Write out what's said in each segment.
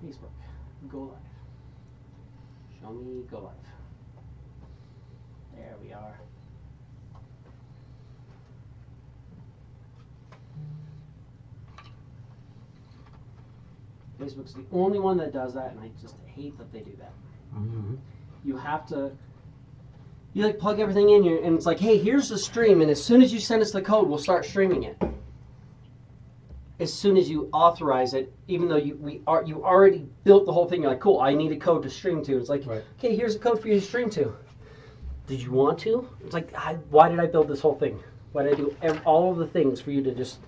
Facebook, go live. Show me go live. There we are. Facebook's the only one that does that, and I just hate that they do that. Mm-hmm. You have to, you like plug everything in, and it's like, hey, here's the stream, and as soon as you send us the code, we'll start streaming it. As soon as you authorize it, even though you already built the whole thing, you're like, cool, I need a code to stream to. It's like, right. Okay, here's a code for you to stream to. Did you want to? It's like, why did I build this whole thing? Why did I do all of the things for you to just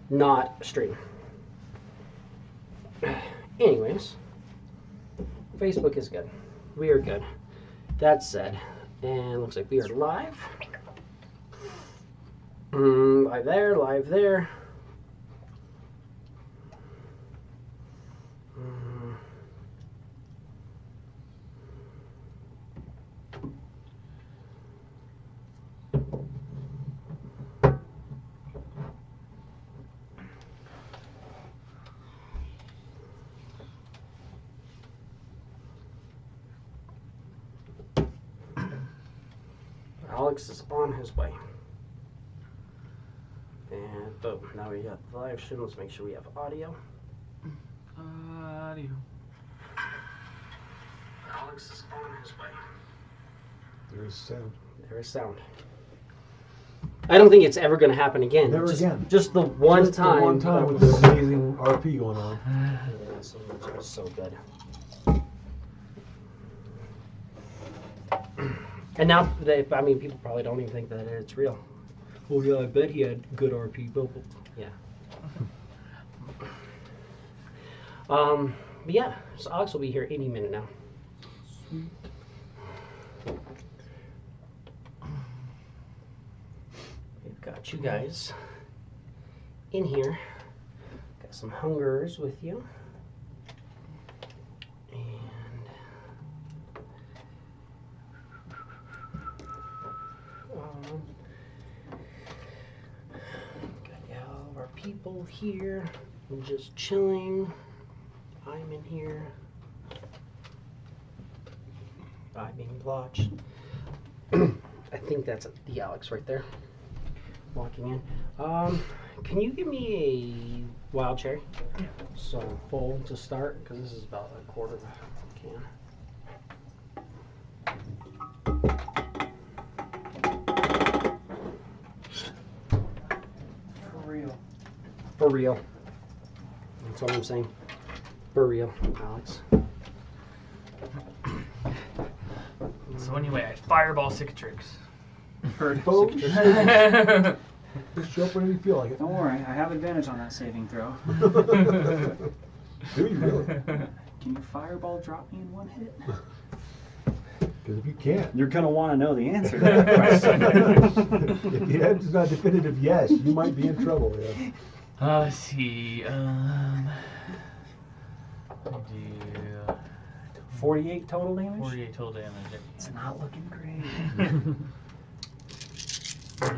not stream? Anyways, Facebook is good. We are good. That said, and looks like we are live. Live there, live there. Alex is on his way. And boom, now we got the live stream. Let's make sure we have audio. Audio. Alex is on his way. There is sound. There is sound. I don't think it's ever going to happen again. Never again. Just the one just time. The one time with this amazing RP going on. Yeah, so good. And now, I mean, people probably don't even think that it's real. Oh yeah, I bet he had good RP. Yeah. But yeah, so Alex will be here any minute now. Sweet. We've got you guys in here. Got some hungers with you. Got all of our people here. I'm just chilling. I'm in here. I'm being watched. I think that's the Alex right there. Walking in. Can you give me a wild cherry? Yeah. So I'm full to start, because this is about a quarter of a can. For real. That's what I'm saying. For real, Alex. So anyway, I fireball Cicatrix. Oh, Cicatrix. just show up whenever you feel like it. Don't worry, I have advantage on that saving throw. Do you really? Can you fireball drop me in one hit? Because if you can't, You're going to want to know the answer to that question. if the answer's not definitive yes, you might be in trouble. Yeah. Let's see. I do 48 total damage? 48 total damage. It's not looking great. That's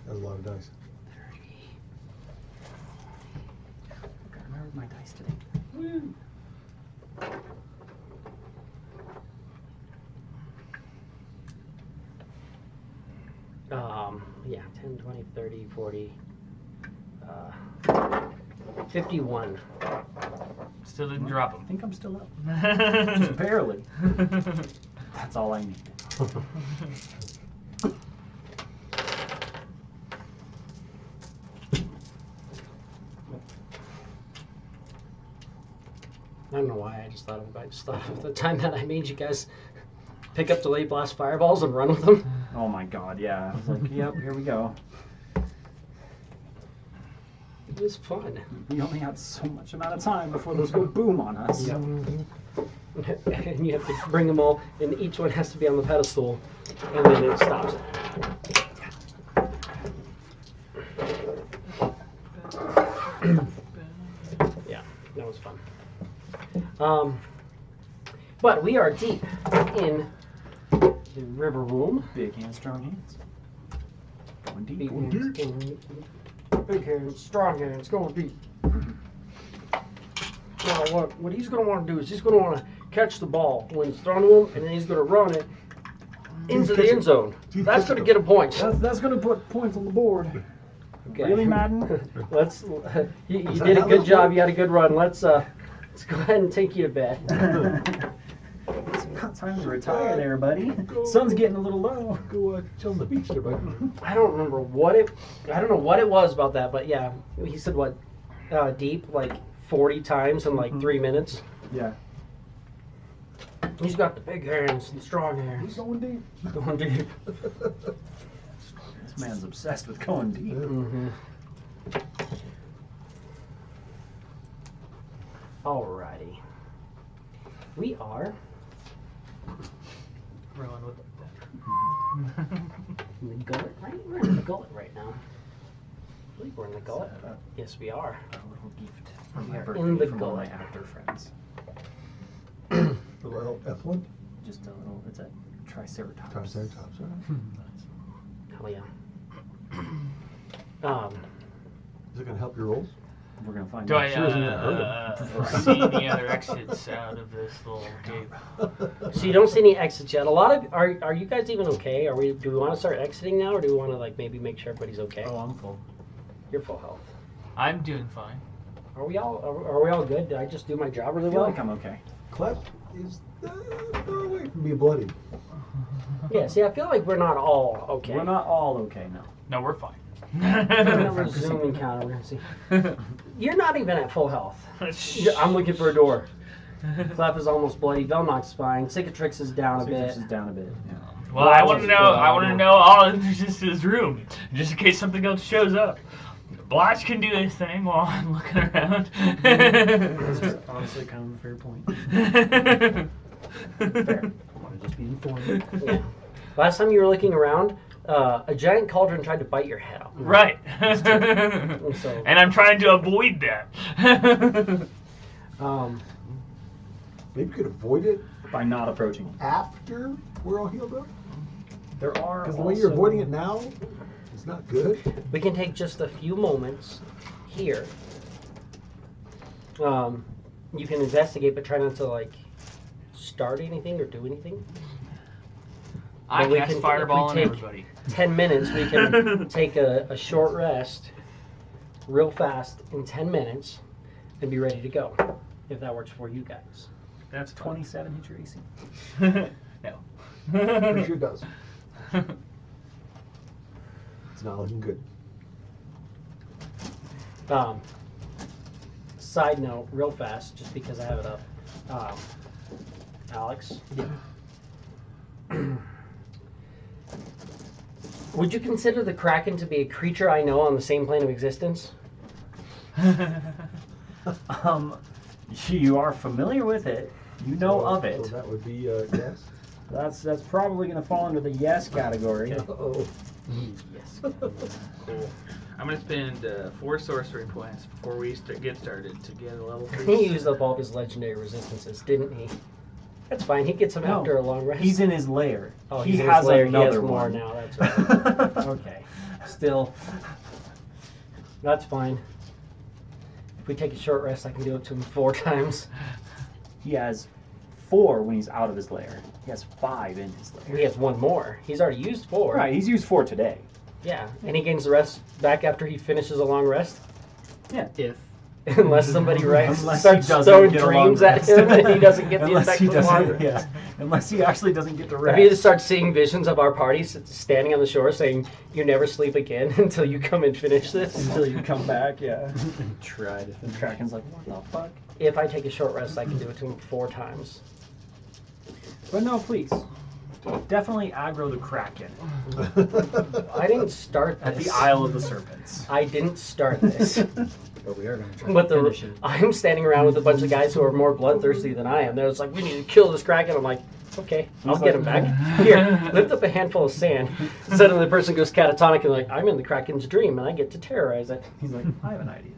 a lot of dice. 30. I remembered my dice today. Woo! Yeah, 10, 20, 30, 40, 51. Still didn't drop I him. think I'm still up. Just barely. That's all I need. I don't know why, I just thought of the time that I made you guys pick up delayed blast fireballs and run with them. Oh my god, yeah. I was like, yep, here we go. It was fun. We only have so much amount of time before those go boom on us. Yep. And you have to bring them all, and each one has to be on the pedestal, and then it stops. Yeah, that was fun. But we are deep in the river womb. Big hands, strong hands. Going deep. Big hands, big hands, strong hands, going deep. Now what he's going to want to do is he's going to want to catch the ball when it's thrown to him, and then he's going to run it into the end zone. That's going to get a point. That's going to put points on the board. Okay. Really, Madden? Let's. You did a good job. You had a good run. Let's go ahead and take you to bed. It's about time to retire there, buddy. Sun's getting a little low. Go chill on the beach there, buddy. I don't remember what it. I don't know what it was about that, but yeah, he said what deep like 40 times in like 3 minutes. Yeah. He's got the big hands and strong hands. He's going deep. Going deep. This man's obsessed with going deep. Mm-hmm. Alrighty. We are Rolling with in the gullet, right? We're in the gullet right now. I believe we're in the gullet. Yes, we are. A little gift from We my are birthday in the from one of my gullet. actor friends. The little F1? Just a little, it's a triceratops. Triceratops, right? Hell yeah. Is it going to help your rolls? We're going to find Do out. I Sure isn't gonna see any other exits out of this little cave? So you don't see any exits yet. A lot of are you guys even okay? Do we want to start exiting now, or do we want to like maybe make sure everybody's okay? Oh, I'm full. You're full health. I'm doing fine. Are we all good? Did I just do my job I really feel well? like I'm okay. Clef is far away from being bloody. Yeah. See, I feel like we're not all okay. We're not all okay now. No, we're fine. Another Zoom encounter. We're gonna see. You're not even at full health. I'm looking for a door. Clef is almost bloody. Velnox fine. Cicatrix is down a Citrus bit. is down a bit. Yeah. Well, I want to know. I want to know all of this room, just in case something else shows up. Blotch can do his thing while I'm looking around. That's honestly kind of a fair point. Fair. I want to just be informed. Yeah. Last time you were looking around, a giant cauldron tried to bite your head off. Right. So, And I'm trying to avoid that. Maybe you could avoid it By not approaching it. after we're all healed up? There are Because the way you're avoiding it now is not good. we can take just a few moments here. You can investigate, but try not to like start anything or do anything. I But we cast can- fireball on if we take- everybody. 10 minutes, we can take a short rest real fast in 10 minutes and be ready to go, if that works for you guys. That's 27 hit your AC. No. Pretty sure it does. It's not looking good. Side note, real fast, just because I have it up. Alex? Yeah. Would you consider the Kraken to be a creature I know on the same plane of existence? You are familiar with it. You know of it. So that would be yes. That's probably going to fall under the yes category. Uh-oh. Yes. I'm going to spend 4 sorcery points before we get started to get a level 3. He used up all of his legendary resistances, didn't he? That's fine. He gets them No, after a long rest. He's in his lair. Oh, he he's in has his lair. He another has more one. now. That's right. Okay. Still, that's fine. If we take a short rest, I can do it to him 4 times. He has 4 when he's out of his lair. He has 5 in his lair. He has 1 more. He's already used 4. Right, he's used 4 today. Yeah, and he gains the rest back after he finishes a long rest. Yeah. If. Unless somebody Unless he starts doesn't throwing get a long dreams at rest. him and he doesn't get the Unless effect he of the long doesn't, rest. yeah. Unless he actually doesn't get the If rest. he just starts seeing visions of our parties standing on the shore saying, "You never sleep again until you come and finish this." Until you come back, yeah. Try to. And Kraken's like, what the fuck? If I take a short rest, I can do it to him 4 times. But no, please. Definitely aggro the Kraken I didn't start this. at the Isle of the Serpents. I didn't start this. But we are going to try But to finish it. I'm standing around with a bunch of guys who are more bloodthirsty than I am. They're just like, "We need to kill this Kraken." I'm like, "Okay, I'll He's get like- him back. Here, lift up a handful of sand." Suddenly the person goes catatonic and like, "I'm in the Kraken's dream and I get to terrorize it." He's like, I have an idea.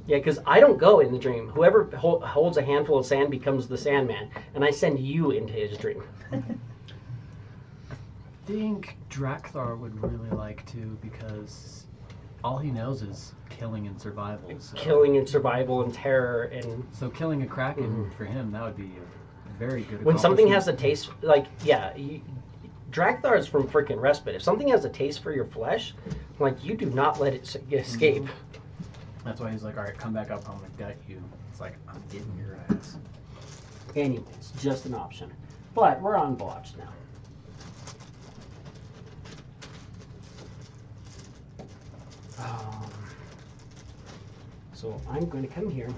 Yeah, because I don't go in the dream. Whoever holds a handful of sand becomes the Sandman, and I send you into his dream. I think Drakthar would really like to, because All he knows is killing and survival. So. Killing and survival and terror and. So killing a kraken for him, that would be a very good. When something has a taste, like Drakthar is from freaking respite. If something has a taste for your flesh, like you do not let it escape. That's why he's like, all right, come back up, I'm gonna gut you. It's like, I'm getting your ass. Anyways, just an option. But we're on blotch now. So I'm going to come here and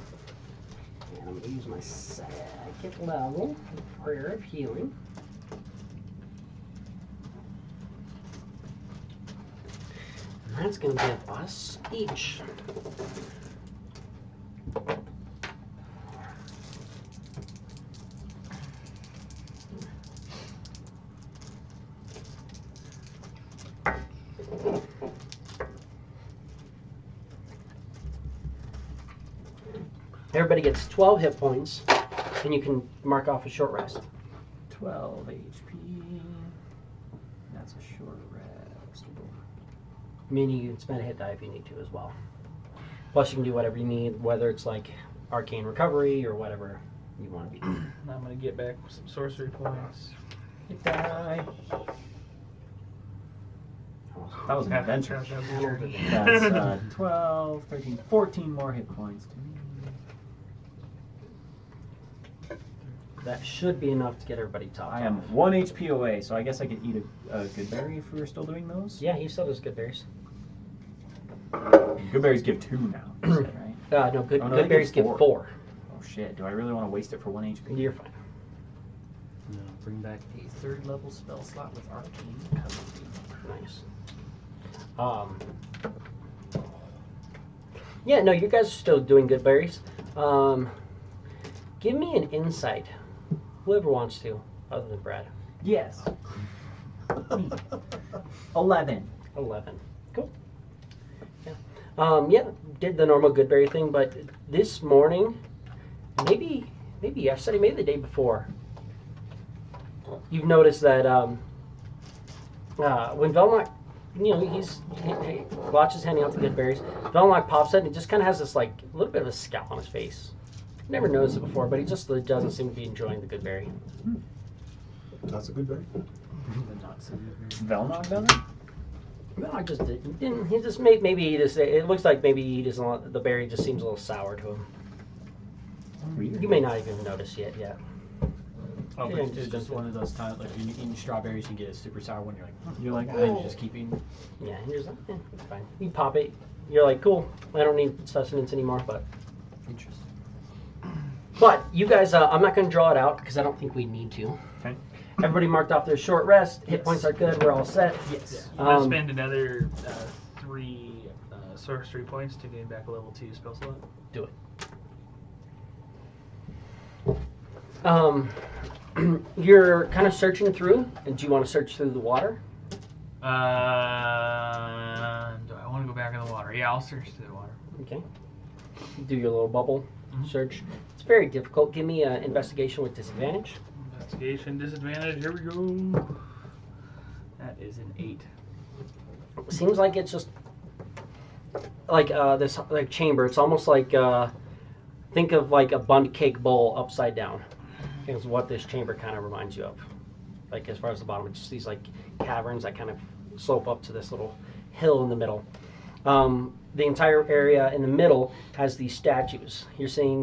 I'm going to use my second level of Prayer of Healing. And that's going to give us each everybody gets 12 hit points, and you can mark off a short rest. 12 HP. That's a short rest. Meaning you can spend a hit die if you need to as well. Plus you can do whatever you need, whether it's like arcane recovery or whatever you want to be doing. I'm going to get back some sorcery points. Hit die. That was an adventure. That's 12, 13, 14 more hit points to me. That should be enough to get everybody top. I am 1 HP away, so I guess I could eat a good berry if we were still doing those? Yeah, he still does good berries. Good berries give 2 now, you said, right? No, good, Oh, no, good they berries give give 4. 4. Oh shit, do I really want to waste it for 1 HP? You're fine. I'm gonna bring back a 3rd level spell slot with Arcane Coven. Nice. Yeah, no, you guys are still doing good berries. Give me an insight. Whoever wants to, other than Brad. Yes. 11. 11. Cool. Yeah, did the normal Goodberry thing, but this morning, maybe yesterday, maybe the day before, you've noticed that when Velnock, he Glotch is handing out the Goodberries, Velnock pops it and he just kind of has this like a little bit of a scowl on his face. Never noticed it before, but he just doesn't seem to be enjoying the Goodberry. That's a good berry. Velnock does it? No, I just didn't. He just maybe he just. It looks like maybe he doesn't. The berry just seems a little sour to him. You may not even notice yet. Oh, Yeah, but it's just one of those times, like when you're eating strawberries, you get a super sour one. You're like, oh, you just keep eating. Yeah, and you're just like, it's fine. You pop it. You're like, cool. I don't need sustenance anymore. But Interesting. But you guys, I'm not going to draw it out because I don't think we need to. Okay. Everybody marked off their short rest. Hit points are good. We're all set. Yes. I'm going to spend another 3 sorcery points to gain back a level 2 spell slot. Do it. You're kind of searching through. And do you want to search through the water? Do I want to go back in the water? Yeah, I'll search through the water. Okay. Do your little bubble search. It's very difficult. Give me an investigation with disadvantage. Investigation disadvantage. Here we go. That is an 8. Seems like it's just like this like chamber. It's almost like think of like a bundt cake bowl upside down. Is what this chamber kind of reminds you of. Like as far as the bottom, it's just these like caverns that kind of slope up to this little hill in the middle. The entire area in the middle has these statues. You're seeing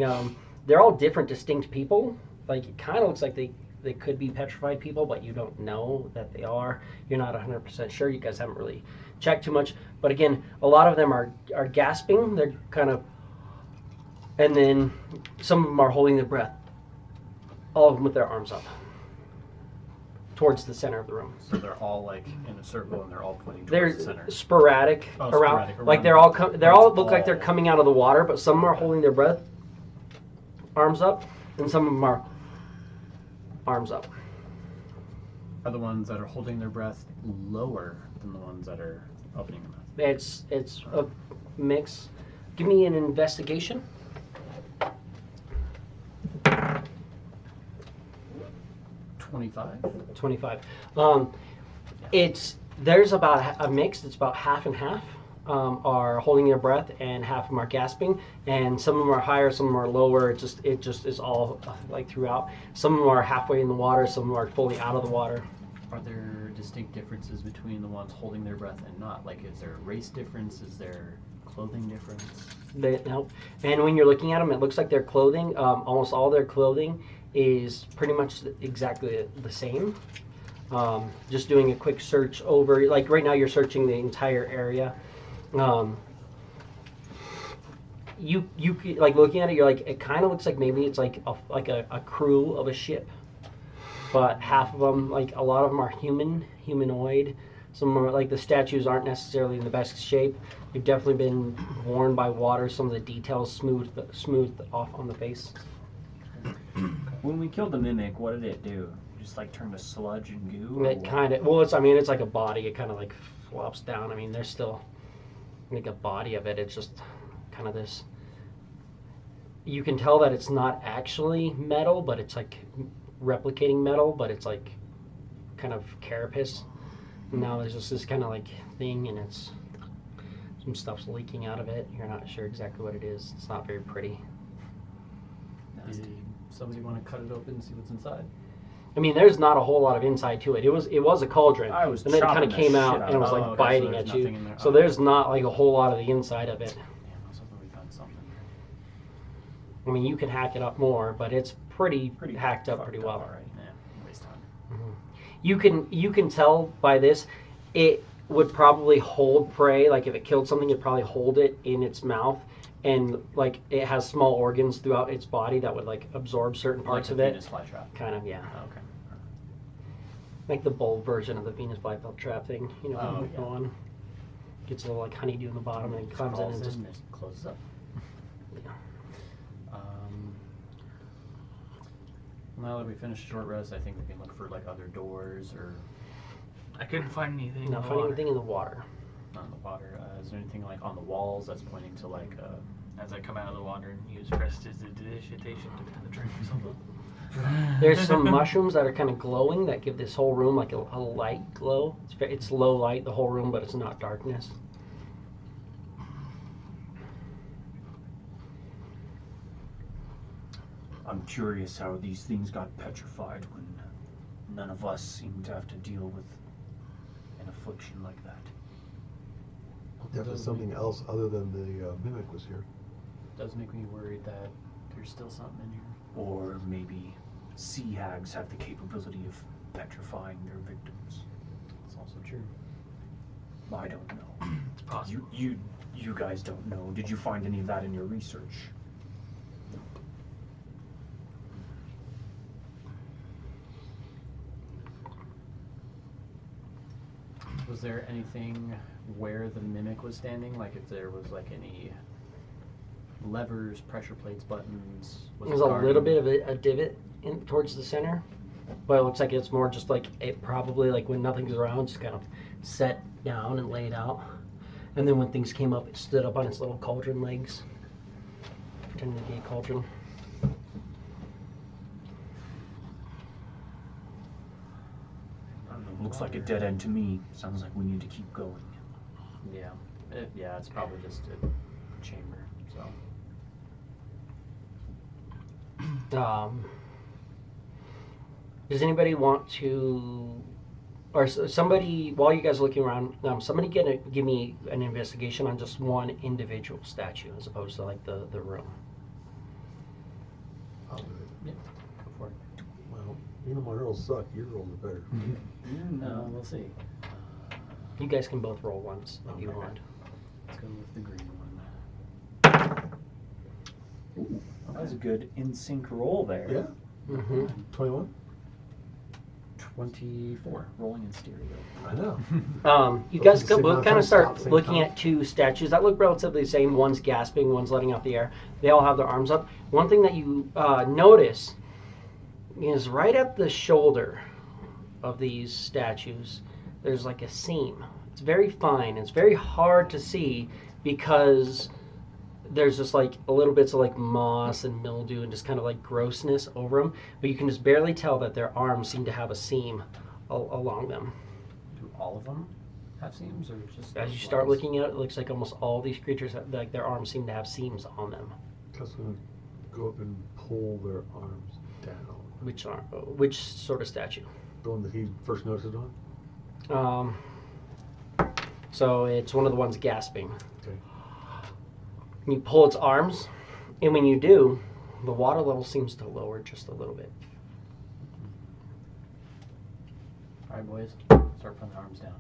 they're all different, distinct people. Like it kind of looks like they could be petrified people, but you don't know that they are. You're not 100% sure. You guys haven't really checked too much. But again, a lot of them are gasping. They're kind of, and then some of them are holding their breath. All of them with their arms up towards the center of the room. So they're all like in a circle and they're all pointing towards They're the center. sporadic, sporadic like around they're all look like they're coming out of the water, but some are holding their breath, arms up, and some of them are arms up. Are the ones that are holding their breath lower than the ones that are opening their mouth? It's a mix. Give me an investigation. 25. There's about a mix. It's about half and half. are holding their breath, and half of them are gasping. And some of them are higher, some of them are lower. It just is all like throughout. Some of them are halfway in the water, some of them are fully out of the water. Are there distinct differences between the ones holding their breath and not? Like, is there a race difference? Is there clothing difference? Nope. And when you're looking at them, it looks like their clothing, almost all their clothing is pretty much exactly the same. Just doing a quick search over, like right now you're searching the entire area. You like looking at it, you're like, it kind of looks like maybe it's like a crew of a ship, but half of them, like a lot of them are humanoid. Some are like the statues aren't necessarily in the best shape. They've definitely been worn by water. Some of the details smoothed off on the face. When we killed the mimic, what did it do? Just like turn to sludge and goo? It kind of, well, it's like a body. It kind of like flops down. I mean, there's still like a body of it. It's just kind of this. You can tell that it's not actually metal, but it's like replicating metal, but it's like kind of carapace. And now there's just this kind of like thing, and it's some stuff's leaking out of it. You're not sure exactly what it is. It's not very pretty. Did somebody want to cut it open and see what's inside? I mean, there's not a whole lot of inside to it. It was a cauldron, I was and then it kind chopping of the came shit out out and it was of it. like Oh, okay, biting so there's at you. nothing in there. So Oh. there's not like a whole lot of the inside of it. Damn, I was hoping we found something. I mean, you can hack it up more, but it's pretty hacked up fucked pretty well. All right, yeah, waste time. You can tell by this, it would probably hold prey. Like if it killed something, it'd probably hold it in its mouth, and like it has small organs throughout its body that would like absorb certain parts like of the it. Venus flytrap. Kind of, yeah. Oh, okay. Like the bulb version of the Venus flytrap thing. You know, Oh, when you yeah. go on, gets a little like honeydew in the bottom and it climbs in Crawls and just. and closes up. Yeah. Now that we finished short rest, I think we can look for like other doors or I couldn't find anything. Not finding anything in the water. on the water. Is there anything like on the walls that's pointing to like As I come out of the water and use prestidigitation to penetrate something. There's some mushrooms that are kind of glowing that give this whole room like a light glow. It's low light, the whole room, but it's not darkness. I'm curious how these things got petrified when none of us seem to have to deal with an affliction like that. Definitely something else other than the mimic was here. does make me worried that there's still something in here. Or maybe sea hags have the capability of petrifying their victims. It's also true. I don't know. It's possible. You guys don't know. Did you find any of that in your research? Was there anything where the mimic was standing? Like if there was like any levers, pressure plates, buttons? Was There's it a guarding? little bit of a divot towards the center, but it looks like it's more just like it probably like when nothing's around, just kind of set down and laid out. And then when things came up, it stood up on its little cauldron legs, pretending to be a cauldron. I don't know. Looks like a dead end to me. Sounds like we need to keep going. Yeah. Yeah, it's probably just a chamber, so. Does anybody want to, or somebody, while you guys are looking around, somebody give me an investigation on just one individual statue as opposed to like the room. I'll do it. Yeah, go for it. Well, you know my rolls suck. Your rolls are better. No, we'll see. You guys can both roll once if you Okay. want. Let's go with the green one. Ooh, that was a good in-sync roll there. Yeah. Mm-hmm. 21. 24, rolling in stereo. I know. You Both guys at the same both time, kind of stop start at the same looking time. at two statues that look relatively the same. One's gasping, one's letting out the air. They all have their arms up. One thing that you notice is right at the shoulder of these statues, there's like a seam. It's very fine. It's very hard to see because there's just like a little bits of like moss and mildew and just kind of like grossness over them. But you can just barely tell that their arms seem to have a seam along them. Do all of them have seams, or just As you those start ones? looking at it, it looks like almost all these creatures, like their arms seem to have seams on them. Just gonna go up and pull their arms down. Which sort of statue? The one that he first noticed it on? So it's one of the ones gasping. Okay. You pull its arms, and when you do, the water level seems to lower just a little bit. All right, boys, start putting the arms down.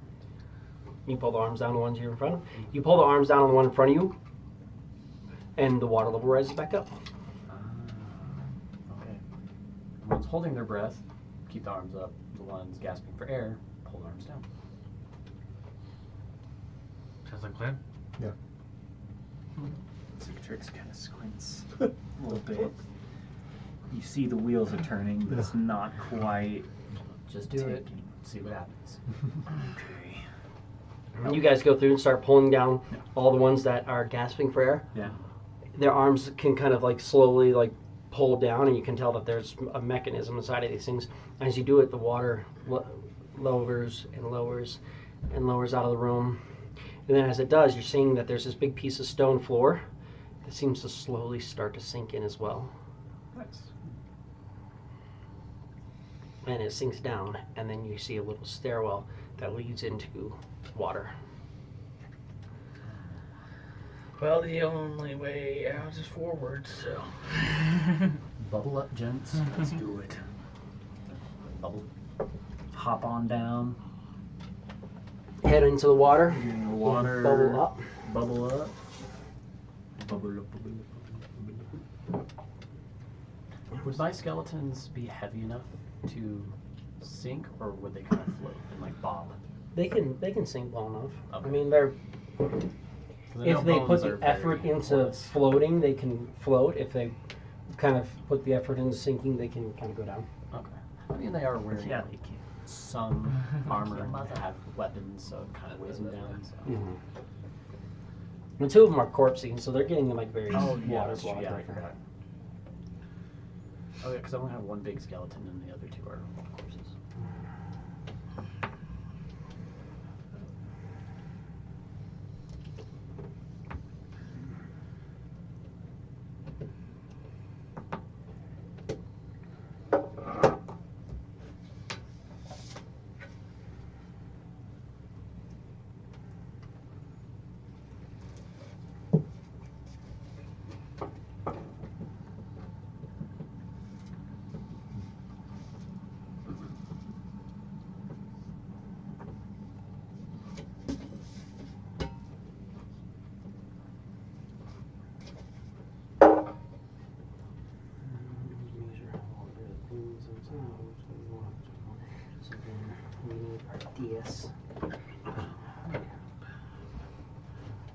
You pull the arms down on the ones you're in front of. You pull the arms down on the one in front of you, and the water level rises back up. Okay. The ones holding their breath, keep the arms up. The ones gasping for air, pull the arms down. Sounds like a plan. Yeah. Citrix kind of squints a little bit. You see the wheels are turning, but it's not quite. Just do it. See what happens. Okay. You guys go through and start pulling down all the ones that are gasping for air. Yeah. Their arms can kind of like slowly like pull down, and you can tell that there's a mechanism inside of these things. As you do it, the water lowers and lowers and lowers out of the room. And then as it does, you're seeing that there's this big piece of stone floor that seems to slowly start to sink in as well. Nice. And it sinks down, and then you see a little stairwell that leads into water. Well, the only way out is forward, so. Bubble up, gents. Let's do it. Bubble. Hop on down. Head into the water. Get in the water. Bubble up. Bubble up. Bubble up. Bubble up. Would my skeletons be heavy enough to sink, or would they kind of float and like bob? They can sink well enough. Okay. I mean, they're 'Cause I know if they put bones the are very effort into porous. floating, they can float. If they kind of put the effort into sinking, they can kind of go down. Okay. I mean, they are wearing Yeah, like, they can. some armor and have weapons, so it kind of weighs them down. So. And two of them are corpsey, so they're getting like very Oh, yeah, waterlogged yeah, I right now. forgot. Oh yeah, because I only have one big skeleton and the other two are corpses.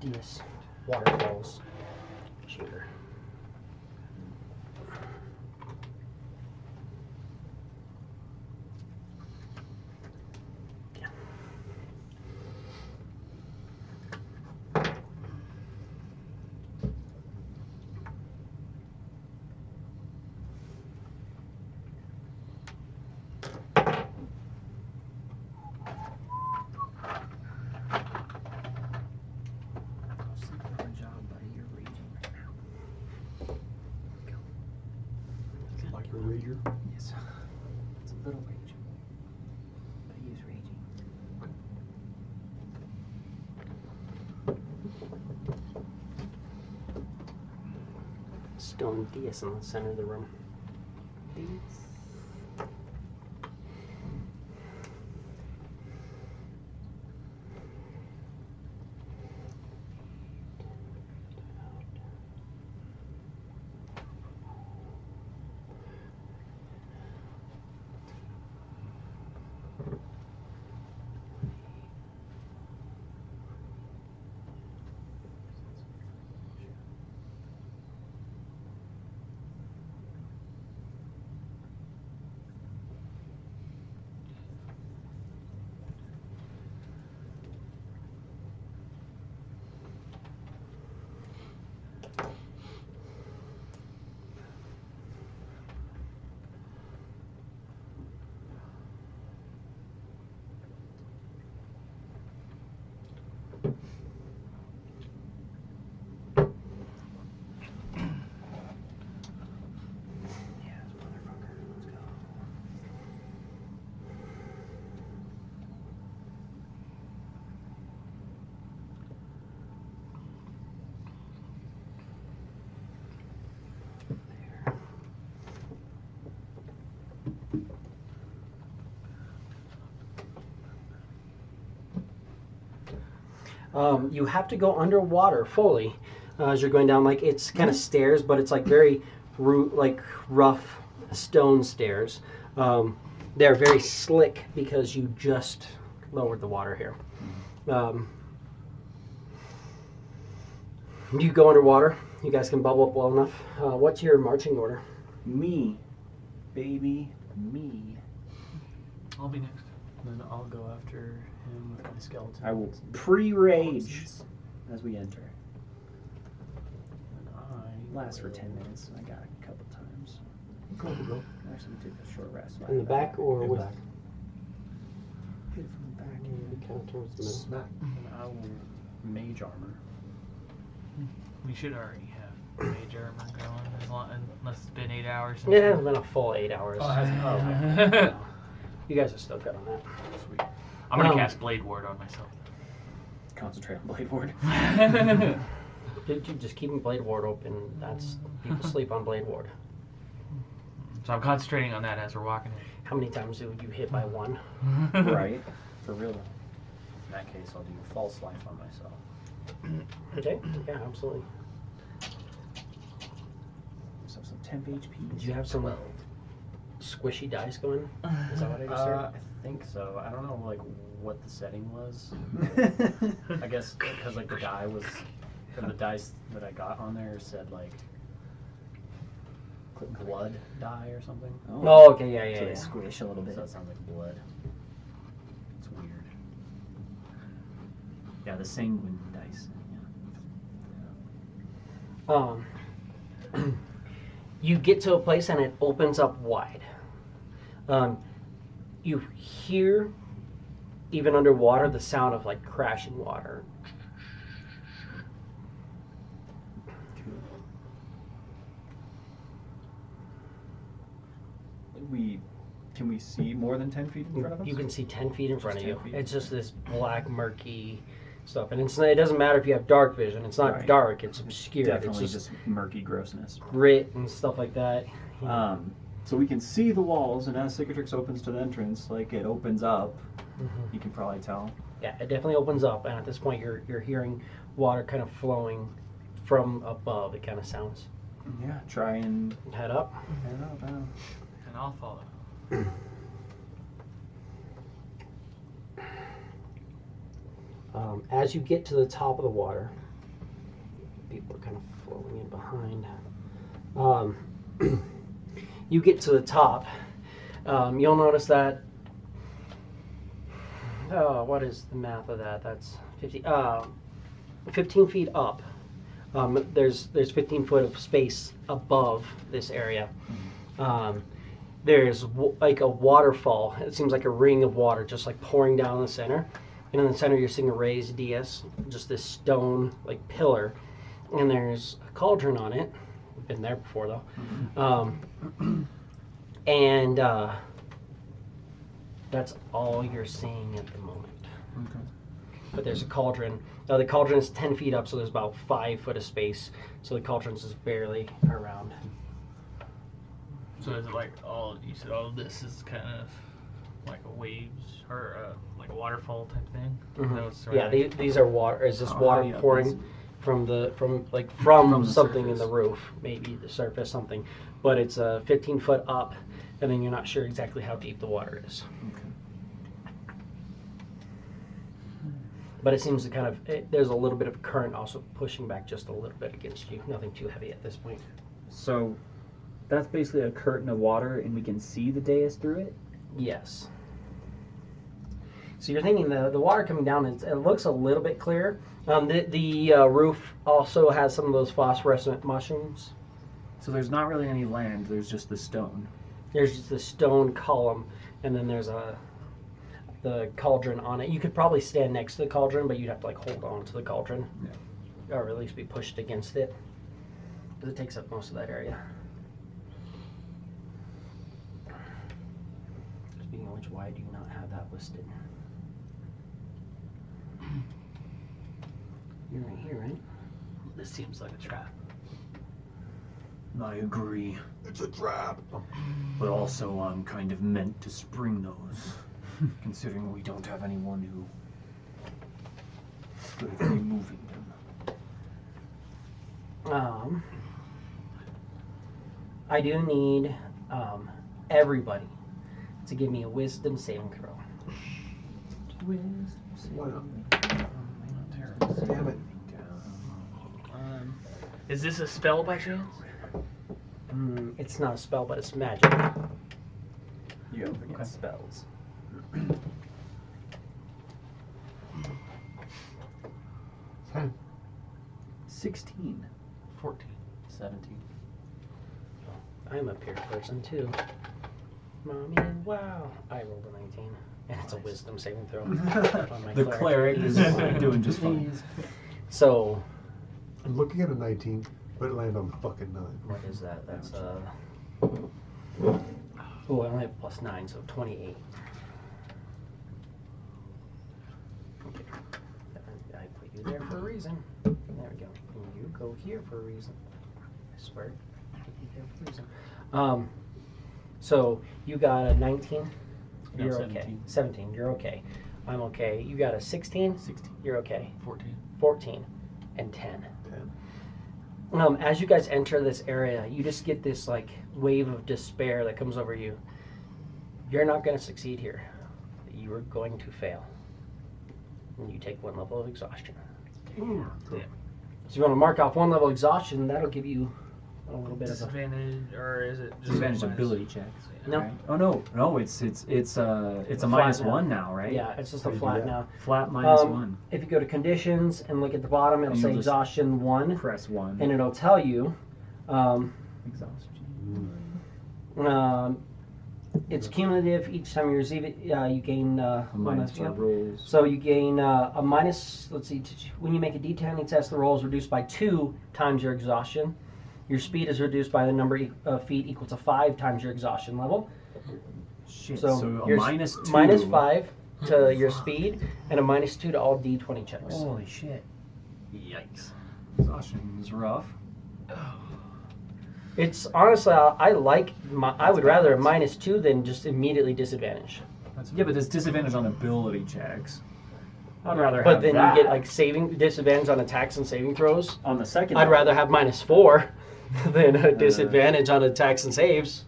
DS waterfalls. Shaker. Good job, buddy. You're raging right now. Like a rager? Yes. It's a little raging. But he is raging. Stone DS in the center of the room. You have to go underwater fully as you're going down. Like it's kind of stairs, but it's like very rough stone stairs. They're very slick because you just lowered the water here. You go underwater. You guys can bubble up well enough. What's your marching order? Me, baby, me. I'll be next. Then I'll go after him with my skeleton. I will pre-rage as we enter. And I Lasts for will- 10 minutes. I got a couple times. Cool, bro. Actually, we took a short rest. In the back or In with? back. Hit it from the back. Kind of towards the middle. Smack. And I will mage armor. We should already have mage armor going, unless it's been 8 hours. It hasn't been a full 8 hours. Okay. You guys are still good on that. Sweet. I'm gonna cast Blade Ward on myself. Concentrate on Blade Ward. Dude, just keeping Blade Ward open. That's people sleep on Blade Ward. So I'm concentrating on that as we're walking How many times do you hit by one? in. Right. For real though. In that case, I'll do false life on myself. Okay. Yeah, absolutely. So some temp HP. Did you have some squishy dice going? Is that what I just heard? I think so. I don't know like what the setting was. I guess because like the die was, the dice that I got on there said like blood die or something. Oh, okay, yeah, So yeah, they yeah. squish a little bit. So that sounds like blood. It's weird. Yeah, the sanguine dice. You get to a place and it opens up wide. You hear, even underwater, the sound of like crashing water. Can we see more than 10 feet in front of us? You can see 10 feet in front of 10 you. feet. It's just this black, murky stuff. And it doesn't matter if you have dark vision. It's not Right. dark, it's obscured. Definitely It's just just murky grossness. grit and stuff like that. So we can see the walls, and as Cicatrix opens to the entrance, like it opens up, Mhm. you can probably tell. Yeah, it definitely opens up, and at this point you're hearing water kind of flowing from above. It kind of sounds. Yeah, try and Head up. head up. And I'll follow. As you get to the top of the water, people are kind of flowing in behind. You get to the top. You'll notice that. Oh, what is the math of that? That's 15 feet up. There's 15 foot of space above this area. There's like a waterfall. It seems like a ring of water just like pouring down the center. And in the center you're seeing a raised dais, just this stone like pillar. And there's a cauldron on it. We've been there before though. And that's all you're seeing at the moment. Okay. But there's a cauldron. Now the cauldron is 10 feet up, so there's about 5 foot of space. So the cauldron's just barely around. So is it like you said all of this is kind of like a waves or like a waterfall type thing? Is that what's Yeah, surrounding? these are water. Is this How water high up pouring is it? from From the something in surface. the roof, maybe the surface, something. But it's 15 foot up, and then you're not sure exactly how deep the water is. Okay. But it seems to kind of there's a little bit of current also pushing back just a little bit against you. Nothing too heavy at this point. So that's basically a curtain of water, and we can see the dais through it? Yes. So you're thinking the water coming down, it looks a little bit clearer. The roof also has some of those phosphorescent mushrooms. So there's not really any land, there's just the stone. There's just the stone column, and then there's the cauldron on it. You could probably stand next to the cauldron, but you'd have to like hold on to the cauldron, or at least be pushed against it, because it takes up most of that area. Speaking of which, why do you not have that listed? You're right here, right? This seems like a trap. I agree. It's a trap. But also I'm kind of meant to spring those, considering we don't have anyone who swiftly moving them. I do need everybody to give me a wisdom saving throw. Why not? Not terrible. Damn it. Is this a spell by chance? It's not a spell, but it's magic. You have Okay. spells. 10. 16. 14. 17. I'm a peer person too. Mommy, wow. I rolled a 19. And it's a wisdom saving throw. On my The cleric is doing just fine. So, I'm looking at a 19, but it landed on fucking 9. what is that? That's oh, I only have plus 9, so 28. Okay. I put you there for a reason. There we go. And you go here for a reason. I swear. I put you there for a reason. So you got a 19. No, You're 17. okay. 17. You're okay. I'm okay. You got a 16. 16. You're okay. 14. 14 and 10. 10. As you guys enter this area, you just get this like wave of despair that comes over you. You're not going to succeed here. You are going to fail. And you take 1 level of exhaustion. Cool. So you want to mark off 1 level of exhaustion. That'll give you a little bit of a... Disadvantage, or is it just Disadvantage minus? ability checks. No. Right? Oh no, it's a flat minus now. 1 now, right? Yeah, it's just a How do you do flat that? now. Flat minus Um, 1. If you go to conditions and look at the bottom, it'll And say you'll just- exhaustion 1, Press 1. and it'll tell you Exhaustion. it's cumulative. Each time you receive it, you gain A minus yeah. for rolls. So you gain a minus. Let's see. When you make a D10 test, the roll is reduced by 2 times your exhaustion. Your speed is reduced by the number of feet equal to 5 times your exhaustion level. Shit, So, so a your minus 2. minus 5 to your speed, and a minus 2 to all D20 checks. Holy shit. Yikes. Exhaustion is rough. It's honestly, I like. I would rather a minus 2 than just immediately disadvantage. Yeah, but there's disadvantage on ability checks. I'd rather But have then that. you get like saving disadvantage on attacks and saving throws. on the second. I'd rather have minus 4 than a disadvantage on attacks and saves.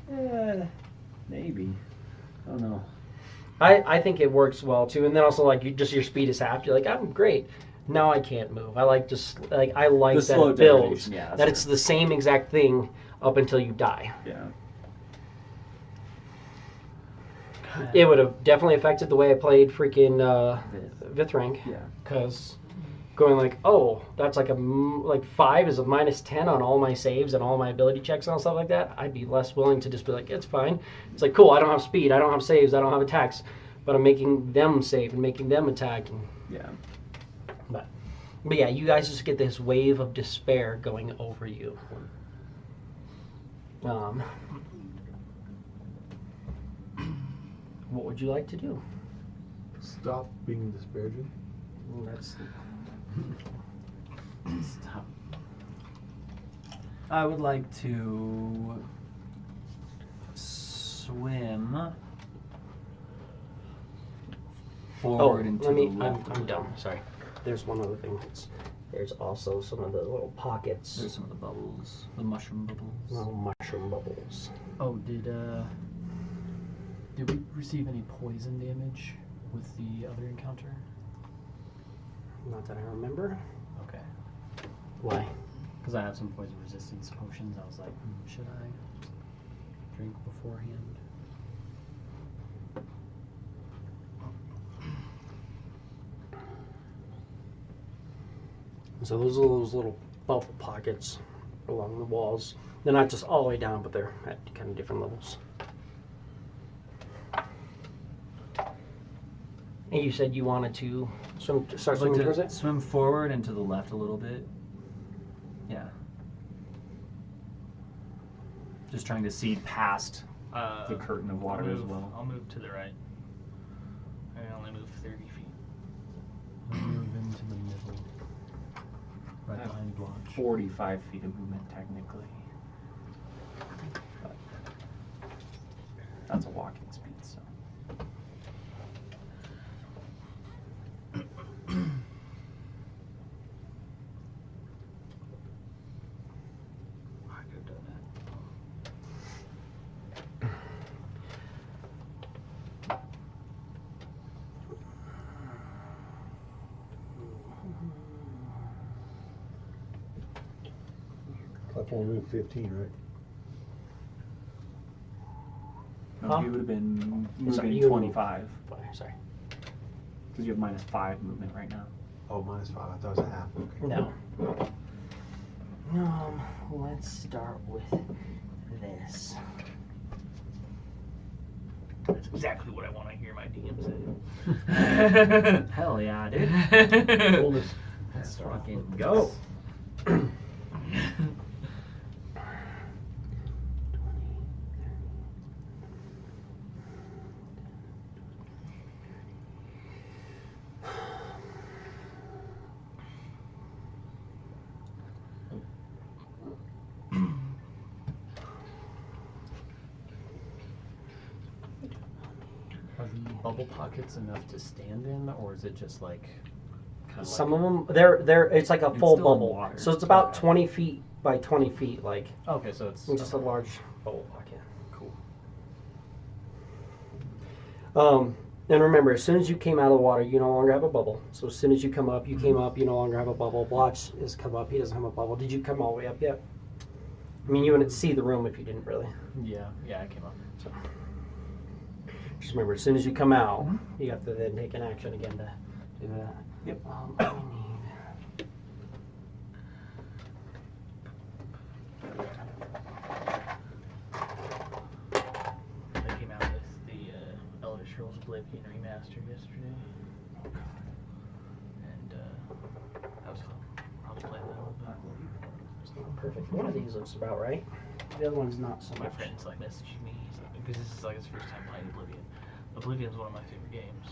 Maybe. I don't know. I think it works well too, and then also like just your speed is halved. You're like, I'm great. Now I can't move. I like I like The that slow it builds. degradation, yeah, that's that it's the same exact thing up until you die. Yeah. It would have definitely affected the way I played freaking Vithrank. Yeah. Because going like, oh, that's like 5 is a minus 10 on all my saves and all my ability checks and all stuff like that. I'd be less willing to just be like, it's fine. It's like, cool, I don't have speed, I don't have saves, I don't have attacks, but I'm making them save and making them attack. And, Yeah. but yeah, you guys just get this wave of despair going over you. What would you like to do? Stop being disparaging. That's Stop. I would like to swim forward into let me. the left. I'm dumb. Sorry. There's one other thing. There's also some of the little pockets. There's some of the bubbles, the mushroom bubbles. Little mushroom bubbles. Oh, did we receive any poison damage with the other encounter? Not that I remember. Okay. Why? Because I have some poison resistance potions. I was like, should I drink beforehand? So those are those little bubble pockets along the walls. They're not just all the way down, but they're at kind of different levels. And you said you wanted to start I'd like swimming to towards it? swim forward and to the left a little bit. Yeah. Just trying to see past the curtain of water as well. I'll move to the right. I only move 30 feet. I'll move into the middle. Right I have behind Blotch. 45 feet of movement technically. But that's a walking speed, so. Full move 15, right? No, Huh? you would have been moving you- 25 Sorry. because you have -5 movement right now. Oh, -5. I thought it was a half. Okay. No. Let's start with this. That's exactly what I want to hear my DM say. Hell yeah, dude. Coolness. Let's fucking go. Are the bubble pockets enough to stand in, or is it just like kind of Some of them, they're it's like a It's full still in bubble. water. So it's about Okay. 20 feet by 20 feet, like Okay, so it's just a large bubble pocket. cool. And remember, as soon as you came out of the water, you no longer have a bubble. So as soon as you come up, you came up, you no longer have a bubble. Blotch has come up, he doesn't have a bubble. Did you come all the way up yet? I mean, you wouldn't see the room if you didn't really. Yeah, I came up. So just remember, as soon as you come out, you have to then take an action again to do that. Yep. I need. They came out with the Elder Scrolls Oblivion remaster yesterday. And that was fun. I'll just play that a little bit. It's not perfect. One of these looks about right. The other one's not so My much. friend's like messaging me because this is like his first time playing Oblivion. Oblivion's one of my favorite games.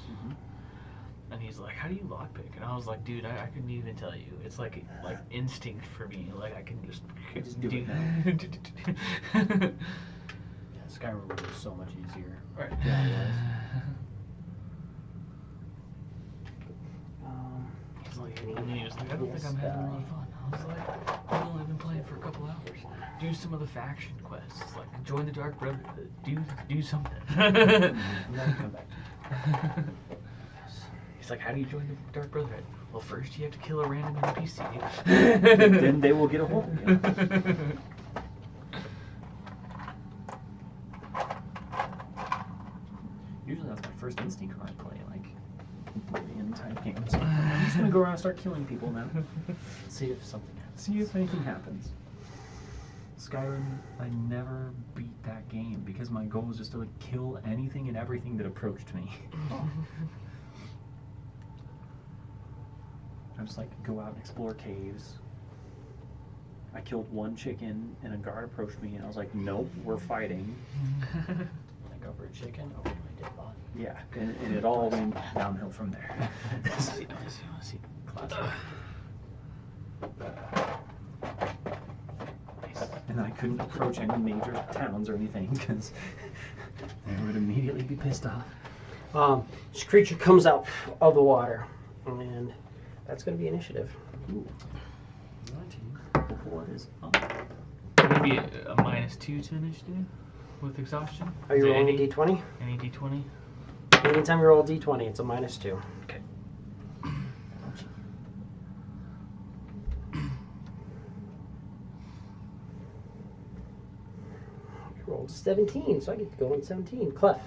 And he's like, "How do you lockpick?" And I was like, "Dude, I couldn't even tell you. It's like instinct for me. Like I can just do it Yeah, Skyrim was so much easier. Right. Yeah, it He's like, and he was like, "I don't think I'm having a lot of fun." I was like, "I've only been playing for a couple hours. Do some of the faction quests. Like join the Dark Brotherhood. Do something." was. And then come back to He's like, "How do you join the Dark Brotherhood?" Well, first you have to kill a random NPC. Then they will get a hold of you. Usually that's my first instinct when I play like Oblivion type games. I'm just gonna go around and start killing people now. see if something happens. See if anything happens. Skyrim, I never beat that game because my goal was just to like kill anything and everything that approached me. I just like go out and explore caves. I killed one chicken and a guard approached me and I was like, nope, we're fighting. Like over a chicken, over my dead body. Yeah, and it all went downhill from there. See. Classic. And I couldn't approach any major towns or anything because they would immediately be pissed off. This creature comes out of the water, and that's going to be initiative. Ooh. 19. What is up? Gonna be a -2 to initiative with exhaustion. Are you Is it rolling a any- d20? Any D20? Anytime you roll a d20, it's a -2. Okay. You rolled 17, so I get to go on 17. Clef,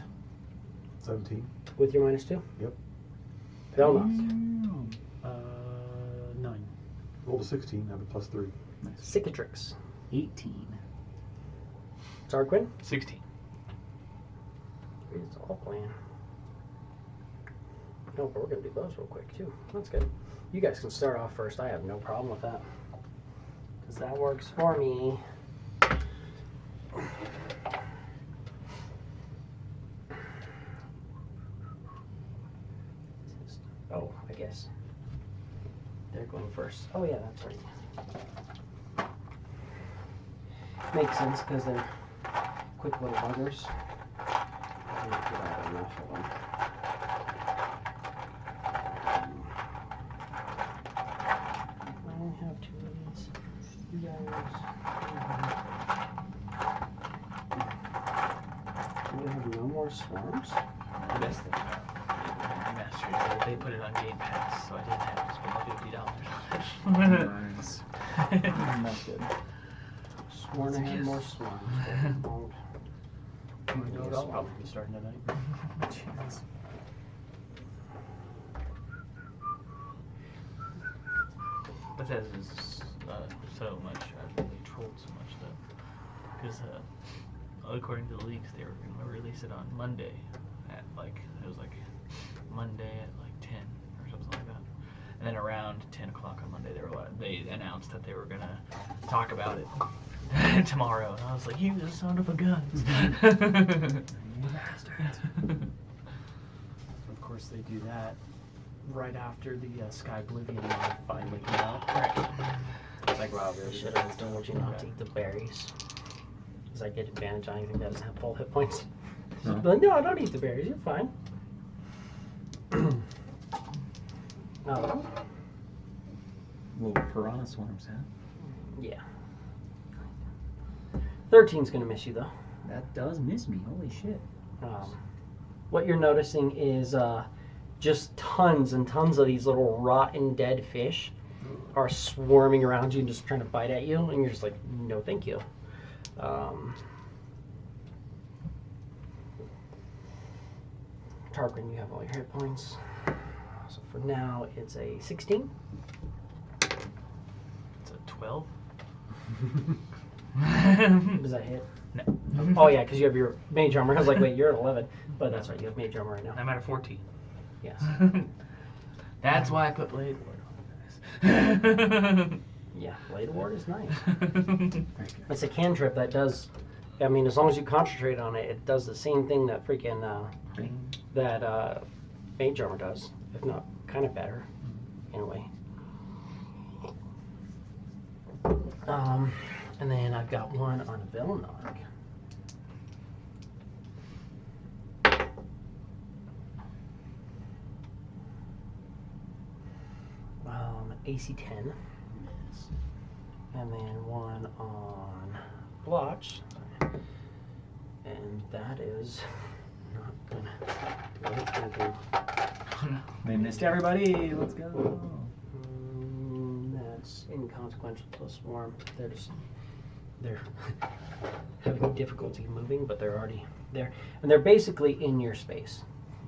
17. with your -2? Yep. Velnoth, 9. Rolled a 16, have a +3. Cicatrix, 18. Tarquin. 16. It's all playing. No, but we're going to do those real quick, too. That's good. You guys can start off first. I have no problem with that. Because that works for me. Oh, I guess. They're going first. Oh, yeah, that's right. Makes sense because they're quick little buggers. I didn't get out enough of them. I only have 2 of these. You guys. Do we have no more swarms? The best thing about Remastered, they put it on Game Pass, so I didn't have to spend $50 on it. Nice. That's good. sworn I had more swarms. I'll probably be starting tonight. Jesus. Bethesda's so much. They trolled so much though, because according to the leaks, they were going to release it on Monday at it was Monday at 10 or something like that. And then around 10 o'clock on Monday, they announced that they were going to talk about it tomorrow. And I was like, you son of a guns. You bastards. Of course, they do that right after the Sky Oblivion finally came out. Right. It's like, wow, I should have told you not to eat the berries. Because I get advantage on anything that doesn't have full hit points. No. But no, don't eat the berries. You're fine. Oh, Little piranha swarms, huh? yeah. 13's going to miss you, though. That does miss me. Holy shit. What you're noticing is just tons and tons of these little rotten dead fish are swarming around you and just trying to bite at you, and you're just like, no thank you. Tarquin, you have all your hit points. So for now, it's a 16. It's a 12. Does that hit? No. Oh yeah, because you have your mage armor. I was like, wait, you're at 11, but that's right, you have mage armor right now. I'm at a 14. Yes. That's why I put Blade Ward on this. Yeah, Blade Ward is nice. It's a cantrip that does. I mean, as long as you concentrate on it, it does the same thing that freaking that mage armor does, if not kind of better, in a way. And then I've got one on Vilnog. AC 10. And then one on Blotch. And that is not gonna. What it's gonna do. They missed everybody. Let's go. That's inconsequential to a swarm. They're having difficulty moving, but they're already there, and they're basically in your space.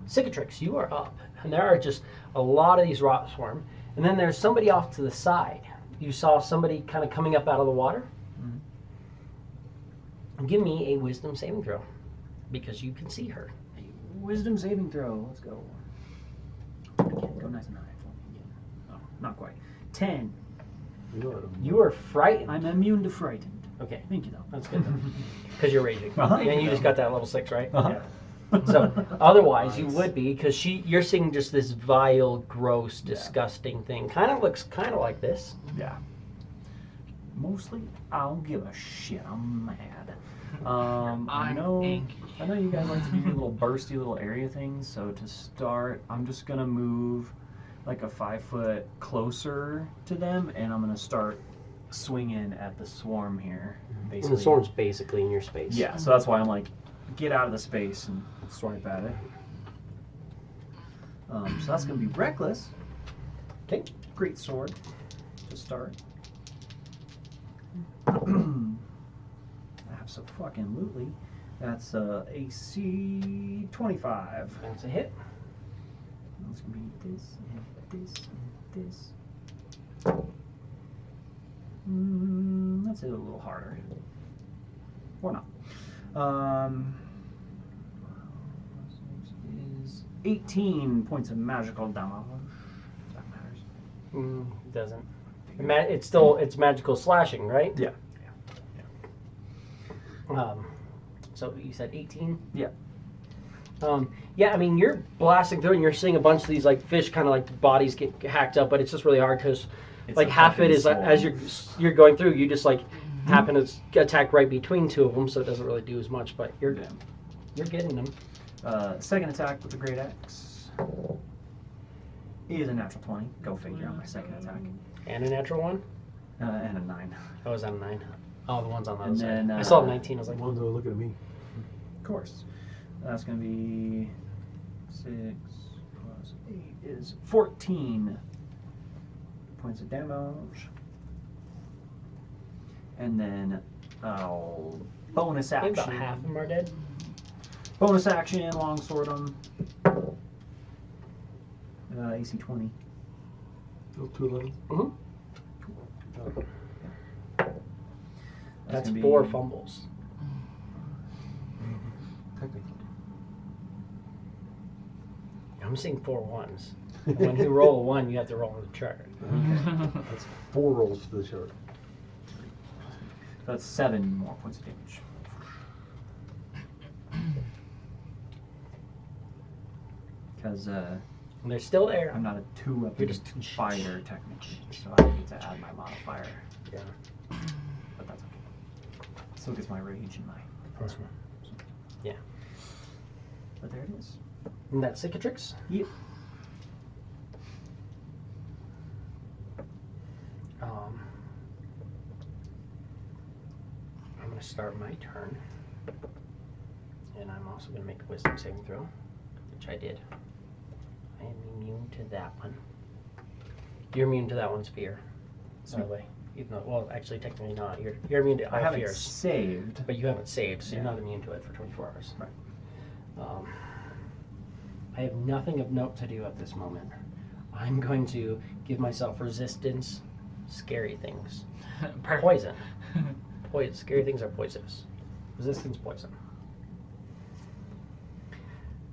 Cicatrix, you are up, and there are just a lot of these rot swarm, and then there's somebody off to the side. You saw somebody kind of coming up out of the water. Mm-hmm. Give me a wisdom saving throw, because you can see her. Wisdom saving throw. Let's go. Again, go nice and high for me again. Oh, not quite. 10. You are frightened. I'm immune to frightened. Okay, Thank you, though. that's good though, because you're raging. Uh-huh. And you just got that level 6, right? Uh-huh. Yeah. So otherwise you Nice. would be, because you're seeing just this vile, gross, disgusting thing. Kind of looks kind of like this. Yeah. Mostly, I don't give a shit. I'm mad. I know you guys like to do your little bursty little area things. So to start, I'm just gonna move like a 5 foot closer to them, and I'm gonna start swinging at the swarm here. Basically. And the swarm's basically in your space. Yeah. So that's why I'm like, get out of the space and swipe at it. So that's gonna be reckless. Okay. Great sword to start. Absolutely. That's AC 25. That's a hit. That's gonna be this and this and this. That's a little harder. Or not. Is 18 points of magical damage. If that matters. Doesn't. It's magical slashing, right? Yeah. So you said 18? Yeah. Yeah, I mean, you're blasting through and you're seeing a bunch of these like fish kind of like bodies get hacked up, but it's just really hard because like half of it is as you're going through, you just like happen to attack right between two of them, so it doesn't really do as much, but you're getting them. Second attack with the great axe is a natural 20. Go figure on my second attack. And a natural one? And a 9. Oh, is that a 9? Oh, the one's on the other And side. then, I saw a 19. I was like, One's are looking at me. Of course. That's going to be 6 plus 8 is 14 points of damage. And then Oh, bonus I think action. about half of them are dead. Bonus action, longsword them. AC 20. Those 2 11. Mm-hmm. That's gonna be 4 fumbles. Technically. I'm seeing 4 ones. And when you roll a 1, you have to roll on the chart. That's 4 rolls for the chart. That's 7 more points of damage. Because And they're still there. I'm not a 2 You're weapon just fighter technically, so I need to add my modifier. Yeah. But that's okay. Still gets my rage and my plus 1. So. Yeah. But there it is. And that's cicatrix. Yep. I'm going to start my turn. And I'm also going to make a wisdom saving throw, which I did. I am immune to that one. You're immune to that one, Spear. By the way. Even though, well, actually, technically not. You're immune to I all haven't fears. saved. But you haven't saved, so you're Yeah. not immune to it for 24 hours. Right. I have nothing of note to do at this moment. I'm going to give myself resistance, scary things. Poison. Poison. Scary things are poisonous. Resistance, poison.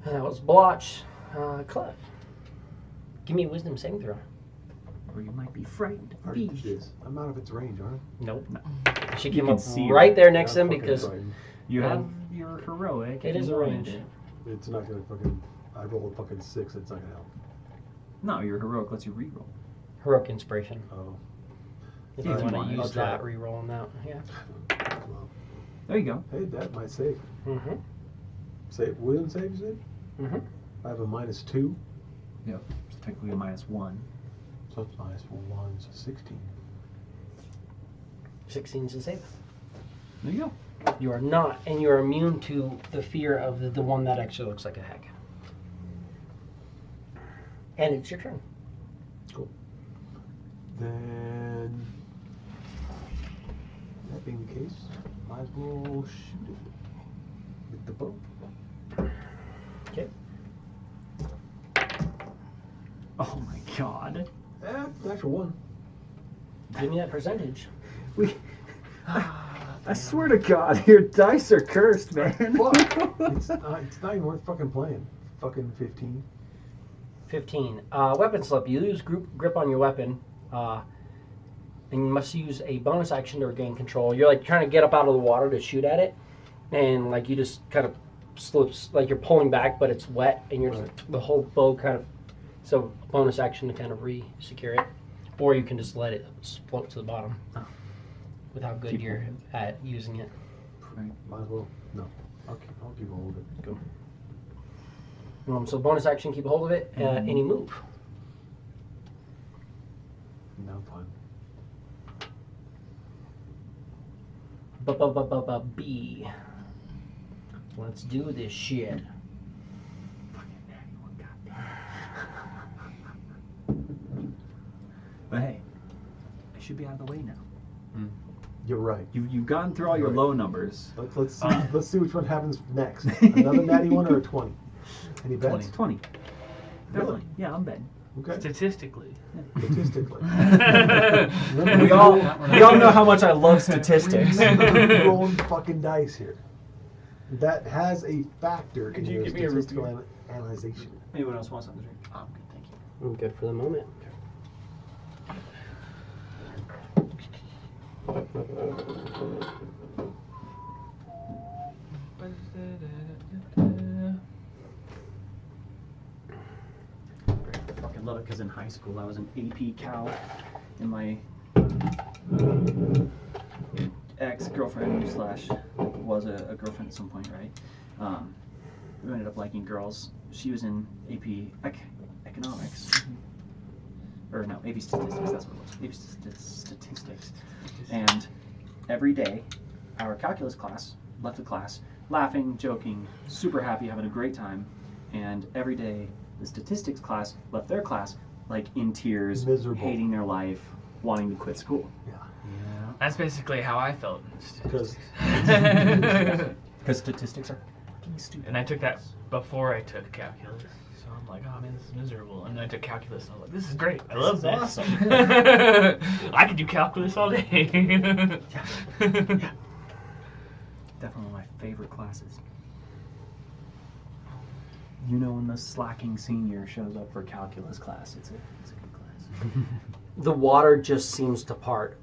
And that was Blotch. Clef. Give me a wisdom saving throw. Or you might be frightened. I already did this. I'm out of its range, aren't I? Nope. No. She You came can up see right her. there next to I'm him fucking because frightened. You Yeah. have your heroic. It if is you a wanted range. it. It's not gonna fucking. I roll a fucking 6. It's not gonna help. No, your heroic lets you reroll. heroic inspiration. Oh. If Yeah, you if you want want to it. use I'll try that, it. re-roll on that. Yeah. Well, There you go. hey, that might save. Mm-hmm. Save. William saves it. Mm-hmm. I have a -2. Yep. It's technically a -1. So it's -1, so 16. 16 is a save. There you go. You are not, and you are immune to the fear of the one that actually looks like a heck. And it's your turn. Cool. Then, that being the case, might as well shoot it with the bow. Okay. Oh my god. Natural 1. Give me that percentage. I swear to God, your dice are cursed, man. Fuck. it's not even worth fucking playing. Fucking 15. 15. Weapon slip. You lose grip on your weapon, and you must use a bonus action to regain control. You're like trying to get up out of the water to shoot at it, and like you just kind of slips, like you're pulling back, but it's wet, and you're Right. the whole bow kind of. So bonus action to kind of re-secure it, or you can just let it float to the bottom. With how good Keep you're holding. at using it. Might as well. No. I'll keep hold of it. Go. So bonus action, keep a hold of it. Any move. No, fine. B. Let's do this shit. But hey, I should be out of the way now. You're right. You've gotten through all your Right. low numbers. Let's see which one happens next. Another natty 1 or a 20? Any bets? 20. Really? Definitely. Yeah, I'm betting. Okay. Statistically. Statistically. We all know how much I love statistics. Remember, you're rolling fucking dice here. That has a factor Could in you your give me a root statistical beer? analyzation. Anyone else want something to drink? Oh, I'm good, thank you. I'm good for the moment. I fucking love it because in high school I was an AP Cal, and my ex-girlfriend slash was a girlfriend at some point, right? We ended up liking girls. She was in AP economics, or no, AP statistics. That's what it was. AP statistics. And every day, our calculus class left the class laughing, joking, super happy, having a great time. And every day, the statistics class left their class like in tears, Miserable. hating their life, wanting to quit school. Yeah. That's basically how I felt. Because Because statistics are fucking stupid. And I took that before I took calculus. So I'm like, oh man, this is miserable. And then I took calculus and I was like, this is great. I love this. Awesome. I could do calculus all day. Definitely my favorite classes. You know, when the slacking senior shows up for calculus class, it's a good class. The water just seems to part.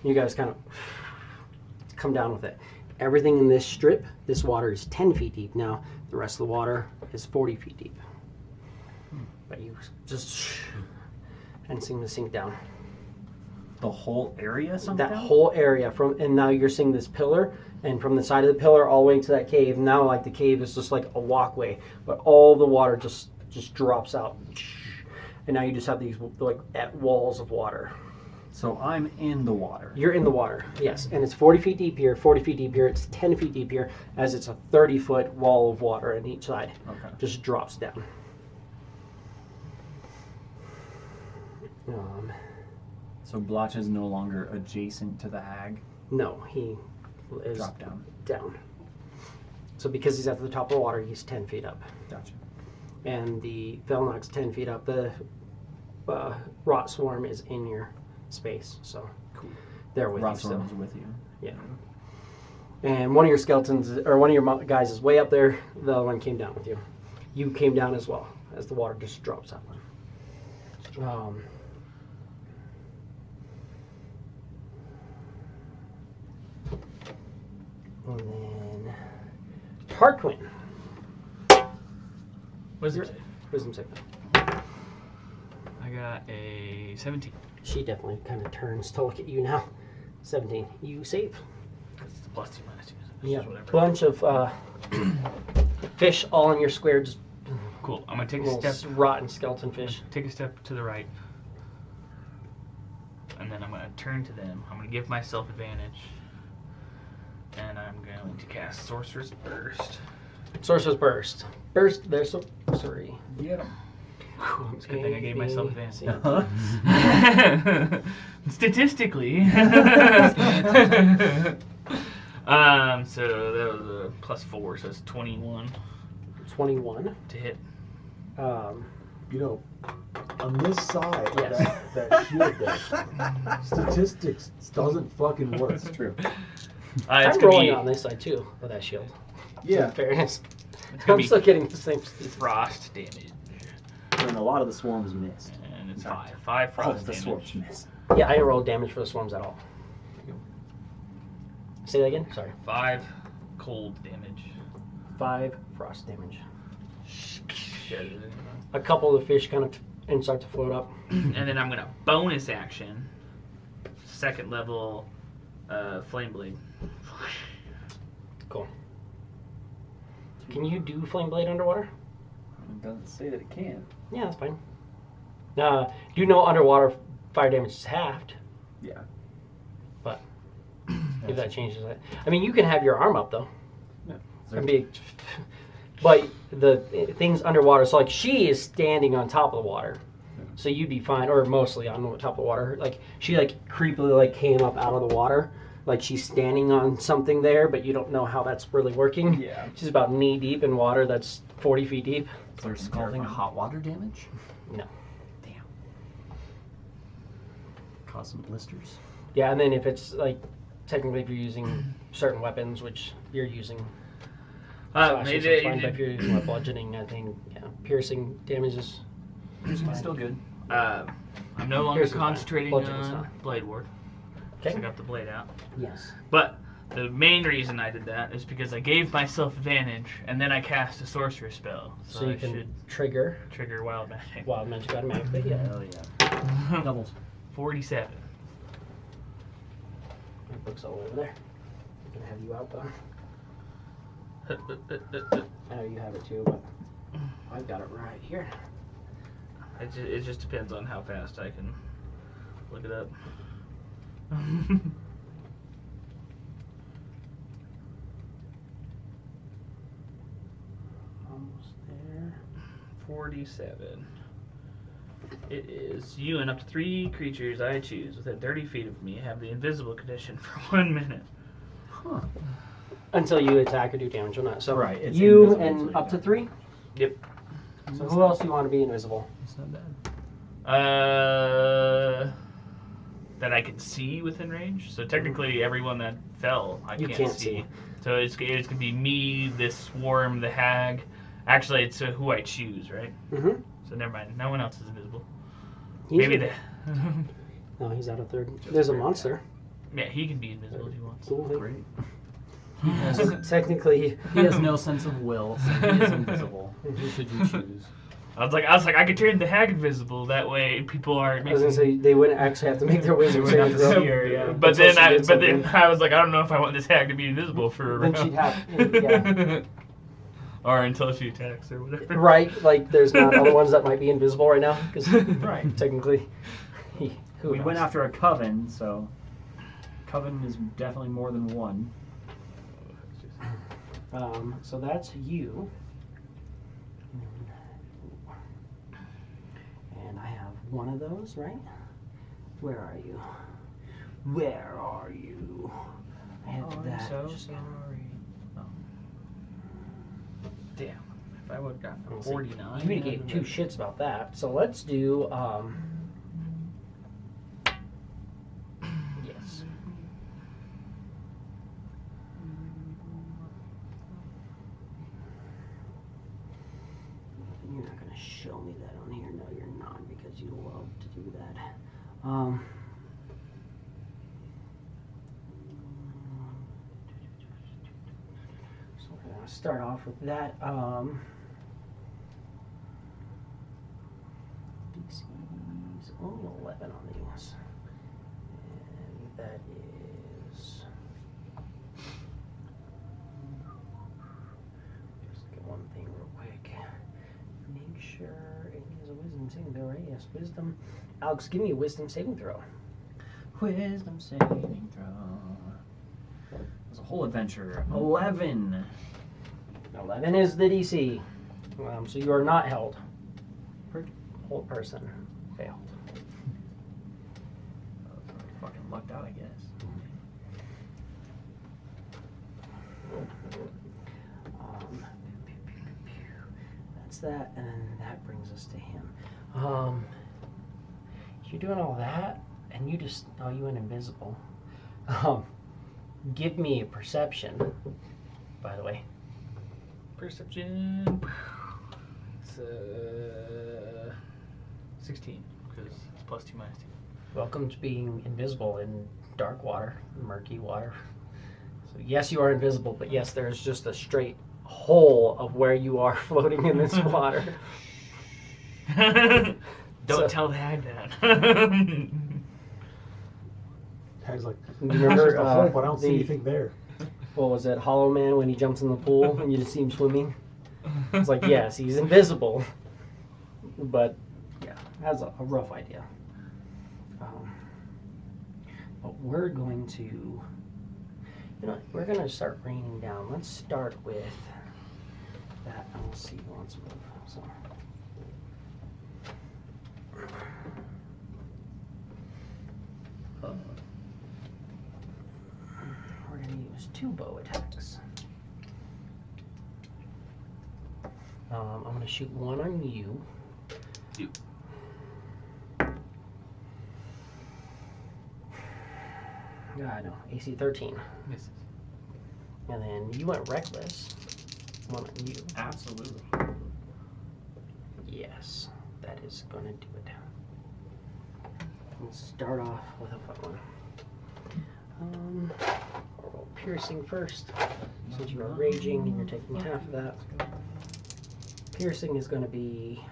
You guys kind of come down with it. Everything in this strip, this water is 10 feet deep. Now, the rest of the water is 40 feet deep. But you just and seem to sink down. The whole area sunk That down? whole area and now you're seeing this pillar, and from the side of the pillar all the way to that cave. Now, like the cave is just like a walkway, but all the water just drops out, and now you just have these like walls of water. So I'm in the water. You're in the water, yes, and it's 40 feet deep here, 40 feet deep here, it's 10 feet deep here, as it's a 30-foot wall of water on each side. Okay. Just drops down. So Blotch is no longer adjacent to the hag. No, he is Drop down. down. So because he's at the top of the water, he's 10 feet up. Gotcha. And the Velnox 10 feet up. The Rot Swarm is in your space, so Cool. they're with Rot you still. Swarm is with you. Yeah. And one of your skeletons, or one of your guys is way up there. The other one came down with you. You came down as well, as the water just drops out. And then Tarquin. Wisdom save. Wisdom save. I got a 17. She definitely kind of turns to look at you now. 17. You save. It's the plus 2 minus 2. So it's Yeah. just whatever. Bunch of fish all in your square, just Cool. I'm gonna take a little step. rotten skeleton fish. Take a step to the right. And then I'm gonna turn to them. I'm gonna give myself advantage. And I'm going to cast Sorcerer's Burst. Sorcerer's Burst. Burst their sorcery. Get him. It's a good thing I gave myself advantage. Uh-huh. Statistically. So that was a plus 4, so it's 21 21. to hit. You know, on this side, Yes. that shield there, statistics doesn't fucking work. That's true. It's I'm gonna rolling be on this side too with that shield. Yeah. In fairness. It's gonna I'm be still getting the same. frost damage, And a lot of the swarms missed. and it's 5. 5 All frost of the damage. swarms missed. Yeah, I didn't roll damage for the swarms at all. Say that again? Sorry. 5 cold damage. 5 frost damage. A couple of the fish kind of start to float up. And then I'm gonna bonus action, 2nd level, flame blade. Cool. Can you do flame blade underwater? It doesn't say that it can. Yeah, that's fine. Do you know underwater fire damage is halved? Yeah. But if that changes it, I mean, you can have your arm up though. Yeah. And be, but the things underwater. So like she is standing on top of the water, so you'd be fine, or mostly on top of the water. Like she like creepily like came up out of the water, like she's standing on something there, but you don't know how that's really working. Yeah. She's about knee deep in water that's 40 feet deep. Is there scalding hot water damage? No. Damn. Cause some blisters. Yeah, and then if it's like technically if you're using certain weapons, which you're using. Slashing, so it's fine, but if you're using bludgeoning, I think piercing damage is It's still good. I'm no longer Piercing's fine. concentrating Bludgeoning's on fine. blade ward. okay. So I got the blade out. Yes. But the main reason I did that is because I gave myself advantage, and then I cast a sorcerer spell. So you I can should trigger trigger wild magic. wild magic automatically. Yeah. Hell yeah. Doubles. 47. My book's all over there. I'm gonna have you out though. I know you have it too, but I've got it right here. It just depends on how fast I can look it up. Almost there. 47. It is you and up to 3 creatures I choose within 30 feet of me have the invisible condition for 1 minute. Huh. Until you attack or do damage or not. So Right, it's you invisible, and so up to 3? Yep. So who else do you want to be invisible? It's not bad. That I can see within range. So technically, everyone that fell, I You can't, can't see. see. So it's gonna be me, this swarm, the hag. Actually, it's who I choose, right? Mm-hmm. So never mind. No one else is invisible. He's Maybe in- the. No, he's out of third. There's a monster. Yeah, he can be invisible if he wants. Cool. Great. Technically, He has no sense of will, so he is invisible. Should you choose? I was like, I could turn the hag invisible. That way, people aren't. I was gonna say they wouldn't actually have to make their wisdom They wouldn't saving have to throw. see her, yeah. But Until then she I, did but something. then I was like, I don't know if I want this hag to be invisible for a Then round. she'd have, yeah. Or until she attacks or whatever. Right, like there's not other ones that might be invisible right now because Right. technically, who We knows? went after a coven, so coven is definitely more than one. So that's you. And I have one of those, right? Where are you? Where are you? I have that. Just- sorry. Damn. If I would have gotten Let's see. 49. You gave two shits about that. So let's do, yes. You're not going to show me that on here. No, you're not, because you love to do that. So we're going to start off with that. DC's only 11 on these. And that is... Just look at one thing real quick. Make sure it is a wisdom saving throw, right? Yes, wisdom. Alex, give me a wisdom saving throw. Wisdom saving throw. It was a whole adventure. 11. 11 is the DC. So you are not held. Whole person failed. Fucking lucked out, I guess. That's that, and then that brings us to him. You're doing all that, and you just you went invisible. Give me a perception. By the way, Perception. It's 16 because it's plus 2 minus 2. welcome to being invisible in dark water, murky water. So yes, you are invisible, but yes, there's just a straight hole of where you are floating in this water. Don't So- tell the hag that. Hag's like, Remember, the hole, but I don't see the- anything there. What was it, Hollow Man, when he jumps in the pool and you just see him swimming? It's like, yes, he's invisible, but yeah, has a rough idea. But we're going to, we're going to start raining down. Let's start with that, and we'll see who wants to move. So. We're going to use 2 bow attacks. I'm going to shoot one on you. You. No, AC 13. Misses. And then you went reckless. One on you. Absolutely. Yes, that is going to do it. Let's start off with a fun one. We'll go piercing first. Since you are raging and you're taking half of that. Piercing is going to be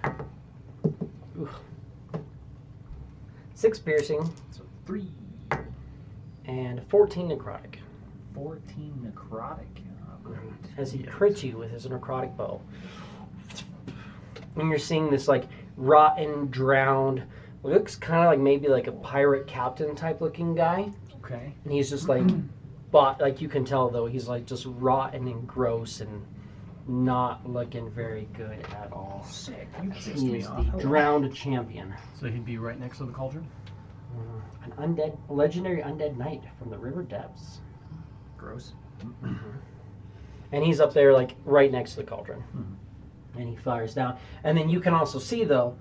6 piercing So 3. and 14 necrotic. 14 necrotic. Oh, great. As he crits you with his necrotic bow. And you're seeing this like rotten, drowned, looks kind of like maybe like a pirate captain type looking guy. Okay. And he's just like, but like you can tell though, he's like just rotten and gross and not looking very good at all. Sick. You pissed He me is off. the drowned champion. So he'd be right next to the cauldron? An legendary undead knight from the river depths. Gross. And he's up there, like, right next to the cauldron. And he fires down. And then you can also see, though,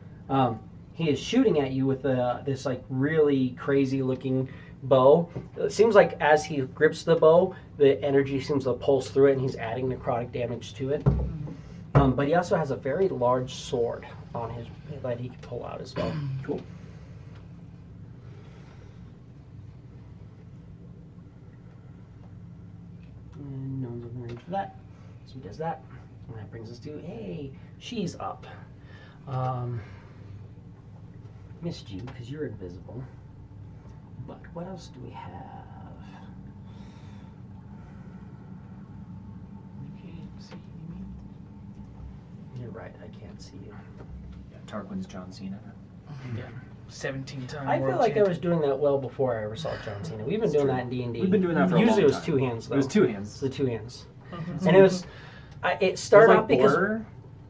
he is shooting at you with this, like, really crazy-looking bow. It seems like as he grips the bow, the energy seems to pulse through it, and he's adding necrotic damage to it. But he also has a very large sword on his that he can pull out as well. Cool. And no one's in the range for that. So he does that. And that brings us to, hey, she's up. Missed you because you're invisible. But what else do we have? You can't see me. You're right, I can't see you. Yeah, Tarquin's John Cena. Yeah. 17-time I feel world like I champion. was doing that well before I ever saw John Cena. We've been doing that in D&D. We've been doing that for a Usually long it was time. 2 hands, though. It was 2 It's hands. the 2 hands. Mhm. And it was... it started like out because... Blur,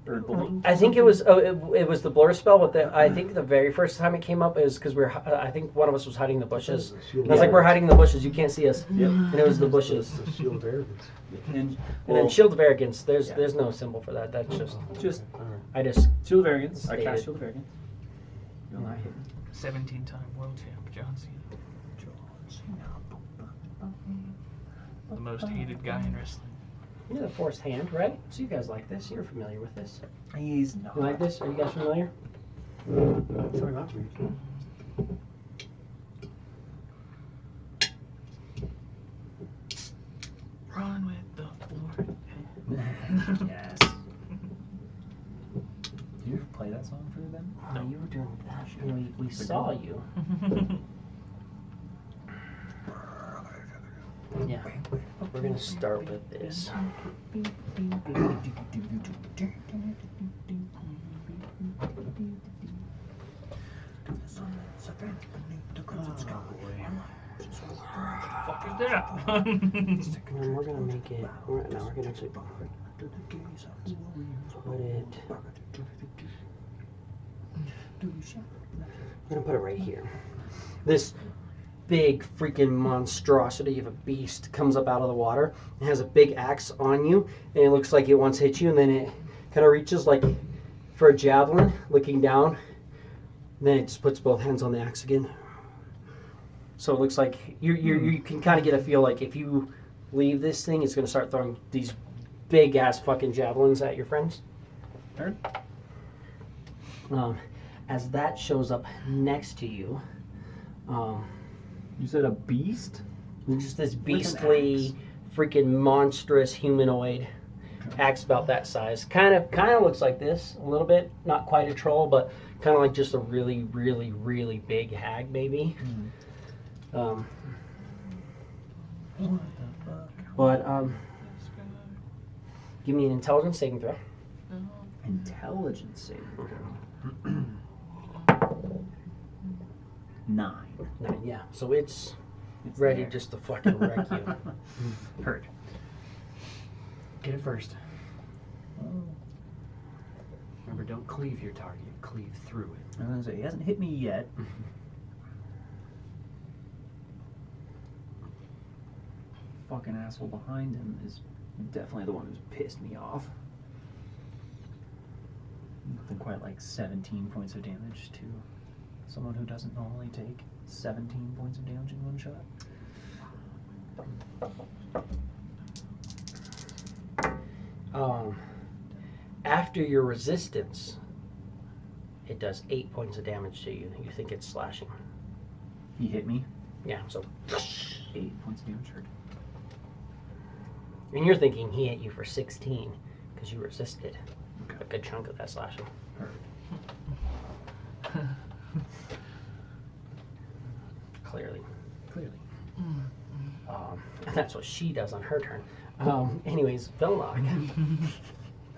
or Blink I think it was it was the blur spell, but I think the very first time it came up is because I think one of us was hiding in the bushes. And I was like, we're hiding in the bushes, you can't see us. Yep. And it was the bushes. The shield of arrogance. And Then Shield of Arrogance, there's Yeah. no symbol for that. That's just I just Shield of Arrogance. I Stated. cast Shield of Arrogance. You'll not hit me. 17-time world champ, John Cena. The most hated guy in wrestling. you're the forced hand, right? So you guys like this. You're familiar with this. He's not. You like this? Are you guys familiar? Try not to. Run with the Lord. Yes. Did you ever play that song for them? No, you were doing that. We saw you. Yeah. We're gonna start with this. Fuck is that? And we're gonna make it. We're gonna actually put it. I'm gonna put it right here. This big freaking monstrosity of a beast comes up out of the water and has a big axe on you, and it looks like it wants to hit you, and then it kind of reaches like for a javelin, looking down. And then it just puts both hands on the axe again. So it looks like you can kind of get a feel like if you leave this thing, it's going to start throwing these big ass fucking javelins at your friends. Heard? As that shows up next to you, You said a beast? just this an beastly, freaking monstrous humanoid axe about that size. Kind of looks like this a little bit. Not quite a troll, but kind of like just a really, really, really big hag, maybe. What the fuck? But give me an intelligence saving throw. Intelligence saving throw. 9. 9, yeah. So it's It's ready there. just to fucking wreck you. Heard. Get it first. Oh. Remember, don't cleave your target, cleave through it. I was gonna say, he hasn't hit me yet. Fucking asshole behind him is definitely the one who's pissed me off. Nothing quite like 17 points of damage to someone who doesn't normally take 17 points of damage in one shot. After your resistance, it does 8 points of damage to you. You think it's slashing. He hit me. Yeah, so. 8 points of damage. Heard. And you're thinking he hit you for 16 because you resisted a good chunk of that slashing. Heard. Clearly. Clearly. And that's what she does on her turn. Anyways, Velnog.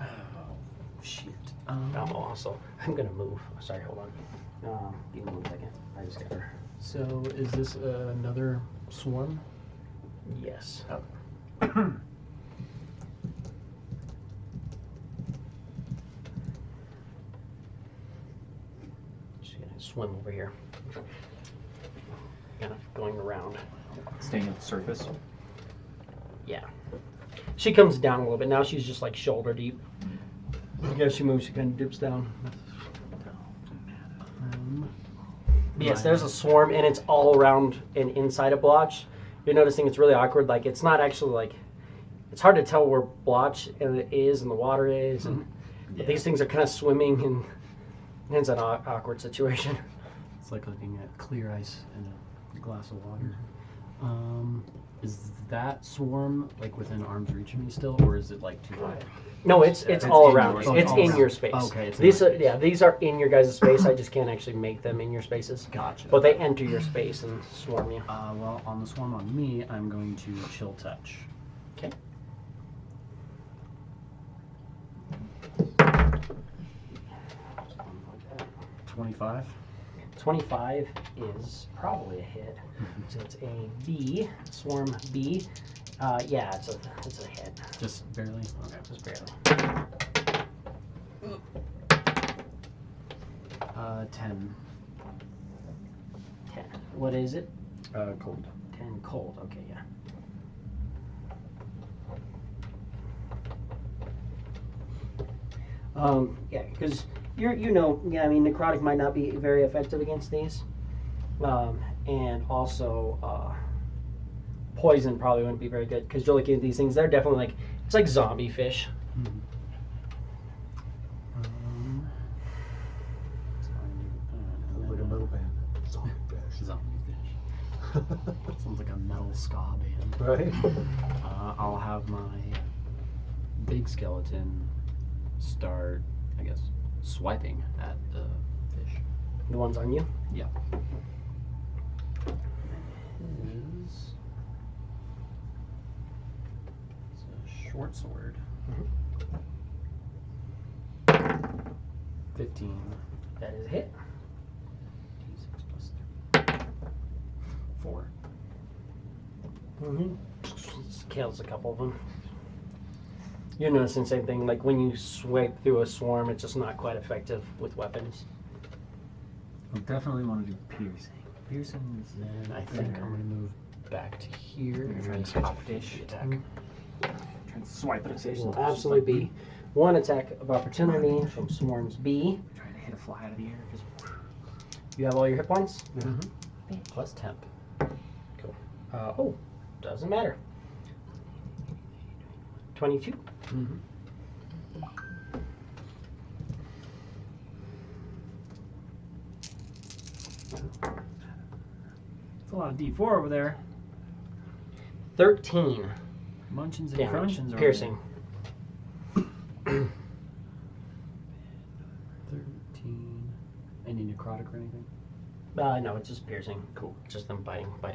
Oh, shit. Oh, also, I'm gonna move. Sorry, hold on. Give me 1 second. I just got her. So, is this another swarm? Yes. swim over here. Kind of going around. Staying at the surface. Yeah. She comes down a little bit. Now she's just like shoulder deep. As she moves, she kind of dips down. Yes, there's a swarm, and it's all around and inside a blotch. You're noticing it's really awkward. Like, it's not actually like, it's hard to tell where blotch is and the water is, and but these things are kind of swimming, and it's an awkward situation. It's like looking at clear ice in a glass of water. Is that swarm like within arm's reach of me still, or is it like too high? No, it's all in around. your It's space. in your space. Okay, it's in These my are space. these are in your guys' space. I just can't actually make them in your spaces. Gotcha. But they enter your space and swarm you. Well, on the swarm on me, I'm going to chill touch. Okay. Like 25. 25 is probably a hit. So it's a B, swarm B. Yeah, it's a hit. Just barely. Okay. Just barely. 10. 10. What is it? Cold. 10 cold. Okay, yeah. Yeah, because yeah, I mean, necrotic might not be very effective against these, and also poison probably wouldn't be very good because you're looking at these things. They're definitely like it's like zombie fish. Sounds like a metal band. Zombie fish. Zombie fish. Sounds like a metal ska band. Right? I'll have my big skeleton start, I guess, swiping at the fish. The ones on you. Yeah. Is it's a short sword. 15. That is a hit. D6 plus 3. 4. Mm-hmm. Just kills a couple of them. You're noticing the same thing. Like when you swipe through a swarm, it's just not quite effective with weapons. I definitely want to do piercing. Piercing is then I think I'm gonna move back to here. You're trying to pop fish attack. Trying to swipe at a fish. Will absolutely be one attack of opportunity from swarms B. Trying to hit a fly out of the air. Just You have all your hit points. Plus temp. Cool. Oh, doesn't matter. 22. it's a lot of D4 over there. 13 Munchins and damage. crunchins over Piercing. 13. Any necrotic or anything? No, it's just piercing. Cool. Just them biting. I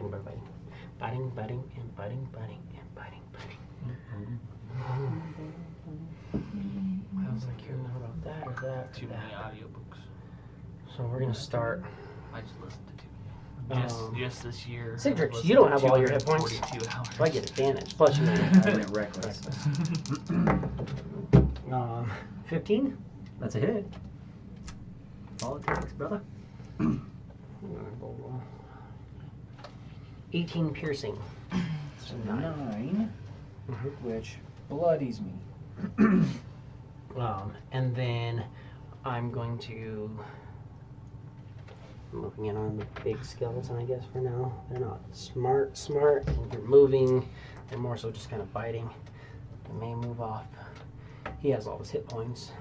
was like, you're not about that or that. Too many audiobooks. So we're gonna start. I just listened to too many. Just this year. Citrix, I've you don't listened have to all your hit points. 242 hours. So I get advantage. Plus you I went reckless. 15. That's a hit. All it takes, brother. 18 piercing. So 9, Mhm. which bloodies me. And then I'm going to. I'm looking in on the big skeleton, I guess, for now. They're not smart. They're moving. They're more so just kind of biting. They may move off. He has all his hit points.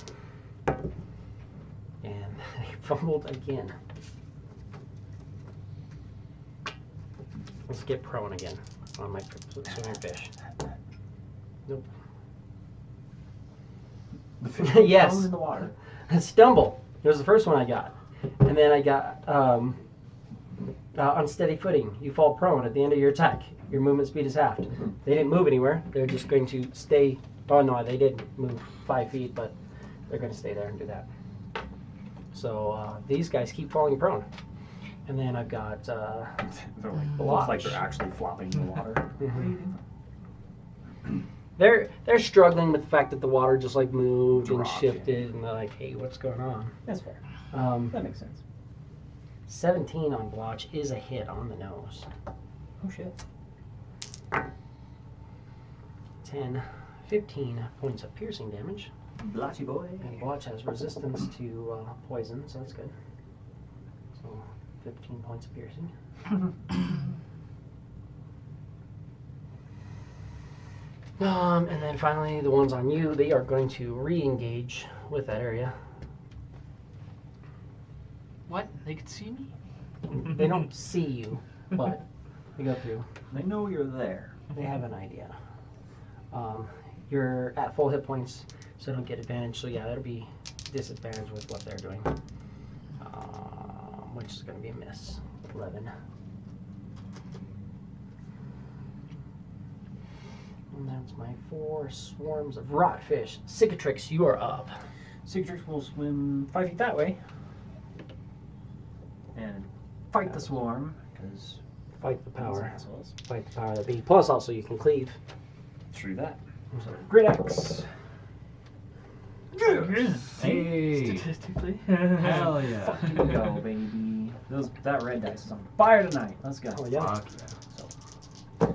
And he fumbled again. Let's get prone again on my swimming fish. Nope. The fish Yes. thrown in the water. Stumble. It was the first one I got. And then I got unsteady footing. You fall prone at the end of your attack. Your movement speed is halved. They didn't move anywhere. They're just going to stay. Oh no, they did move 5 feet, but they're going to stay there and do that. So these guys keep falling prone. And then I've got They're like, Blotch. looks like they're actually flopping in the water. they're struggling with the fact that the water just like moved and Dropped, shifted, and they're like, "Hey, what's going on?" That's fair. Um, That makes sense. 17 on blotch is a hit on the nose. Oh shit. 10, 15 points of piercing damage. Blotchy boy. And blotch has resistance to poison, so that's good. So 15 points of piercing. And then finally, the ones on you, they are going to re-engage with that area. What? They could see me? They don't see you, but they go through. They know you're there. They have an idea. You're at full hit points, so don't get advantage. So yeah, that'll be disadvantage with what they're doing, which is going to be a miss. 11. And that's my 4 swarms of rotfish. Cicatrix, you are up. Cicatrix will swim 5 feet that way. And fight the swarm, because Fight the power. assholes. Fight the power that be. Plus, also, you can cleave. True that. So, Great axe. Hey. Statistically. Hell yeah. Fucking go, baby. That red dice is on fire tonight. Let's go. oh, yeah. Fuck yeah.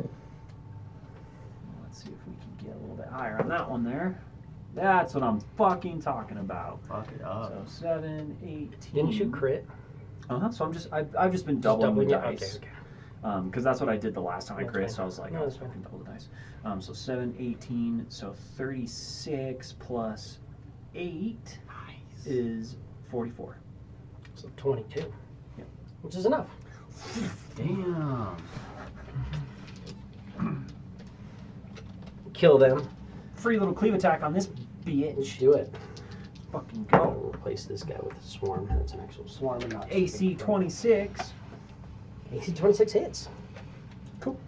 Let's see if we can get a little bit higher on that one there. That's what I'm fucking talking about. Fuck it up. So 7, 18. Didn't you crit? So I've just been doubling the it? dice. Okay. Because that's what I did the last time I That's crit, fine. so I was like, No, I'll that's fine. fucking double the dice. So 7, 18, so 36 plus 8 is 44. So 22. Yep. Which is enough. Damn. Kill them. Free little cleave attack on this bitch. Do it. Fucking I'll go. replace this guy with a swarm. That's an actual swarm and not AC 26. AC 26 hits. Cool.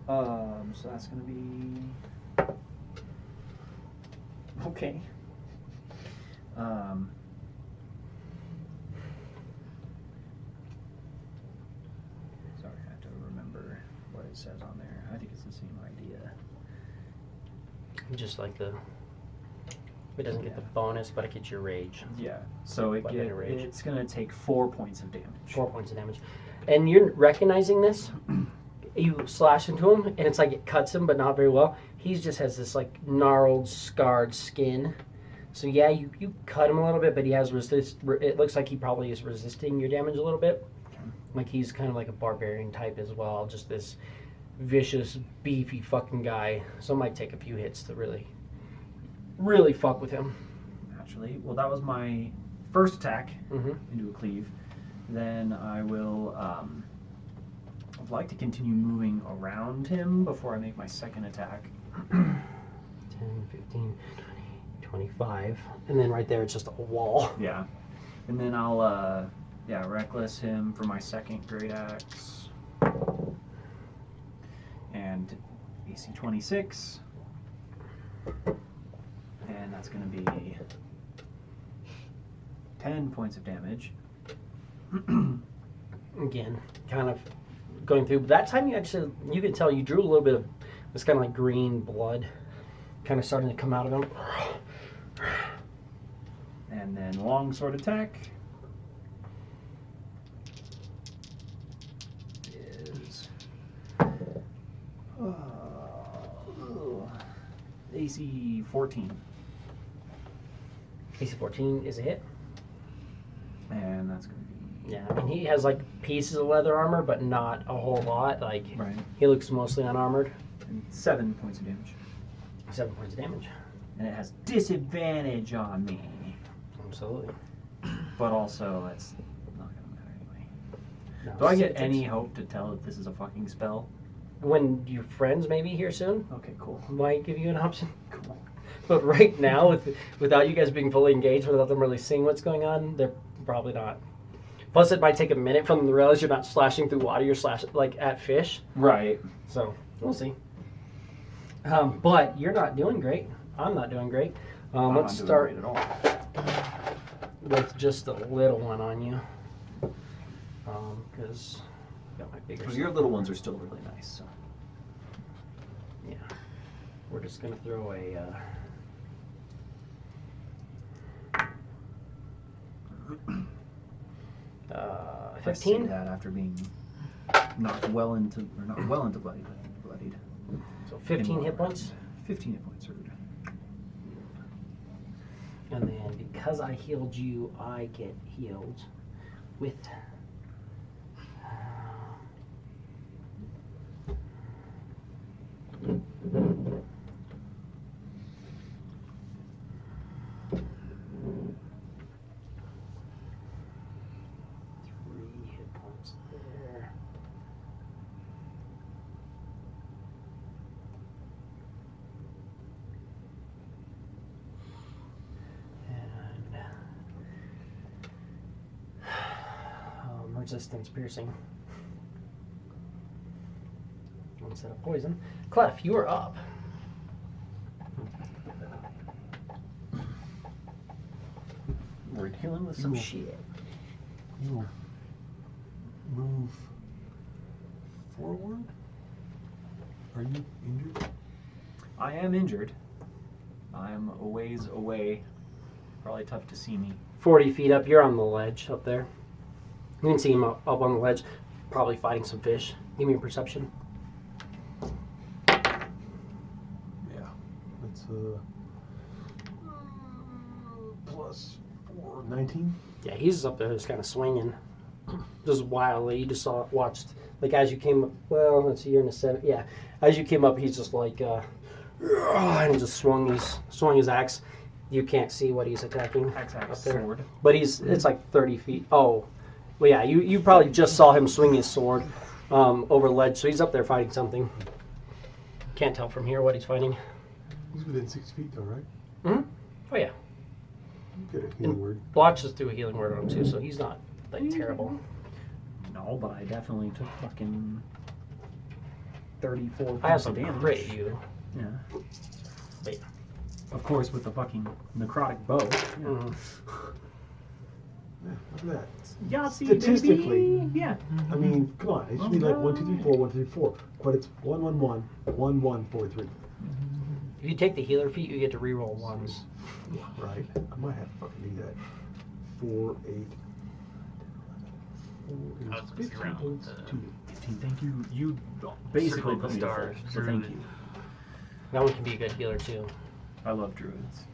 So that's gonna be okay. Sorry, I have to remember what it says on there. I think it's the same idea. Just like the. It doesn't get the bonus, but it gets your rage. Yeah. So Like in a rage. it's gonna take 4 points of damage. 4 points of damage. And you're recognizing this. You slash into him, and it's like it cuts him, but not very well. He just has this like gnarled, scarred skin. So yeah, you cut him a little bit, but he has resist. It looks like he probably is resisting your damage a little bit. Like he's kind of like a barbarian type as well. Just this vicious, beefy fucking guy. So it might take a few hits to really fuck with him. Actually, well, that was my first attack Mm-hmm. into a cleave. Then I will. I'd like to continue moving around him before I make my second attack. 10, 15, 20, 25. And then right there, it's just a wall. Yeah. And then I'll, reckless him for my second great axe. And AC 26. And that's going to be 10 points of damage. Again, kind of going through. But that time you can tell you drew a little bit of this kind of like green blood kind of starting to come out of him. And then longsword attack is AC 14. AC 14 is a hit. And that's going to be... Yeah, I mean, he has like pieces of leather armor, but not a whole lot. Like, Right. he looks mostly unarmored. And 7 points of damage. 7 points of damage. And it has disadvantage on me. Absolutely. But also, it's not going to matter anyway. No, Do I get it's- any hope to tell that this is a fucking spell? When your friends may be here soon, Okay, cool. might give you an option. Cool. But right now, without you guys being fully engaged, without them really seeing what's going on, they're probably not. Plus, it might take a minute for them to realize you're not slashing through water, you're slashing like at fish. Right. So, we'll see. But you're not doing great. I'm not doing great. I'm Let's not doing start great at all. with just a little one on you. Because I got my bigger Because your stuff. little ones are still really nice, so. Yeah. We're just going to throw a... If I say 15? that after being not well into bloodied, but bloodied. So 15 hit points. 15 hit points, rude. And then because I healed you, I get healed with. Three hit points there. And resistance piercing instead of poison. Clef, you are up. We're dealing with some Ooh. shit. You move forward? Are you injured? I am injured. I'm a ways away. Probably tough to see me. 40 feet up, you're on the ledge up there. You can see him up on the ledge, probably fighting some fish. Give me a perception. Yeah. It's plus 4, 19. Yeah, he's up there just kind of swinging. Just wildly. You just watched, like as you came up, well, let's see, you're in the 7. Yeah, as you came up, he's just like, and just swung his axe. You can't see what he's attacking Axe, up there. sword. But it's like 30 feet. Oh, well, yeah, you probably just saw him swing his sword over the ledge, so he's up there fighting something. Can't tell from here what he's fighting. He's within 6 feet though, right? Mm-hmm. Oh, yeah. Get a healing word. Blotch just threw a healing word on him, too, so he's not, like, terrible. No, but I definitely took fucking 34 I have points some of damage. crit you. Yeah. But, yeah. Of course, with the fucking necrotic bow. Yeah. Mhm. Yeah, look at that. Yahtzee, Statistically. baby! Yeah. I mean, come on. It should be like 1, 2, 3, 4, 1, 2, 3, 4. But it's 1, 1, 1, 1, 1, 4, 3. If you take the healer feat, you get to reroll ones. Right. I might have to fucking do that. 4, 8. 4 I is was 15 around points. the- 2. 15, thank you. You basically Circle put the me to full, stars, so thank druid. you. That one can be a good healer, too. I love druids.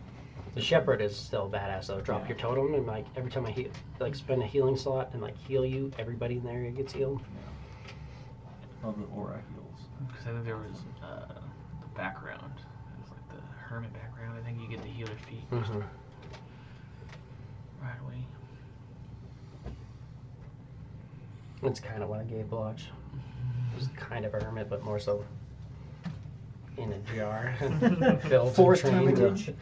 The shepherd is still badass, though. Drop Yeah. your totem, and, like, every time I spend a healing slot and, like, heal you, everybody in the area gets healed. Love the aura heals. Because I think there was the background. It was like the hermit background. I think you get the healer feat Mm-hmm. right away. That's kind of what I gave Blotch. It was kind of a hermit, but more so in a jar. Filled Forced and trained. hermitage.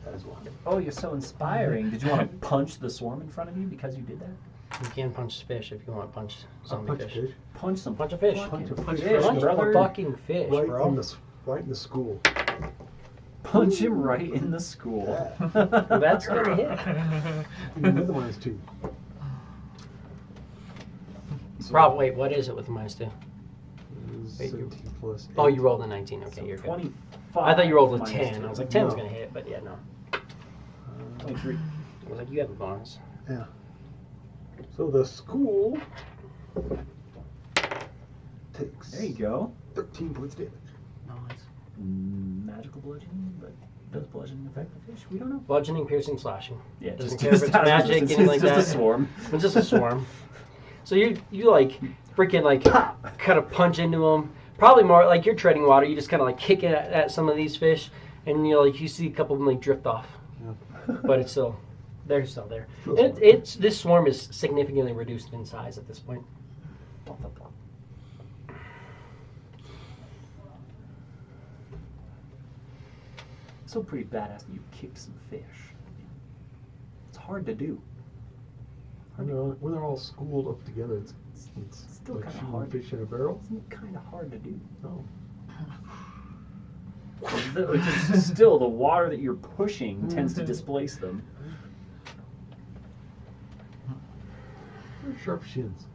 That is one. Oh, you're so inspiring. Did you want to punch the swarm in front of you because you did that? You can punch fish if you want to punch I'll zombie punch fish. fish. Punch some Punch a fish. Punch a fucking fish. fish, Punch brother. a fucking fish, Right bro. right in the school. Punch him right in the school. That's gonna hit. Another one is 2. So Rob, wait, what is it with the minus 2? it is Wait, you- 17 plus 8. Oh, you rolled a 19. Okay, So you're good. 25. I thought you rolled a minus 10. 2. I was like, 10's No. gonna hit, but yeah, no. 23. I was like, you have a bonus. Yeah. So the school takes There you go. 13 points damage. Nice. Magical bludgeoning, but does bludgeoning affect the fish? We don't know. Bludgeoning, piercing, slashing. Yeah, Doesn't care if it's magic, it's anything like just that. a swarm. It's just a swarm. So you like freaking like kind of punch into them. Probably more like you're treading water. You just kind of like kick it at some of these fish, and you see a couple of them like drift off. Yeah. But it's still, they're still there. Still This swarm is significantly reduced in size at this point. So pretty badass that you kicked some fish. It's hard to do. When they're all schooled up together, it's Still like kinda shooting hard. fish in a barrel. It's kind of hard to do. No. Which is still the water that you're pushing tends to displace them. They're sharp shins.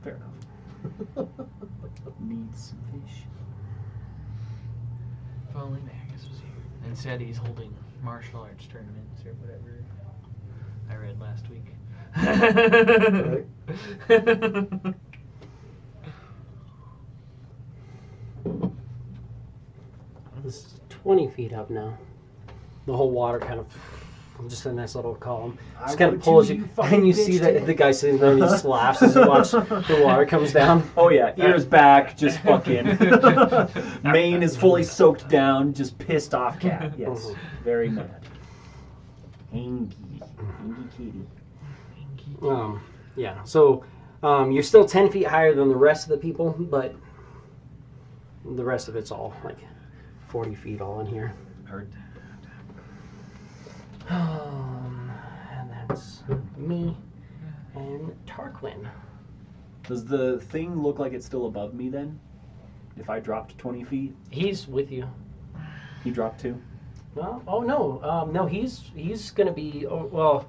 Fair enough. Needs some fish. If only Magus was here. Instead, he's holding martial arts tournaments or whatever I read last week. Right. This is 20 feet up now. The whole water kind of just a nice little column. Just kind of pulls you, and you see that the guy sitting there and he just laughs as you watch the water comes down. Oh yeah, ears back, just fucking. Mane is fully soaked down, just pissed off cat. Yes, very mad. Angie kitty. Yeah. So you're still 10 feet higher than the rest of the people, but the rest of it's all like 40 feet all in here. Heard. And that's me and Tarquin. Does the thing look like it's still above me then? If I dropped 20 feet, He's with you. he dropped too. Well, oh no, no, he's gonna be. Oh, well,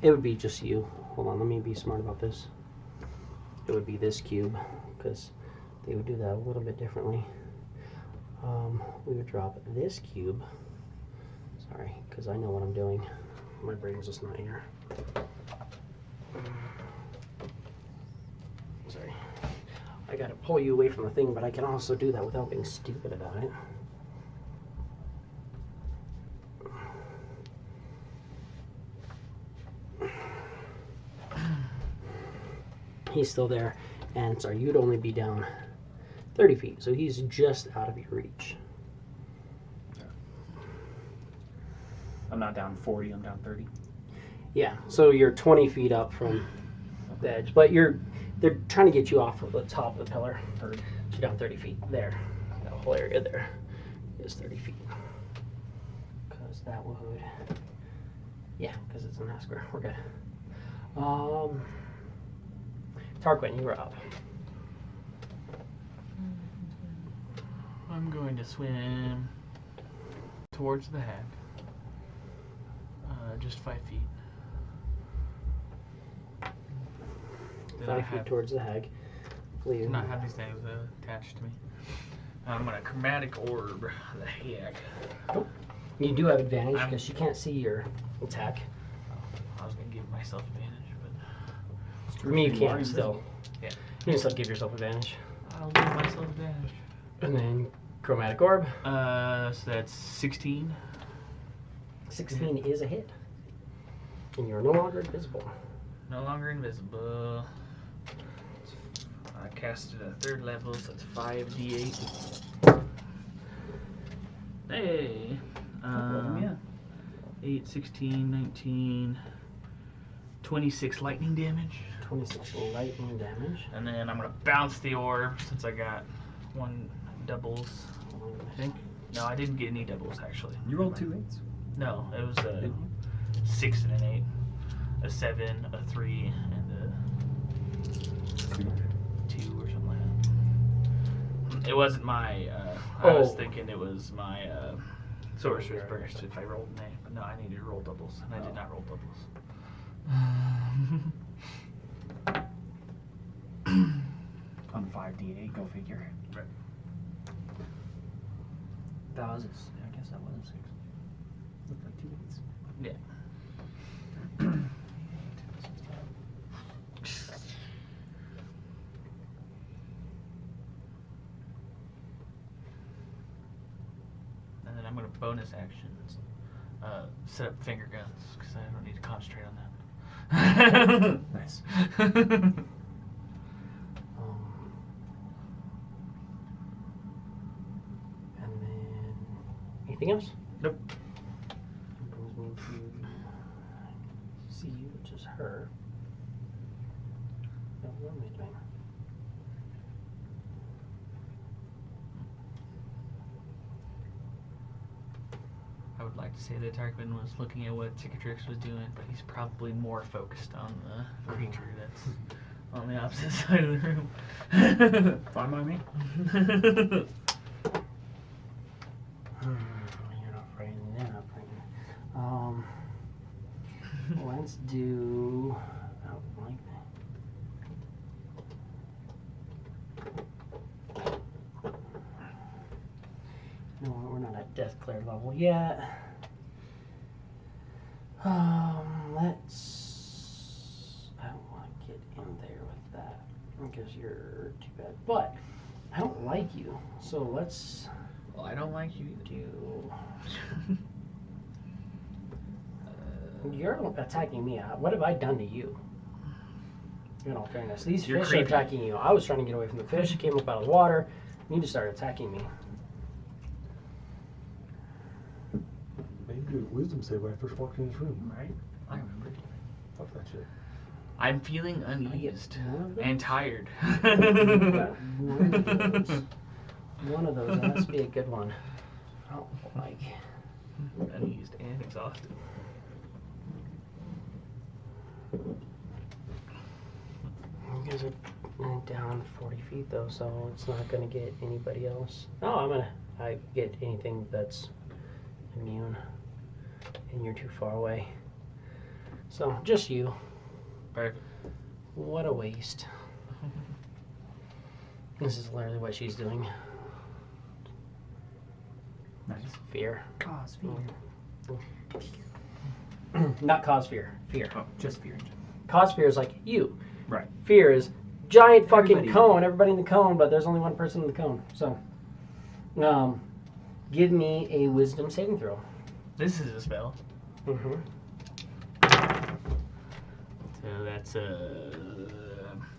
it would be just you. Hold on, let me be smart about this. It would be this cube because they would do that a little bit differently. We would drop this cube. Sorry, because I know what I'm doing. My brain's just not here. Sorry. I gotta pull you away from the thing, but I can also do that without being stupid about it. He's still there, and sorry, you'd only be down 30 feet, so he's just out of your reach. I'm not down 40, I'm down 30. Yeah, so you're 20 feet up from the edge, but they're trying to get you off of the top of the pillar. So you're down 30 feet there. That whole area there is 30 feet. Because that would, yeah, because it's in that square. We're good. Tarquin, you were up. I'm going to swim towards the hag. Just 5 feet. 5 feet towards the hag. Do not have these things attached to me. I'm gonna chromatic orb the hag. Oh, you do have advantage because she can't see your attack. I was gonna give myself advantage, but I mean, you can still. Yeah. You can still give yourself advantage. I'll give myself advantage. And then chromatic orb. So that's 16. 16 is a hit. And you're no longer invisible. No longer invisible. I cast it at 3rd level, so that's 5d8. Hey! Yeah. 8, 16, 19, 26 lightning damage. 26 lightning damage. And then I'm going to bounce the orb since I got 1 doubles, I think. No, I didn't get any doubles actually. You rolled 2 8s? No, it was a 6 and an 8. A 7, a 3, and a 2 or something like that. It wasn't my, I was thinking it was my Sorcerer's Burst if I rolled an 8. But no, I needed to roll doubles, and I did not roll doubles. On 5d8, go figure. Right. That was I guess that was a 6. Looked like 2 8s. Yeah. And then I'm going to bonus actions, set up finger guns, because I don't need to concentrate on that. Nice. And then anything else? Nope. Brings me to C, which is her. No, what am I doing? I would like to say that Tarquin was looking at what Cicatrix was doing, but he's probably more focused on the creature that's on the opposite side of the room. Fine by me. You're not frightened, they're not frightened. Let's do. Oh, like that. No, we're not at Death Clare level yet. Let's because you're too bad. But I don't like you, so let's. Well, I don't like you do. You're attacking me. What have I done to you? In all fairness, these You're fish creepy. are attacking you. I was trying to get away from the fish. Came up out of the water. You just started attacking me. Maybe do a wisdom save when I first walked in this room. right? I remember. Fuck that shit. I'm feeling uneased and tired. One of those. That has to be a good one. I don't like. Uneased and exhausted. You guys are down 40 feet though, so it's not gonna get anybody else. Oh, I get anything that's immune, and you're too far away. So just you. Perfect. What a waste. This is literally what she's doing. Nice. Fear. Cause fear. Not cause fear. Fear. Oh, just fear. Cause fear is like you. Right. Fear is giant fucking Everybody. cone. Everybody in the cone, but there's only one person in the cone. So, give me a wisdom saving throw. This is a spell. Mm-hmm. So that's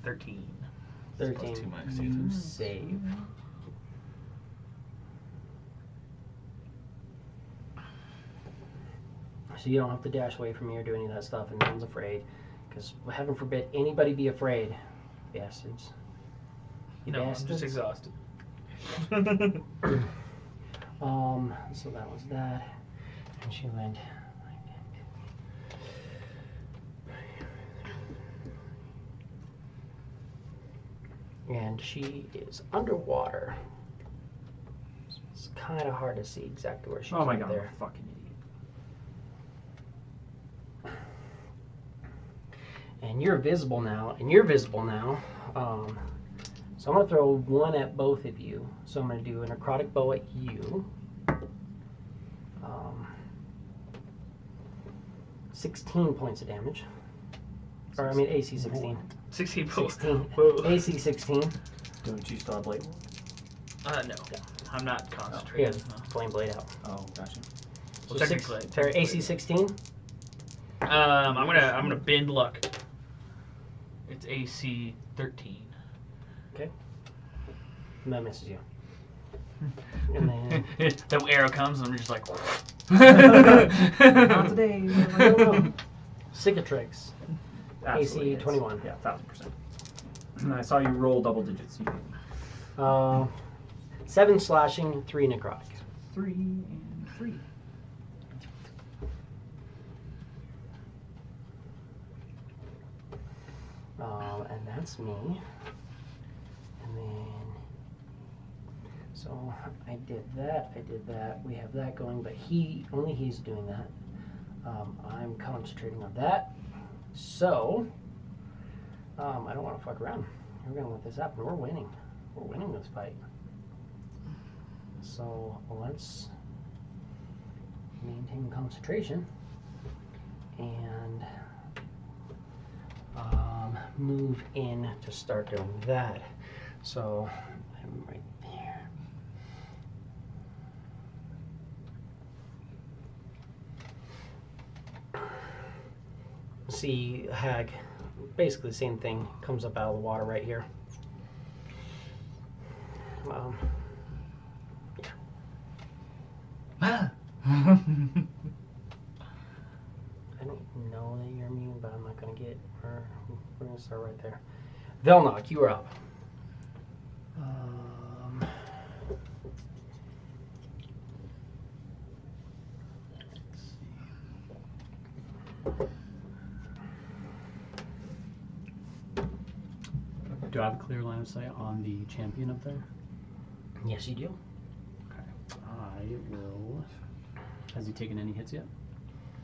13. 13. Plus 2 minus 2. You save. So you don't have to dash away from me or do any of that stuff, and no one's afraid. Because heaven forbid anybody be afraid. Bastards. You No, I'm bastards. just exhausted. So that was that. And she went. And she is underwater. It's kind of hard to see exactly where she's Oh my right god, there. I'm a fucking idiot. And you're visible now. So I'm going to throw one at both of you. So I'm going to do a necrotic bow at you. 16 points of damage. Or, I mean, AC 16. 16 16. Whoa. AC 16. Don't you still have blade? No. I'm not He concentrating. has flame blade out. Oh, gotcha. Well, So technically. Terry, AC 16. I'm gonna bend luck. It's AC 13. And that misses you. And then The arrow comes and I'm just like. Not today. Cicatrix. Absolutely AC is. 21. Yeah, 1000%. And I saw you roll double digits. You did 7 slashing, 3 necrotic. 3 and 3. And that's me. And then, so I did that. We have that going, but only he's doing that. I'm concentrating on that. So, I don't want to fuck around. We're gonna let this happen. We're winning. We're winning this fight. So let's maintain concentration and move in to start doing that. So I'm right there. See Hag, basically the same thing, comes up out of the water right here. Ah. I don't know that you're immune, but I'm not going to get her. We're going to start right there. Velnock, you are up. Do I have a clear line of sight on the champion up there? Yes, you do. Okay. I will. Has he taken any hits yet?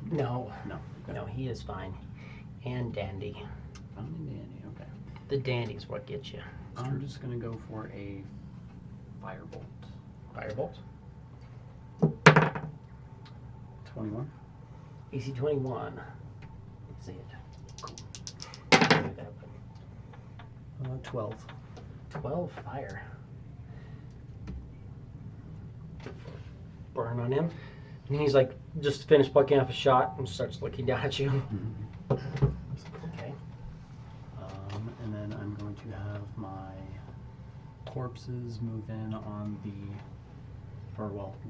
No. No. Okay. No, he is fine. And Dandy. Fine and dandy. Okay. The Dandy is what gets you. I'm just gonna go for a firebolt. Firebolt. 21. AC 21. Is it? Cool. 12. 12 fire. Burn on him. And he's like, just finished plucking off a shot and starts looking down at you. Okay. And then I'm going to have my corpses move in on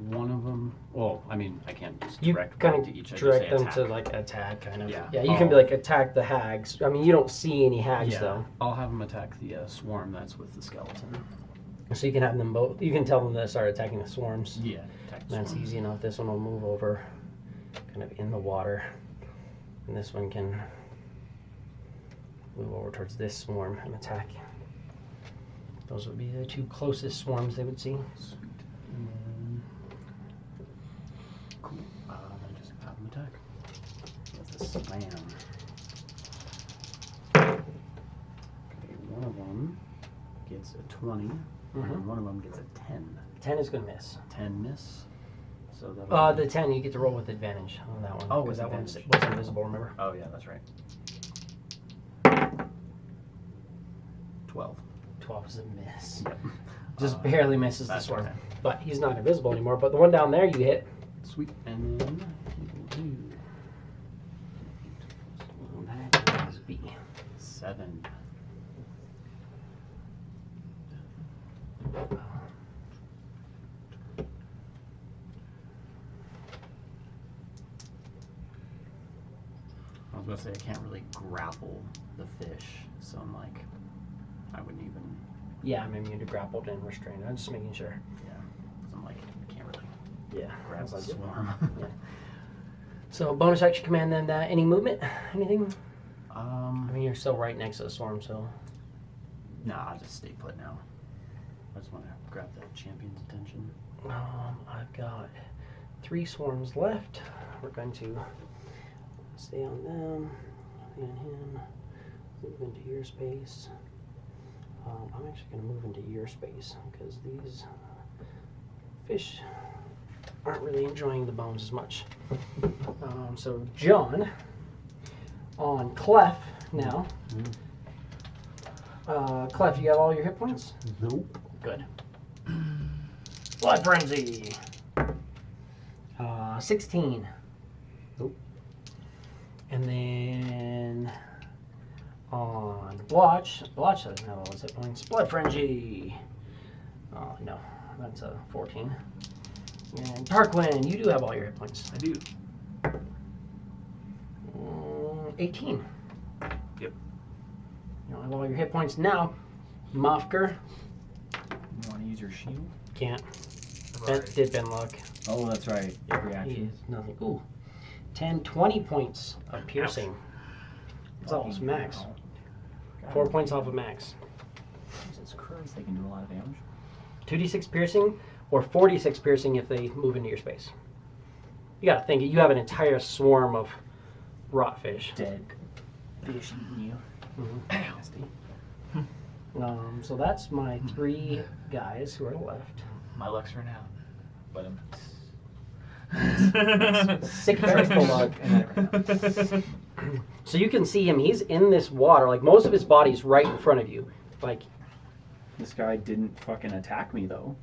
one of them. Well, I mean, I can't just You direct kind one of to each. I just direct say them attack. to like attack, kind of. Yeah. Yeah, you can be like attack the hags. I mean, you don't see any hags though, I'll have them attack the swarm that's with the skeleton. so you can have them both. You can tell them to start attacking the swarms. Yeah, attack the That's swarm. easy enough. This one will move over, kind of in the water, and this one can move over towards this swarm and attack. Those would be the two closest swarms they would see. Sweet. And then, cool. Then just have them attack with a slam. Okay, one of them gets a 20, and one of them gets a 10. 10 is going to miss. 10 miss. So that. The 10 you get to roll with advantage on that one. Oh, because with that one's advantage. was invisible. Remember? Oh yeah, that's right. 12. 12 is a miss. Yep. Just barely misses the that's swarm. okay. But he's not invisible anymore. But the one down there you hit. Sweet. And then he will do That is B. 7. I was going to say I can't really grapple the fish, so I'm like, I wouldn't even. Yeah, I'm immune to grappled and restrained. I'm just making sure. Yeah. So I'm like, I can't really Yeah. grab the that's good. swarm. Yeah. So bonus action command then any movement? Anything? I mean you're still right next to the swarm, so Nah, I'll just stay put now. I just want to grab the champion's attention. I've got 3 swarms left. We're going to stay on them and him. Move into your space. I'm actually going to move into your space because these fish aren't really enjoying the bones as much. So John on Clef now. Clef, you have all your hit points? Nope. Good. Blood Frenzy. 16. Nope. And then on Blotch doesn't have all his hit points. Blood Frenzy. Oh, no. That's a 14. And Tarquin, you do have all your hit points. I do. 18. Yep. You don't have all your hit points now. Mofker. You want to use your shield? Can't. I've Ben, already- did Ben luck. Oh, that's right. Your He reaction. is nothing. Ooh. 10, 20 points of piercing. It's almost max. God, 4 points off of max. Jesus Christ, they can do a lot of damage. 2d6 piercing or 46 piercing if they move into your space. You gotta think, you have an entire swarm of rot fish. Dead fish eating you. Nasty. So that's my 3 guys who are left. My luck's run out. But Sick vegetable luck. So you can see him, he's in this water, like most of his body's right in front of you. Like, This guy didn't fucking attack me though.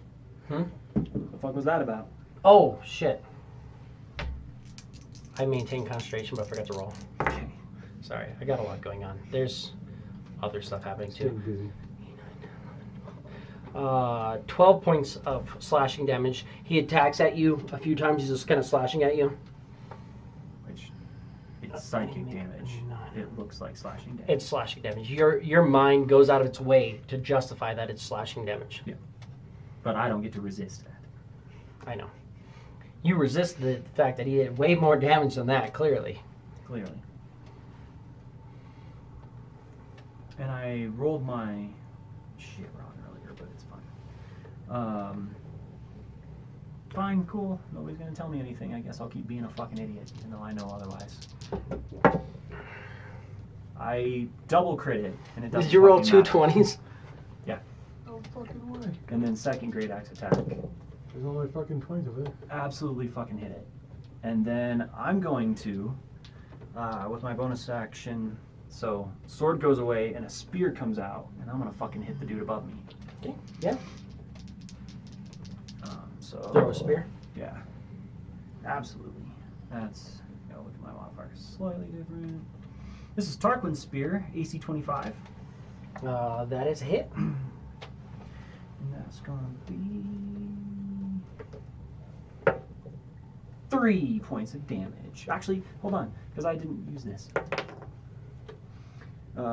Hmm? What the fuck was that about? oh shit. I maintain concentration but I forgot to roll. Okay. Sorry, I got a lot going on. There's other stuff happening Staying too. busy. 12 points of slashing damage. He attacks at you a few times. He's just kind of slashing at you. Which it's psychic make damage. a 9. It looks like slashing damage. It's slashing damage. Your mind goes out of its way to justify that it's slashing damage. But I don't get to resist that. I know. You resist the fact that he did way more damage than that, clearly. Clearly. And I rolled my shit wrong earlier, but it's fine. Fine, cool. Nobody's gonna tell me anything. I guess I'll keep being a fucking idiot, even though I know otherwise. I double critted, and it doesn't. Did you roll fucking 2 matter. 20s? No fucking way. And then second great axe attack. There's only fucking 20 of it. Absolutely fucking hit it. And then I'm going to, with my bonus action, So sword goes away and a spear comes out, and I'm gonna fucking hit the dude above me. Okay. Yeah. So Throw a spear. Yeah. Absolutely. That's. Gotta look at my modifier. Slightly different. This is Tarquin's spear, AC 25. That is a hit. And that's gonna be 3 points of damage. Actually, hold on, because I didn't use this.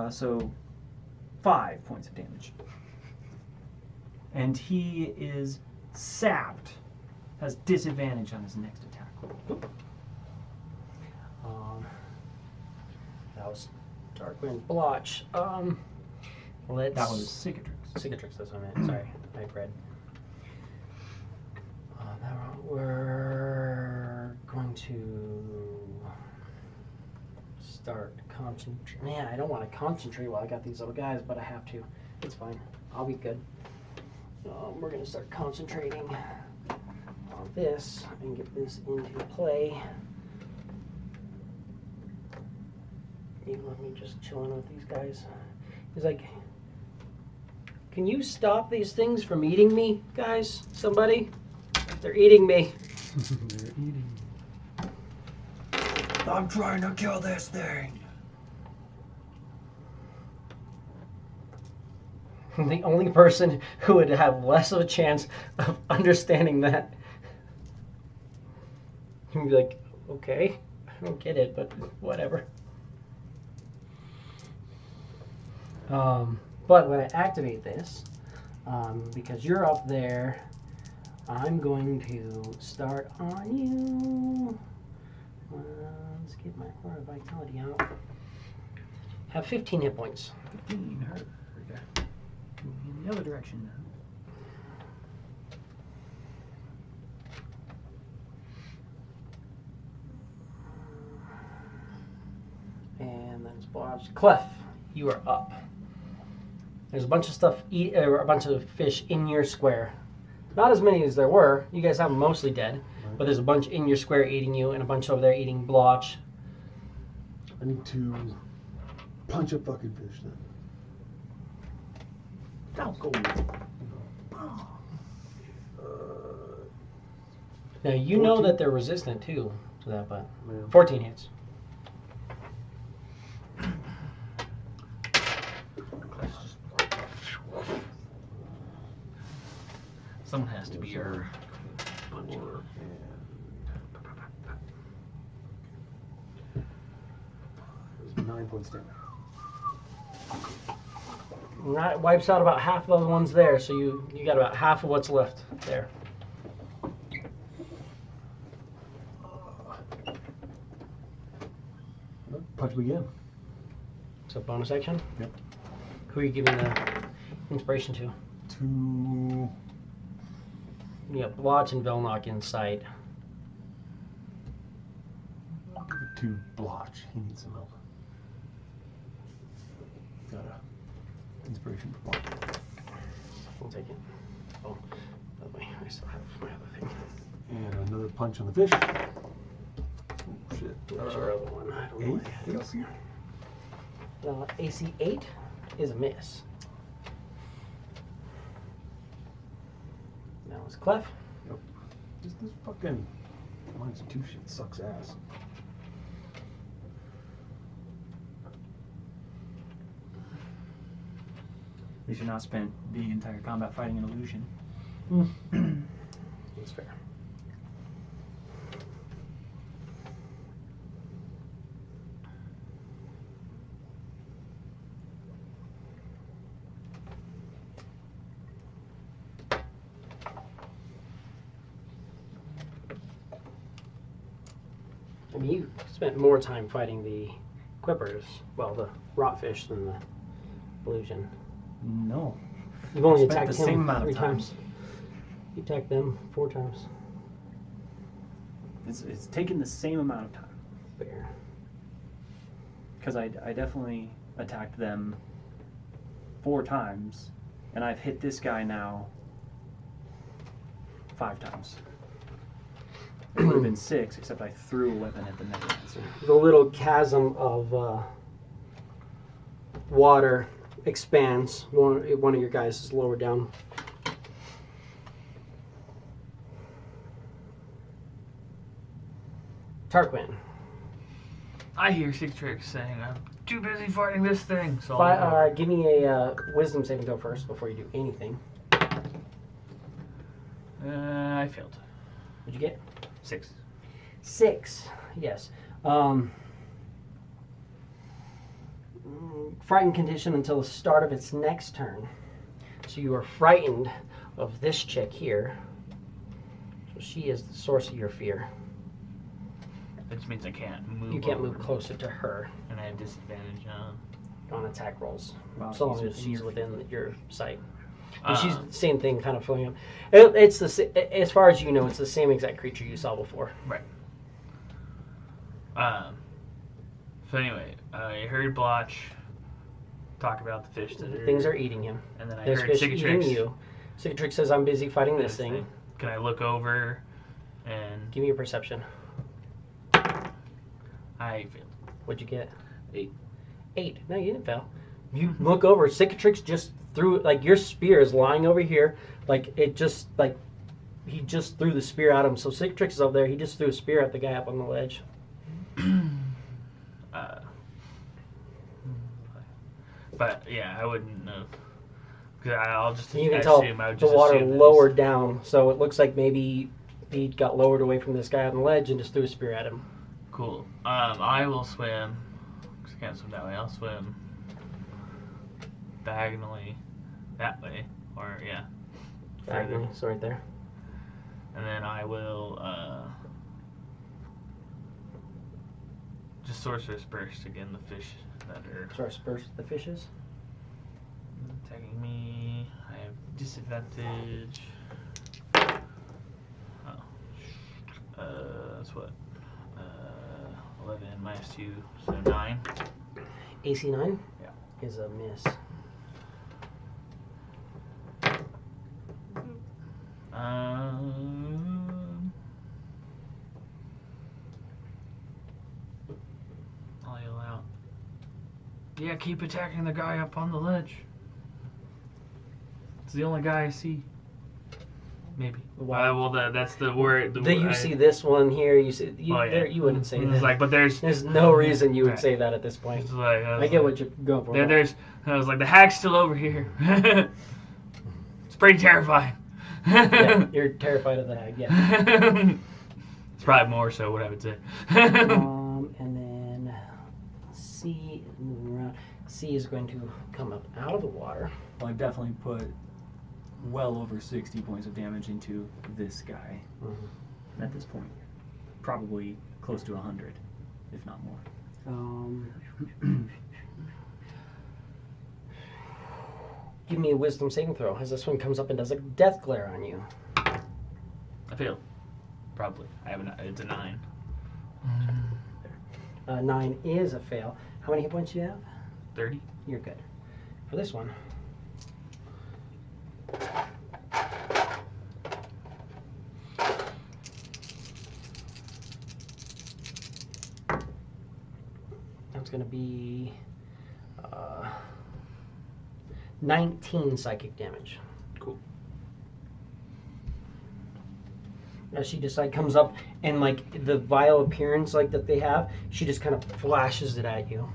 So 5 points of damage. And he is sapped. Has disadvantage on his next attack. That was Darkwind Blotch. Let's. That was Cicatrix. Cicatrix, that's what I meant. Sorry, I read. We're going to start concentrate. Man, I don't want to concentrate while I got these little guys, but I have to. It's fine. I'll be good. We're going to start concentrating on this and get this into play. You let me just chilling with these guys. He's like, can you stop these things from eating me, guys? Somebody? They're eating me. They're eating. I'm trying to kill this thing. The only person who would have less of a chance of understanding that. He'd be like, okay, I don't get it, but whatever. But when I activate this, because you're up there, I'm going to start on you. Let's get my Aura Vitality out. Have 15 hit points. 15 hurt. In the other direction now. And then Splotch. Clef, you are up. There's a bunch of stuff, a bunch of fish in your square. Not as many as there were. You guys have them mostly dead. Right. But there's a bunch in your square eating you, and a bunch over there eating Blotch. I need to punch a fucking fish then. Don't go. Now you know 14? that they're resistant too to that, but Yeah. 14 hits. Someone has to be your puncher. There's 9 points down. And that wipes out about half of the ones there, so you got about half of what's left there. Punch him again. So bonus action. Yep. Who are you giving the inspiration to? To You got Blotch and Velnock in sight. I'll give it to Blotch. He needs some help. Got a inspiration for Blotch. We'll take it. Oh, that way I still have my other thing. And another punch on the fish. Oh shit. Where's your other one? I don't know. 8 AC. AC 8 is a miss. Now it's Clef. Yep. Just this fucking minus 2 shit sucks ass. At least you're not spent the entire combat fighting an illusion. That's fair. I mean, you spent more time fighting the Quippers, well, the rotfish, than the illusion. No. You've only Spent attacked the him same amount of 3 time. times. You attacked them 4 times. It's taken the same amount of time. Fair. Because I definitely attacked them 4 times, and I've hit this guy now 5 times. It would have been 6, except I threw a weapon at the necromancer. The little chasm of water expands. One of your guys is lower down. Tarquin. I hear Cicatrix saying, "I'm too busy fighting this thing." So Give me a wisdom saving throw first before you do anything. I failed. What'd you get? 6. 6. Yes. Frightened condition until the start of its next turn. So you are frightened of this chick here. So she is the source of your fear. That just means I can't move. You can't move over. closer to her And I have disadvantage on attack rolls. Wow, So long she's as she's within within your sight. And she's Um, the same thing, kind of filling up. It's as far as you know, it's the same exact creature you saw before. Right. So anyway, I heard Blotch talk about the fish that Things are eating him. and then I There's heard fish eating Cicatrix. you. Cicatrix says, "I'm busy fighting this thing." Can I look over and Give me your perception. I failed. What'd you get? 8. 8. No, you didn't fail. You look over. Cicatrix just threw, like, your spear is lying over here. Like, it just, like, he just threw the spear at him. So Cicatrix is over there. He just threw a spear at the guy up on the ledge. But yeah, I wouldn't know. Cause I'll just You can tell assume I would the just water assume that lowered down. So it looks like maybe he got lowered away from this guy on the ledge and just threw a spear at him. Cool. I will swim. 'Cause I can't swim that way. I'll swim diagonally that way, or yeah, further. Diagonally, so right there. And then I will just sorcerer's burst again. The fish that are Sorry, spurs the fishes. attacking me. I have disadvantage. Oh, that's what. 11 minus 2, so 9. AC 9 Yeah. is a miss. I'll yell out. Yeah, keep attacking the guy up on the ledge. It's the only guy I see. Maybe. Why? Well, that's the word. You see this one here. You see. You, Oh, yeah. there, you wouldn't say It's that. like, but there's no reason you would Right. say that at this point. It's like, I get what you're going for. I was like, the hag's still over here. It's pretty terrifying. Yeah, you're terrified of the hag. Yeah. It's probably more so what I would say. And then C moving around. C is going to come up out of the water. Well, I've definitely put well over 60 points of damage into this guy at this point. Probably close to 100, if not more. Give me a wisdom saving throw as this one comes up and does a death glare on you. I failed. Probably. It's a 9. 9 is a fail. How many hit points do you have? 30. You're good. For this one. That's going to be 19 psychic damage. Cool. As she just like comes up and like the vile appearance like that they have, she just kind of flashes it at you.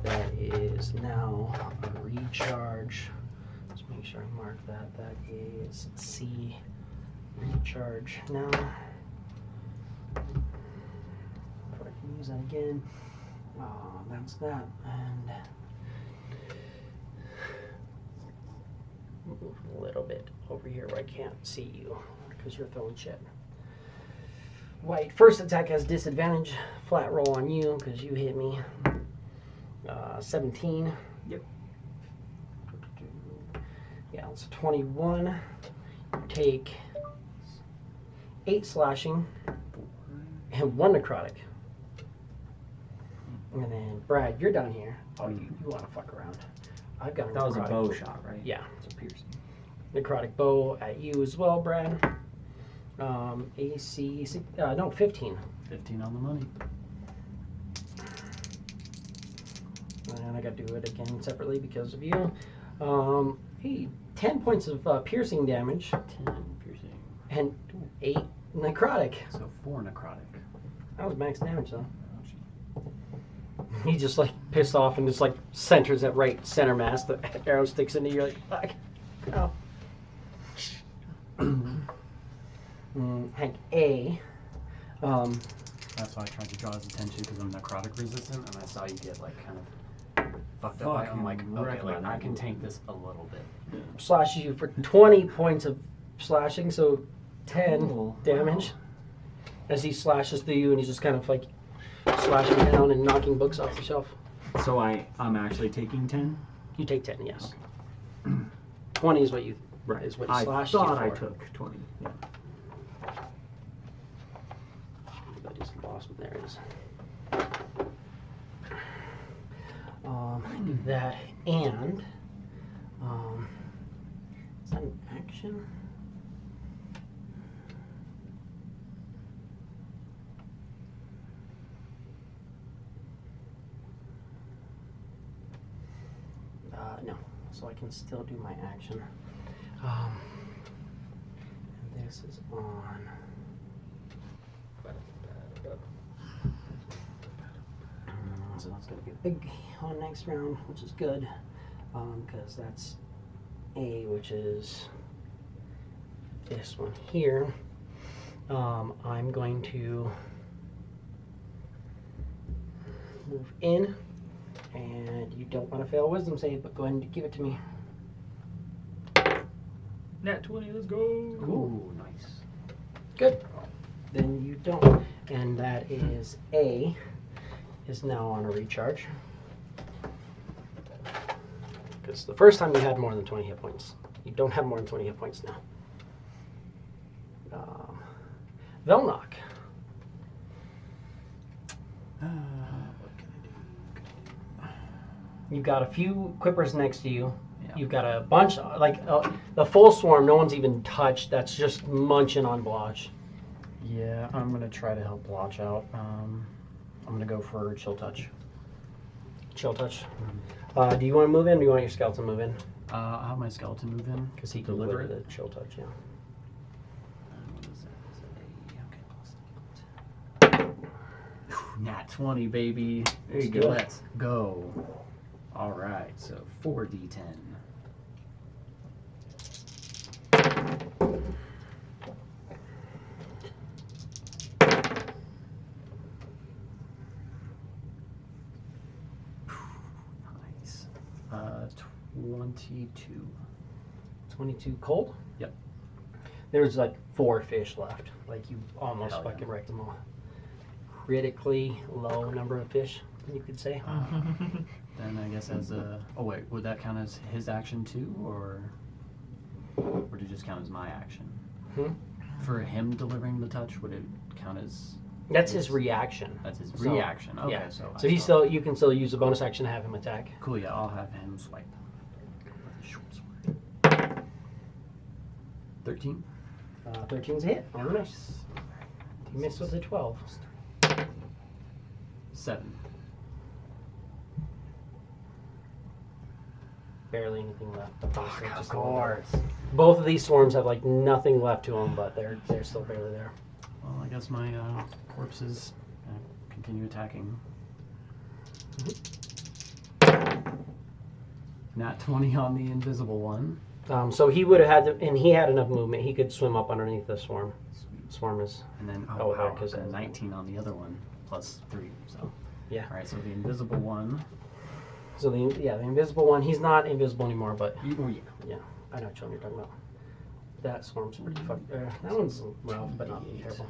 That is now a recharge. Let's make sure I mark that. That is C recharge now. If I can use that again. That's that. And move a little bit over here where I can't see you because you're throwing shit. White, first attack has disadvantage. Flat roll on you because you hit me. 17. Yep. Yeah, it's 21. You take 8 slashing and 1 necrotic. And then, Brad, you're down here. Oh, you want to fuck around. I've got a That was a necrotic bow shot, right? Yeah. It's a piercing. Necrotic bow at you as well, Brad. AC, no, 15. 15 on the money. and I got to do it again separately because of you. Hey, 10 points of piercing damage 10 piercing. and 8 necrotic. So 4 necrotic. That was max damage though. Ouchie. He just like pissed off and just like centers at right center mass. The arrow sticks into you, like, fuck. Oh. Hank A. That's why I tried to draw his attention because I'm necrotic resistant, and I saw you get like kind of fucked up. I'm like, okay, like I can tank this a little bit. Slashes you for 20 points of slashing, so 10 Cool. damage. As he slashes through you, and he's just kind of like slashing down and knocking books off the shelf. So I'm actually taking 10. You take 10, yes. 20 is what you is what he I slashed thought you for. I took 20. Yeah. But he's lost. There it is. That and is that an action? No, so I can still do my action. And this is on. So that's going to be big on next round, which is good, because that's A, which is this one here. I'm going to move in, and you don't want to fail a wisdom save, but go ahead and give it to me. Nat 20, let's go. Ooh, nice. Good. Then you don't, and that is A. Is now on a recharge. Because the first time you had more than 20 hit points. You don't have more than 20 hit points now. Velnock. What can I do? You've got a few quippers next to you. Yeah. You've got a bunch, like the full swarm, no one's even touched. That's just munching on Blotch. Yeah, I'm gonna try to help Blotch out. I'm gonna go for chill touch. Chill touch. Do you want to move in, or do you want your skeleton to move in? I'll have my skeleton move in. Because he can deliver deliver it. the chill touch, yeah. What is that? Is it a okay, Nat 20, baby. There you go. Let's go. All right, so 4d10. Nice. 22. 22 cold? Yep. There's like 4 fish left. Like you almost Hell yeah. fucking wrecked them all. Critically low number of fish, you could say. Then I guess as a... Oh wait, would that count as his action too, or would it just count as my action? For him delivering the touch, would it count as... That's his reaction. That's his So, reaction. Okay, yeah. so So you can still use a bonus action to have him attack. Cool, yeah, I'll have him swipe with his short sword. 13. 13's a hit. Oh, nice. You missed with a 12. 7. Barely anything left. Of course. Both of these swarms have like nothing left to them, but they're still barely there. Well, I guess my corpses continue attacking. Nat 20 on the invisible one. So he would have had to, and he had enough movement. He could swim up underneath the swarm. Swarm is. And then Oh, wow, because a 19 on the other one, plus 3. So yeah. All right, so the invisible one. So the invisible one. He's not invisible anymore, but Oh yeah. yeah, I know which one you're talking about. That swarm's pretty fucked. That one's rough, but not terrible.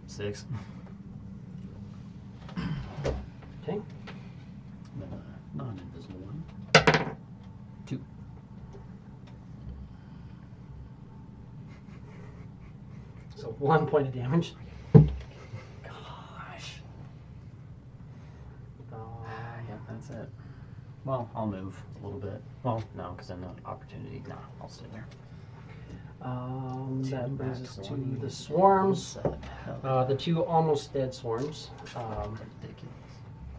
6. Okay. Then a non-invisible one. 2. So 1 point of damage. Gosh. Yeah, that's it. Well, I'll move a little bit. Well, no, because then the opportunity. Nah, I'll stay there. That brings us to the swarms. The 2 almost dead swarms.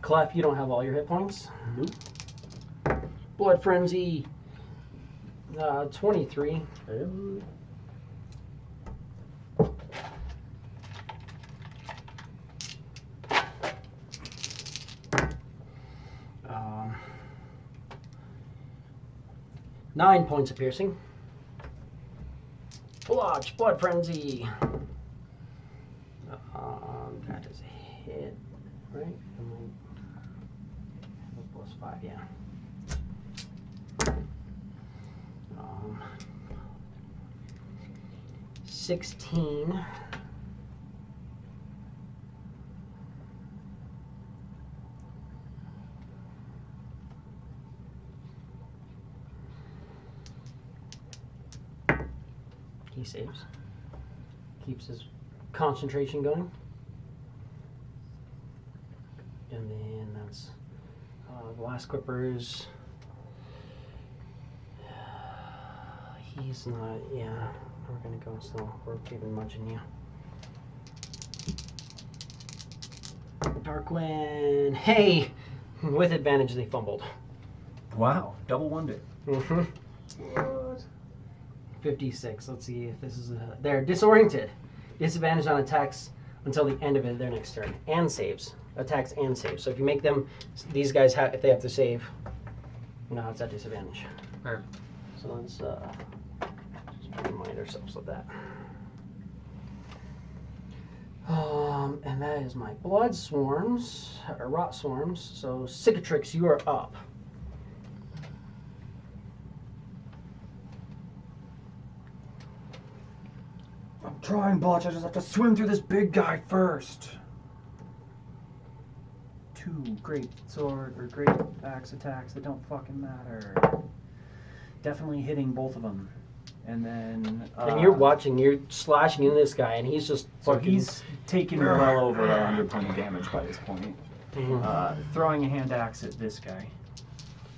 Clef, you don't have all your hit points. Nope. Blood Frenzy. 23. And 9 points of piercing. Blotch, Blood Frenzy. That is a hit, right? +5, yeah. 16. He saves. Keeps his concentration going. And then that's the last Clippers. He's not, yeah. We're gonna go still. We're keeping munching you. Darkwind. Hey! With advantage, they fumbled. Wow, double wonder. Mm-hmm. What? 56. Let's see if this is a... They're disoriented. Disadvantage on attacks until the end of their next turn. And saves. Attacks and saves. So if you make them... These guys, have, if they have to save... No, it's at disadvantage. Or, So let's just remind ourselves of that. And that is my blood swarms, or rot swarms. So Cicatrix, you are up. I'm trying, Blotch. I just have to swim through this big guy first. 2 great sword or great axe attacks that don't fucking matter. Definitely hitting both of them. And then... And you're watching, you're slashing into this guy, and he's just So fucking... he's taken well over 100 points of damage by this point. Mhm. Throwing a hand axe at this guy.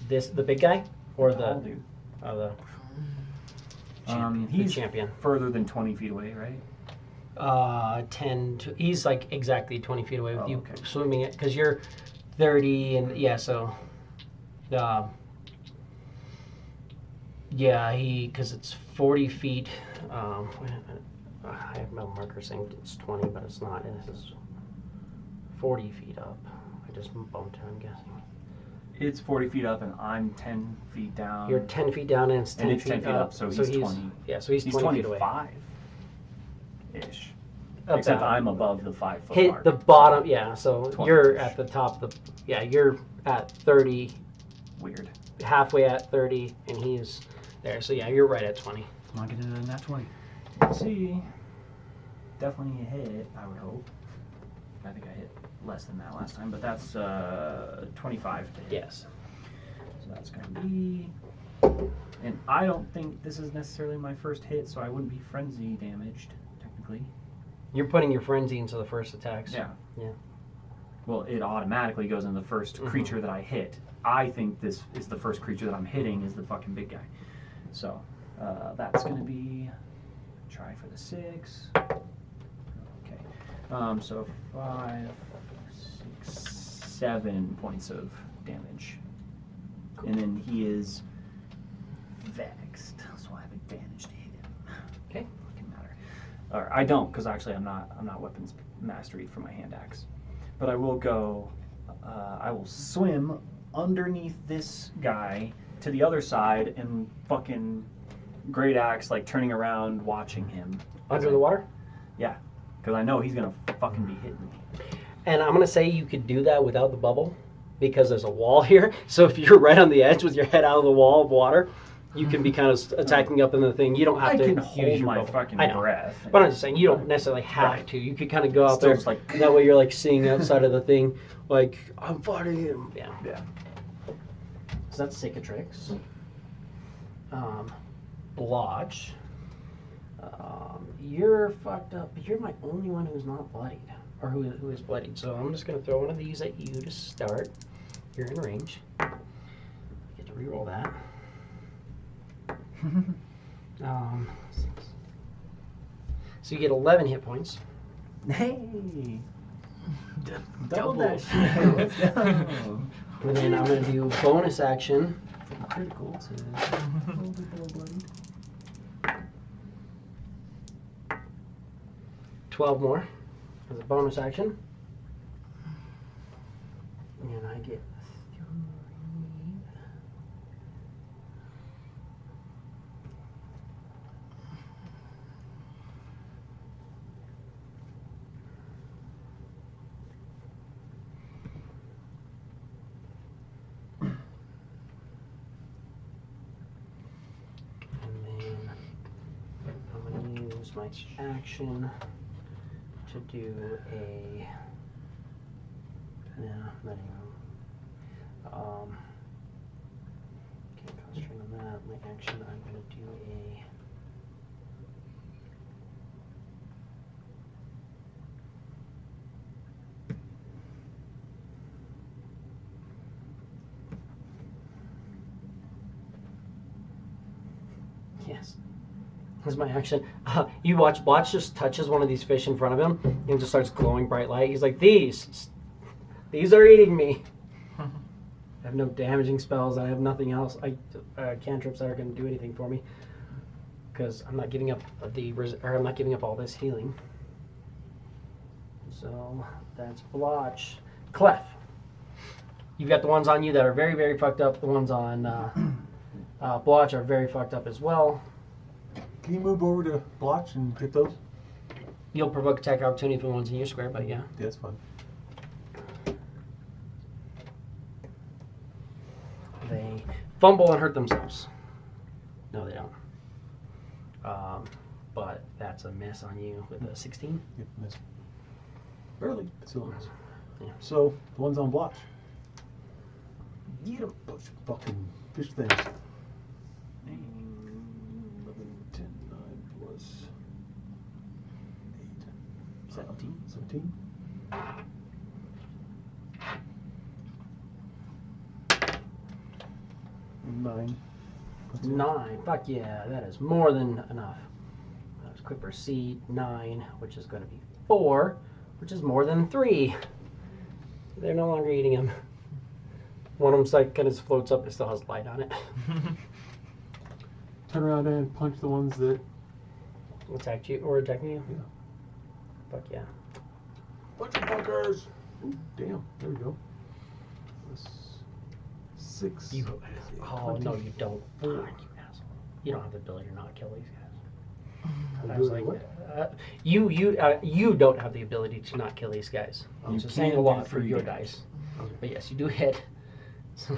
The big guy? Or I'll the... do. Oh, the He's champion. further than 20 feet away, right? 10 to... He's like exactly 20 feet away with you okay. swimming it, because you're 30, and yeah, so... yeah, because it's 40 feet. I have my marker saying it's 20, but it's not. This is 40 feet up. I just bumped it, I'm guessing. It's 40 feet up and I'm 10 feet down. You're 10 feet down and it's 10, and it's 10 feet up, so he's 20. Yeah, so he's 20 feet away. 25-ish. About. Except I'm above the 5 foot Hit mark. the bottom, yeah, so 20. you're at the top. Yeah, you're at 30. Weird. Halfway at 30, and he's there. So yeah, you're right at 20. Come on, get into that 20. Let's see. Definitely a hit, I would hope. I think I hit less than that last time, but that's 25 to hit. Yes. So that's going to be... And I don't think this is necessarily my first hit, so I wouldn't be frenzy damaged, technically. You're putting your frenzy into the first attacks. Yeah. Yeah. Well, it automatically goes in the first creature that I hit. I think this is the first creature that I'm hitting is the fucking big guy. So that's going to be... Try for the 6. Okay. So 5, 6, 7 points of damage. Cool. And then he is vexed, so I have advantage to hit him. Okay. Fucking matter. Or I don't, because actually I'm not weapons mastery for my hand axe. But I will go. I will swim underneath this guy to the other side and fucking great axe, like turning around, watching him. Under the water? Yeah, because I know he's gonna fucking be hitting me. And I'm gonna say you could do that without the bubble, because there's a wall here. So if you're right on the edge with your head out of the wall of water, you can be kind of attacking up in the thing. You don't have to can use hold your my bubble. fucking I know. breath. But I'm just saying, you don't necessarily have Right. to. You could kind of go out Still there. just like- That way you're like seeing outside of the thing, like, I'm fighting him. Yeah. Yeah. So that's Cicatrix. Blotch. You're fucked up, but you're my only one who's not bloodied. Or who is bloodied. So I'm just going to throw one of these at you to start. You're in range. Get to reroll that. So you get 11 hit points. Hey! Double. that shit. Let's go. And then I'm going to do bonus action. From critical to a little bit more bloodied. 12 more as a bonus action. And I get 3. And then I'm going to use my action to do a, no, not even, can't concentrate on that. My action, I'm going to do a, yes. That's my action. You watch, Blotch just touches one of these fish in front of him and just starts glowing bright light. He's like, these are eating me. I have no damaging spells. I have nothing else. Cantrips that are going to do anything for me because I'm not giving up I'm not giving up all this healing. So that's Blotch. Clef. You've got the ones on you that are very, very fucked up. The ones on Blotch are very fucked up as well. Can you move over to Blotch and get those? You'll provoke attack opportunity for the ones in your square, but yeah. Yeah, that's fine. They fumble and hurt themselves. No, they don't. But that's a miss on you with a 16. Yep, miss. Barely, but still a miss. Yeah. So, the one's on Blotch. Get a bunch of fucking fish things. 11, 10, 9 plus 8. 17. 17. Nine. 9. Fuck yeah, that is more than enough. That was quick proceed. 9, which is going to be 4, which is more than 3. They're no longer eating him. One of them's like kind of floats up. It still has light on it. Turn around and punch the ones that Attacked you or attacking you? Yeah. Fuck yeah. bunch of fuckers. Ooh, damn, there we go. That's 6. Oh no, you don't. God, you asshole. You don't have the ability to not kill these guys. I Do was it like, what? you don't have the ability to not kill these guys. You It's saying a can lot do for 3 your damage. dice. But yes, you do hit. So,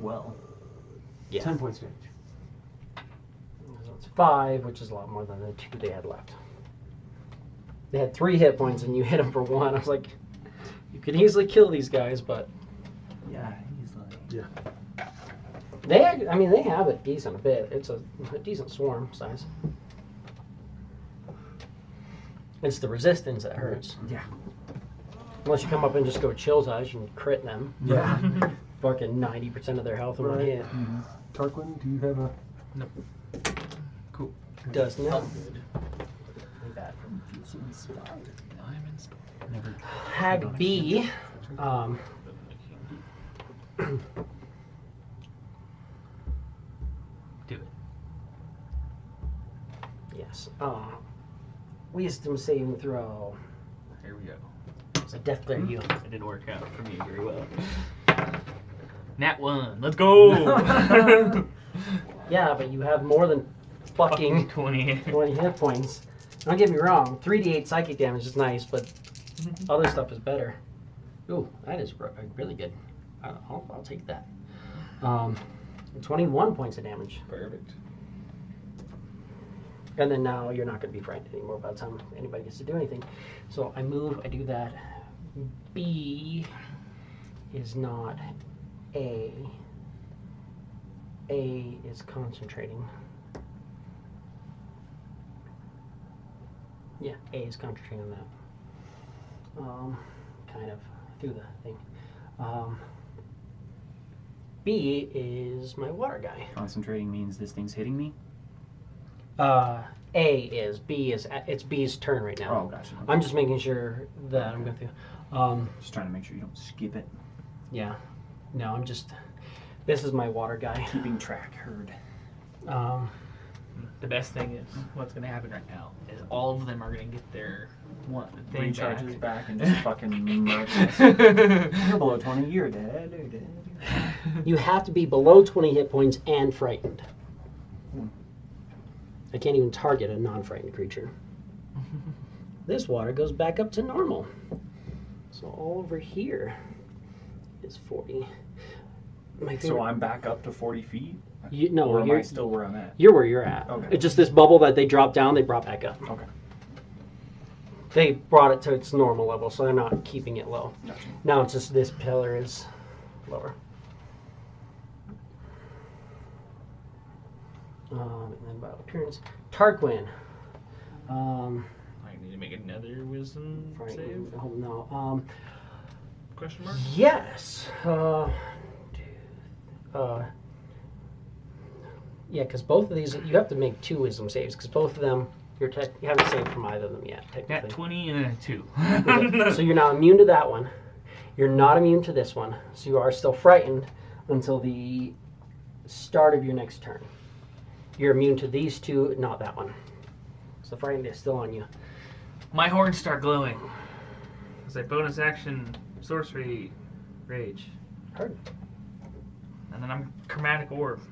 Well, yeah. 10 points damage. So it's 5, which is a lot more than the 2 they had left. They had 3 hit points and you hit them for 1. I was like, you could easily kill these guys, but yeah, he's like. Yeah. they have a decent bit. It's a decent swarm size. It's the resistance that hurts. Yeah. Unless you come up and just go chill size and crit them. Yeah. Fucking 90% of their health in one Right. hit. Mm-hmm. Tarquin, do you have a... Cool. Does not. Good. Like that. Feels inspired. I'm inspired. Never. Hag B. Do it. Yes. Wisdom saving throw. Here we go. It's a death glare you. It didn't work out for me very well. Nat 1. Let's go. Yeah, but you have more than fucking 20. 20 hit points. Don't get me wrong. 3d8 psychic damage is nice, but other stuff is better. Ooh, that is really good. I'll take that. 21 points of damage. Perfect. And then now you're not going to be frightened anymore by the time anybody gets to do anything. So I move, I do that. B is not A. A is concentrating. Yeah, A is concentrating on that. Kind of through the thing. B is my water guy. Concentrating means this thing's hitting me? A is. B is. It's B's turn right now. Oh, gotcha. I'm just making sure that I'm going through. Just trying to make sure you don't skip it. Yeah. No, I'm just. This is my water guy. Keeping track, heard. The best thing is what's going to happen right now is all of them are going to get their thing Recharges back. back and just fucking murder us. You're below 20, you're dead. You have to be below 20 hit points and frightened. I can't even target a non-frightened creature. This water goes back up to normal. So all over here is 40. My favorite, So I'm back up to 40 feet? no, or am you're I still where I'm at? you're where you're at. Okay. It's just this bubble that they dropped down, they brought back up. Okay. They brought it to its normal level, so they're not keeping it low. Gotcha. Now it's just this pillar is lower. And then by appearance, Tarquin. I need to make another wisdom save? Oh no. Question mark? Yes. Yeah, because both of these, you have to make 2 wisdom saves, because both of them, you haven't saved from either of them yet, technically. Got 20 and then a 2. Okay, so you're not immune to that one. You're not immune to this one. So you are still frightened until the start of your next turn. You're immune to these 2, not that one. So frightened is still on you. My horns start glowing. It's like bonus action, sorcery, rage. Heard. And then I'm chromatic orb.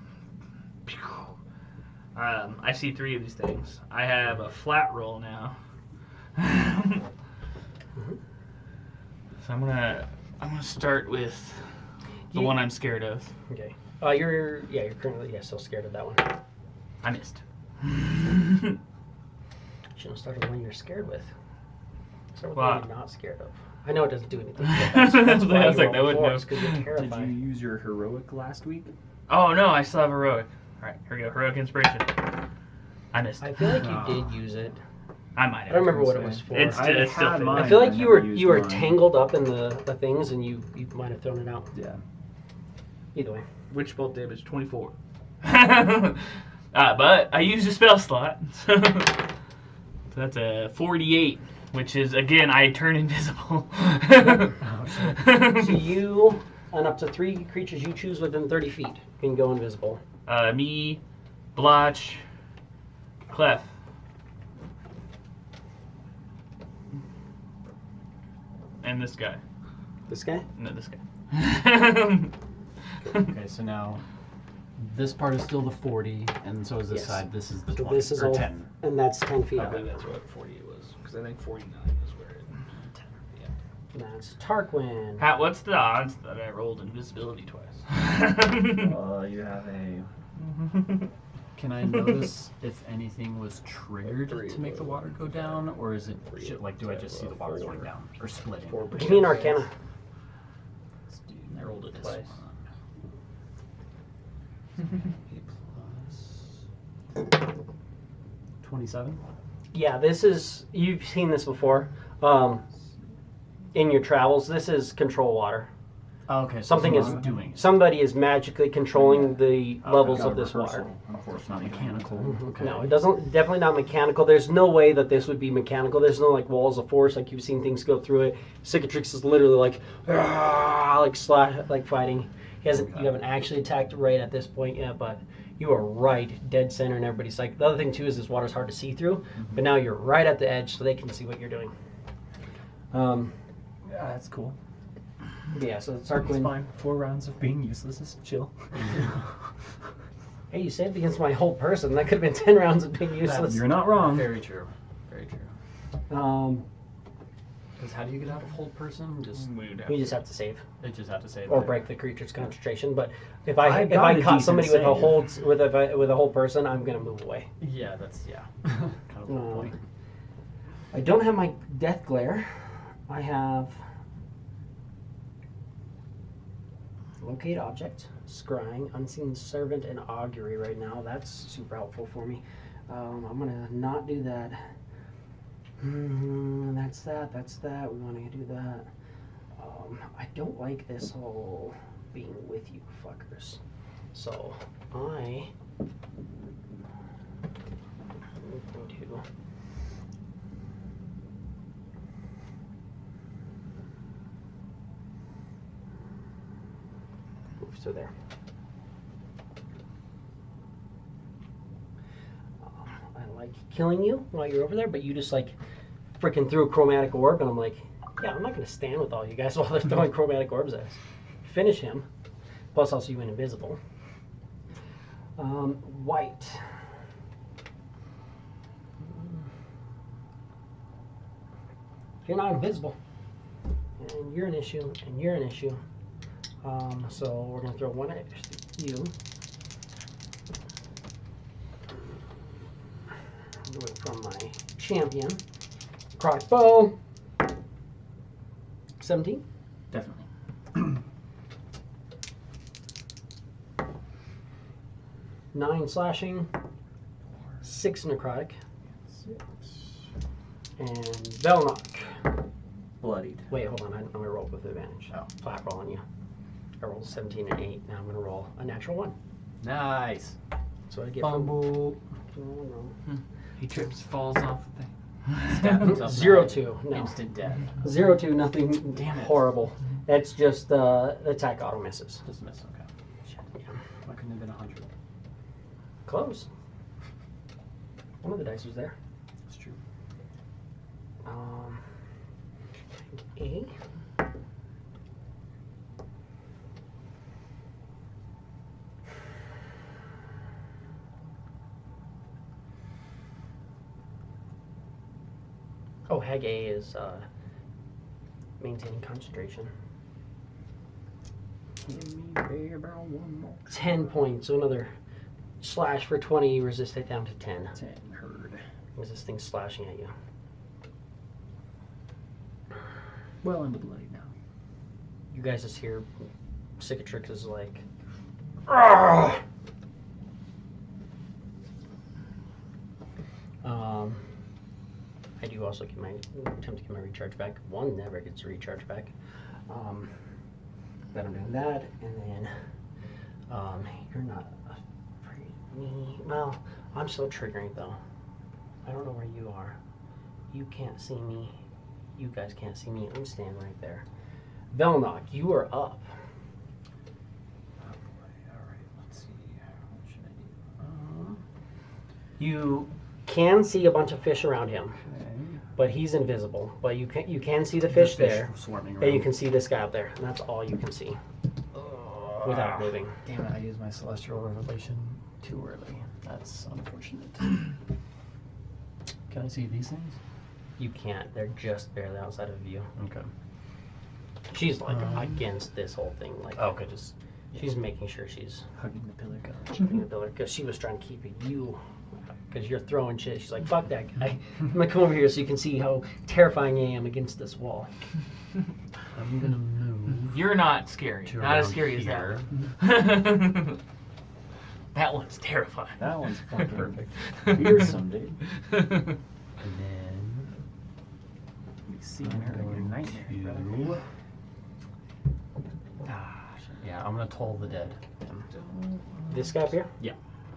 I see 3 of these things. I have a flat roll now. So I'm gonna start with the one I'm scared of. Okay. You're currently still scared of that one. I missed. Shouldn't have started with one you're scared with. Start with Wow. one you're not scared of. I know it doesn't do anything. But that's why I was you like, that roll wouldn't fours, have- 'cause you're Did terrified. you use your heroic last week? Oh no, I still have heroic. Alright, here we go. Heroic inspiration. I missed. I feel like you did use it. I might I have. don't remember what it was for. It's I still had fitting. mine. I feel like I you never were used mine. tangled up in the things and you might have thrown it out. Yeah. Either way. Witch bolt damage 24. But I used a spell slot. So that's a 48, which is, again, I turn invisible. So you and up to 3 creatures you choose within 30 feet can go invisible. Me, Blotch, Clef. And this guy. This guy? No, this guy. Okay, so now this part is still the 40, and so is this Yes. side. This is the So 20 this is or all, 10. and that's 10 feet I up. believe that's what 48 was. Because I think 49 is where it... That's Tarquin. What's the odds that I rolled invisibility twice? You have a... Can I notice if anything was triggered to make the water go down, or is it like, do I just see the water going down or splitting? Give me an Arcana. Let's do I rolled it this twice. one. A plus 27. Yeah, this is, you've seen this before. In your travels, this is control water. Oh, okay, so Something is someone's doing it. Somebody is magically controlling the levels Got a of this water. rehearsal, It's not unfortunately. mechanical. Okay. No, it doesn't. Definitely not mechanical. There's no way that this would be mechanical. There's no like walls of force like you've seen things go through it. Cicatrix is literally like, like slash, like fighting. You haven't actually attacked right at this point yet, but you are right, dead center, and everybody's like. The other thing too is this water's hard to see through, but now you're right at the edge, so they can see what you're doing. Yeah, that's cool. Yeah, so it's It's Tarquin. fine. 4 rounds of being useless is chill. Hey, you saved against my whole person. That could have been 10 rounds of being useless. You're not wrong. Very true. Very true. Because how do you get out of hold person? Just You just have to save they just have to say or that. break the creature's concentration. But if I I got a caught decent somebody with a save. hold with a whole person, I'm gonna move away. Yeah, that's kind of the whole point. I don't have my death glare. I have locate object, scrying, unseen servant, and augury right now. That's super helpful for me. I'm gonna not do that. That's that. We want to do that. I don't like this whole being with you fuckers. So I'm going to move to there. I like killing you while you're over there, but you just like freaking threw a chromatic orb, and I'm like, yeah, I'm not going to stand with all you guys while they're throwing chromatic orbs at us. Finish him. Plus, also you went invisible. White. You're not invisible, and you're an issue, and you're an issue. So we're going to throw one at you. Do it from my champion. Necrotic bow. 17. Definitely. 9 slashing. 6 necrotic. 6. And Velnock. Bloodied. Wait, hold on. I'm going to roll with advantage. Oh. Flat roll on you. I rolled 17 and 8. Now I'm going to roll a natural 1. Nice. So I get Bumble. He trips, falls off the thing. Stab himself. 0-2. No. Instant death. 0-2. Nothing Damn it. horrible. It's just the attack auto misses. Just miss. Okay. Shit. Yeah. Why couldn't it have been 100? Close. One of the dice was there. It's true. A. Oh, Hag A is maintaining concentration. Give me bear barrel one more. 10 points. So another slash for 20. Resist it down to 10. 10 heard. As this thing's slashing at you. Well into bloody now. You guys just hear Cicatrix is like, "Argh!" I do also attempt to get my recharge back. One never gets a recharge back. Then I'm doing that, and then you're not afraid of me. Well, I'm still triggering though. I don't know where you are. You can't see me. You guys can't see me. I'm standing right there. Velnock, you are up. Oh boy. Alright, let's see. What should I do? You can see a bunch of fish around him, Okay. but he's invisible. But you can see the fish there, swarming around. and you can see this guy up there. And that's all you can see without moving. Damn it, I used my celestial revelation too early. That's unfortunate. Can I see these things? You can't. They're just barely outside of view. Okay. She's like against this whole thing. Like, Okay, just she's making sure she's hugging the pillar guard. keeping the pillar because she was trying to keep you. Because you're throwing shit. She's like, fuck that guy. I'm gonna come over here so you can see how terrifying I am against this wall. I'm gonna move. You're not scary. To Not as around scary here. as that one. That one's terrifying. That one's fucking perfect. Fearsome, dude. And then we see her your nightmare, brother. Ah, shit. Yeah, I'm gonna toll the dead. This guy up here?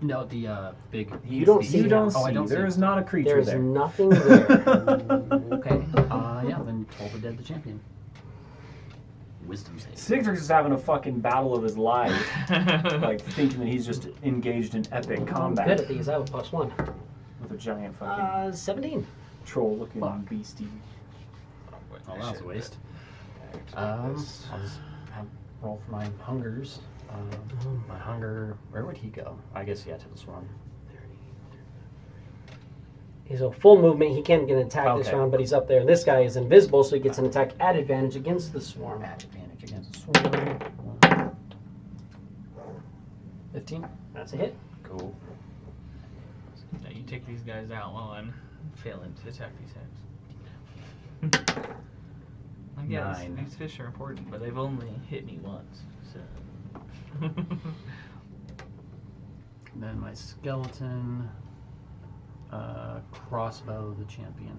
No, the big. You don't see You him. don't Oh, see. I don't There see is not a creature There's there. nothing there. Okay. Yeah, then toll the dead the champion. Wisdom save. Sigtrix is having a fucking battle of his life, like thinking that he's just engaged in epic I'm combat good at these. I have a +1. with a giant fucking 17. troll-looking Fuck. beastie. Oh, that was a waste. I'll just roll for my hungers. My hunger. Where would he go? I guess to the swarm. He's a full movement. He can't get an attack this Okay. round, but he's up there. This guy is invisible, so he gets an attack at advantage against the swarm. At advantage against the swarm. 15. That's a hit. Cool. Now you take these guys out while I'm failing to attack these heads. Like, yeah, 9. these fish are important, but they've only hit me once, so. Then my skeleton. Crossbow the champion.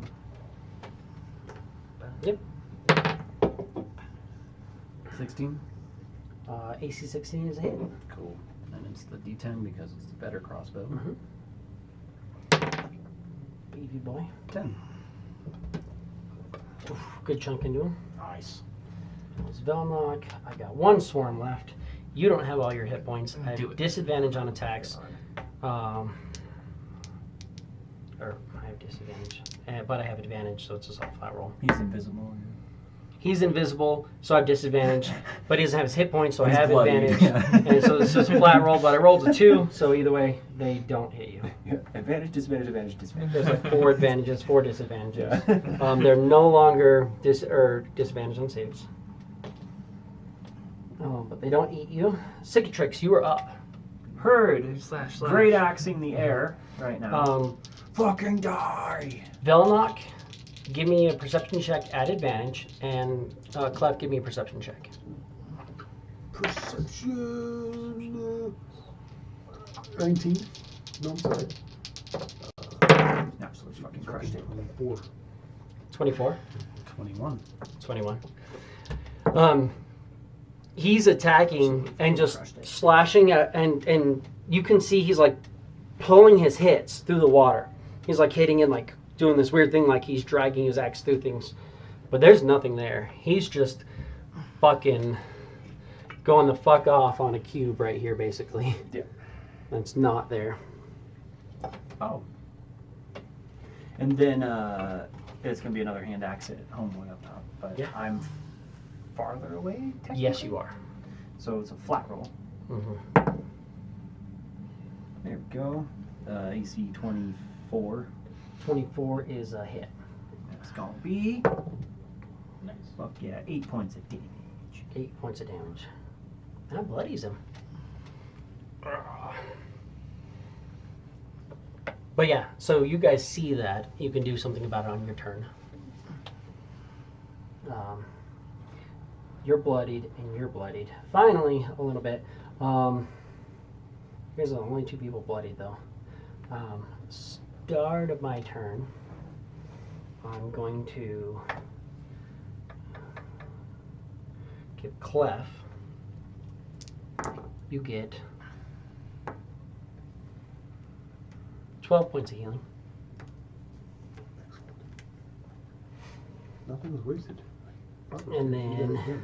Yep. 16. AC 16 is a hit. Cool. And it's the D10 because it's the better crossbow. Baby boy. 10. Oof, good chunk into him. Nice. It's Velnock. I got one swarm left. You don't have all your hit points. I have disadvantage on attacks. Or I have disadvantage. But I have advantage, so it's just all flat roll. He's invisible. He's invisible, so I have disadvantage. But he doesn't have his hit points, so He's I have bloody, advantage. yeah. And so this is a flat roll, but I rolled a 2, so either way, they don't hit you. Yeah. Advantage, disadvantage, disadvantage. There's like 4 advantages, 4 disadvantages. Yeah. They're no longer disadvantage on saves. But they don't eat you. Cicatrix, you are up. Heard. Slash. Great axing the air right now. Fucking die! Velnock, give me a perception check at advantage, and Clef, give me a perception check. Perception. 19. No, I'm sorry. Absolutely fucking crushed it. 24. 24? 21. 21. He's attacking and just slashing at, and you can see he's like pulling his hits through the water. He's like hitting and like doing this weird thing like he's dragging his axe through things. But there's nothing there. He's just fucking going the fuck off on a cube right here, basically. Yeah. That's not there. Oh. And then it's going to be another hand axe at home way up top. But Yeah. I'm farther away, technically? Yes, you are. So it's a flat roll. Mm-hmm. There we go. AC 24. 24 is a hit. That's going to be... Nice. Fuck yeah, 8 points of damage. 8 points of damage. That bloodies him. But yeah, so you guys see that. You can do something about it on your turn. You're bloodied, and you're bloodied. Finally, a little bit. You guys are the only 2 people bloodied, though. Start of my turn, I'm going to give Clef. You get 12 points of healing. Nothing was wasted. And then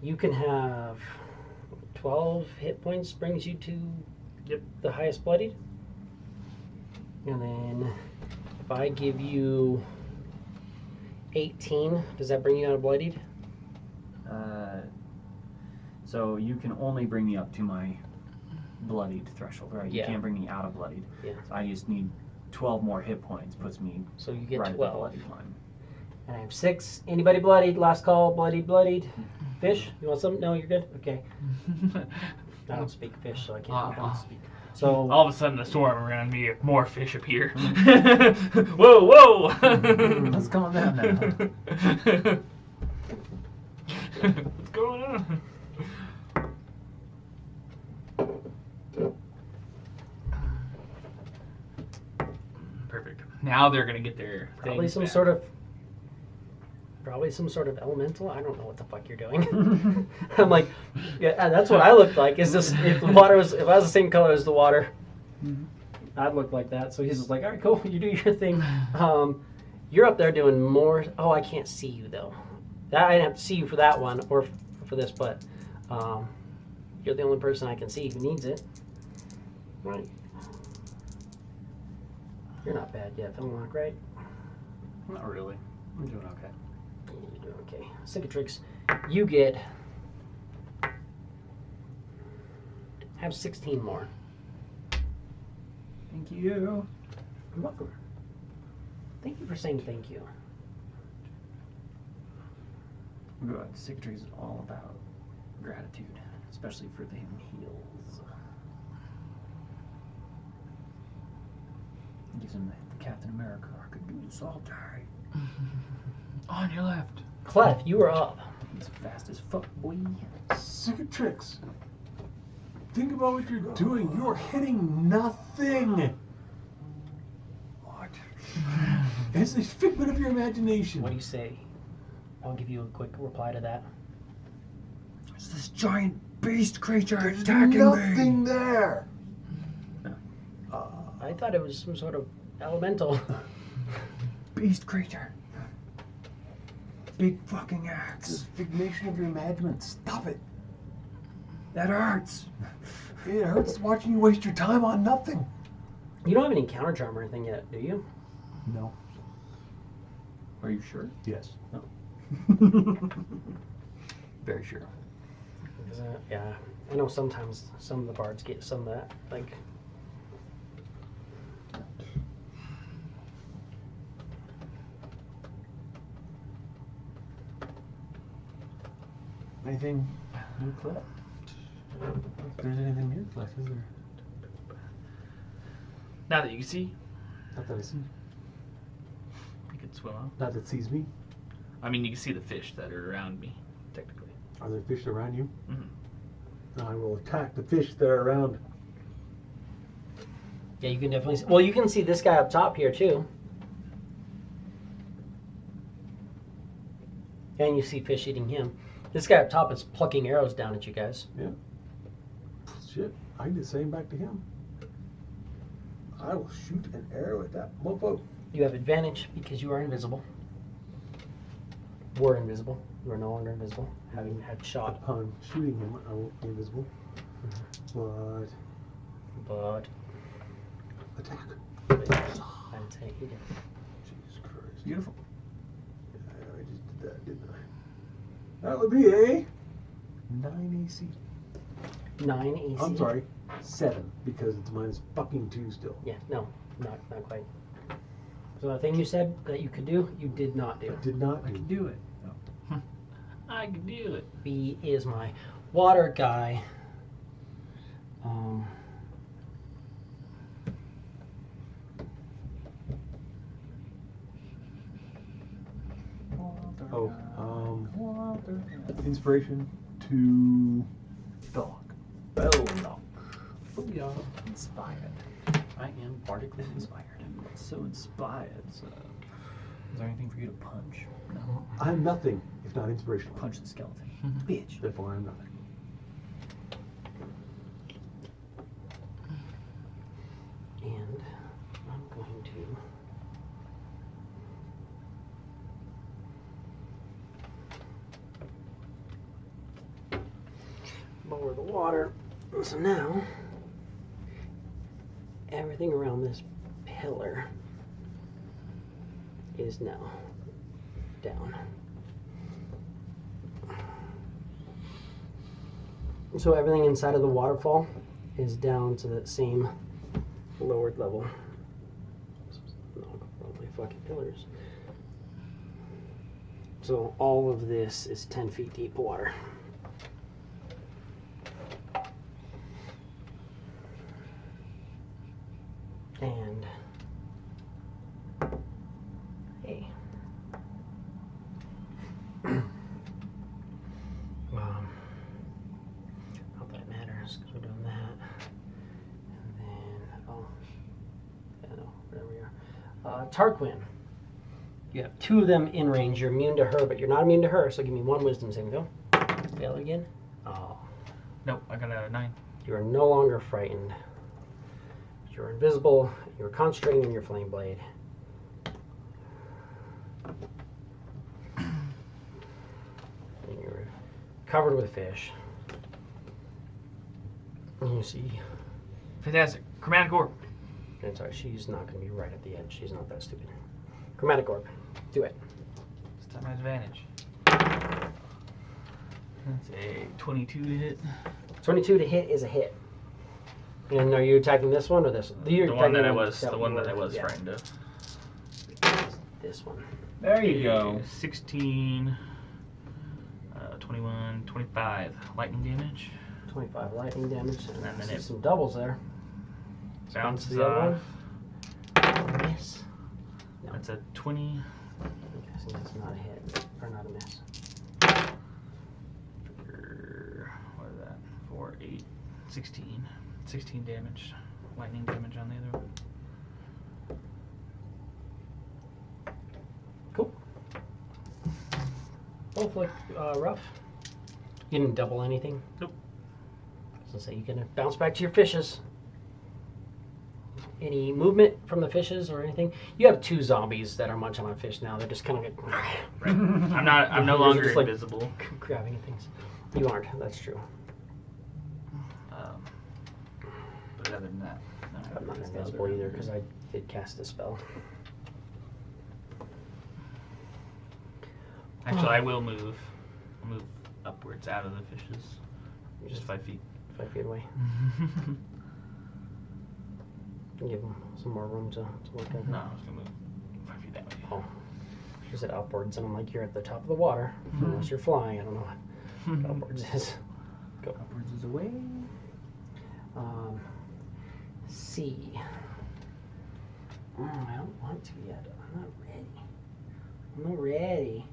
you can have 12 hit points, brings you to the highest bloodied. And then if I give you 18, does that bring you out of bloodied? So you can only bring me up to my bloodied threshold, right? You Yeah. can't bring me out of bloodied. Yeah. So I just need 12 more hit points, puts me So you get right at the 12. bloodied line. And I have 6. Anybody bloodied? Last call, bloodied. Fish? You want some? No, you're good? Okay. I don't speak fish, so I can't speak. So All of a sudden, a storm around me, more fish appear. Whoa! Let's calm down now. What's going on? Perfect. Now they're gonna get their probably things some back. sort of elemental. I don't know what the fuck you're doing. I'm like, yeah, that's what I looked like. Is this if I was the same color as the water, I'd look like that. So he's just like, all right, cool, you do your thing. You're up there doing more. Oh, I can't see you though. That I didn't have to see you for that one or for this, but you're the only person I can see who needs it. Right. You're not bad yet, Philmlock, right? Not really. I'm doing okay. You're doing okay. Cicatrix, you get have 16 more. Thank you. You're welcome. Thank you for saying thank you. Good. Cicatrix is all about gratitude, especially for the heals. Gives him the Captain America. I could do this all day. On your left. Clef, you are up. He's fast as fuck, boy. Cicatrix. Think about what you're doing. You're hitting nothing. What? It's a figment of your imagination. What do you say? I'll give you a quick reply to that. It's this giant beast creature There's attacking nothing me. there. I thought it was some sort of elemental. Beast creature. Big fucking axe. It's a figment of your imagination. Stop it. That hurts. It hurts watching you waste your time on nothing. You don't have any counter charm or anything yet, do you? No. Are you sure? Yes. Very sure. Because, yeah, I know sometimes some of the bards get some of that. Like, Anything new left? If there's anything new left, is there? Now that you can see, Not that I see. you can swim out. Not that sees me. I mean, you can see the fish that are around me, technically. Are there fish around you? Mhm. I will attack the fish that are around. yeah, you can definitely see. Well, you can see this guy up top here, too. And you see fish eating him. This guy up top is plucking arrows down at you guys. Shit, I can do the same back to him. I will shoot an arrow at that mofo. You have advantage because you are invisible. Were invisible. You are no longer invisible, having had shot. Upon shooting him, I won't be invisible. But But attack. I'd say he did. Jesus Christ. Beautiful. Yeah, I just did that, didn't I? That would be a 9 AC. 9 AC. I'm sorry, 7, because it's minus fucking 2 still. Yeah, no, not quite. So the thing you said that you could do, you did not do. Did not I do. can do it. I can do it. B is my water guy. Inspiration to Dog. Belloc. Inspired. I am bardically inspired. So inspired. So. Is there anything for you to punch? No. I'm nothing if not inspirational. Punch the skeleton. Bitch. Therefore, I'm nothing. And I'm going to lower the water. So now everything around this pillar is now down. So everything inside of the waterfall is down to that same lowered level. No, probably fucking pillars. So all of this is 10 feet deep water. And hey, not that matters because we're doing that. And then yeah, no, there we are. Tarquin, you have 2 of them in range. You're immune to her, but you're not immune to her. So give me 1 wisdom saving throw. Fail again. Oh, Nope, I got a 9. you are no longer frightened. You're invisible, you're concentrating on your flame blade. And you're covered with fish. And you see, Fantastic. Chromatic orb. and sorry, she's not going to be right at the edge. She's not that stupid. Chromatic orb. Do it. This time I have advantage. That's a 22 to hit. 22 to hit is a hit. And are you attacking this one or this one? You're The one that I attacking was, the one that I was yeah, frightened of. This one. There you go. 16, 21, 25 lightning damage. 25 lightning damage. And And then I see it- some doubles there. Bounces the other off. one. Miss. No. That's a 20. I'm guessing that's not a hit. Or not a miss. What is that? 4, 8, 16. 16 damage. Lightning damage on the other one. Cool. Both look rough. You didn't double anything? Nope. So say you can bounce back to your fishes. Any movement from the fishes or anything? You have 2 zombies that are munching on fish now. They're just kind of like, Right. I'm no longer just, like, invisible. grabbing at things. You aren't. That's true. But other than that, no. I'm not invisible either because I did cast a spell. Actually, I will move. I'll move upwards out of the fishes. Just 5 feet. 5 feet away. Give them some more room to work over. No, I was gonna move 5 feet that way. Oh, you said upwards, and I'm like, you're at the top of the water. Unless you're flying, I don't know what upwards is. Go. Upwards is away. C. I don't want to yet. I'm not ready. I'm not ready.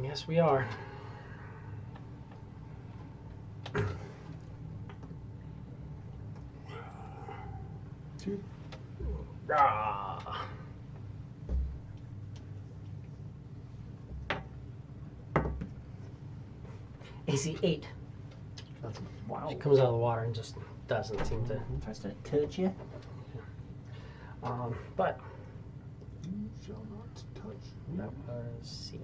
Yes, we are. Two. Ah. AC 8. That's wow. She comes out of the water and just doesn't seem to. Tries to touch you. But You shall not touch. that was C.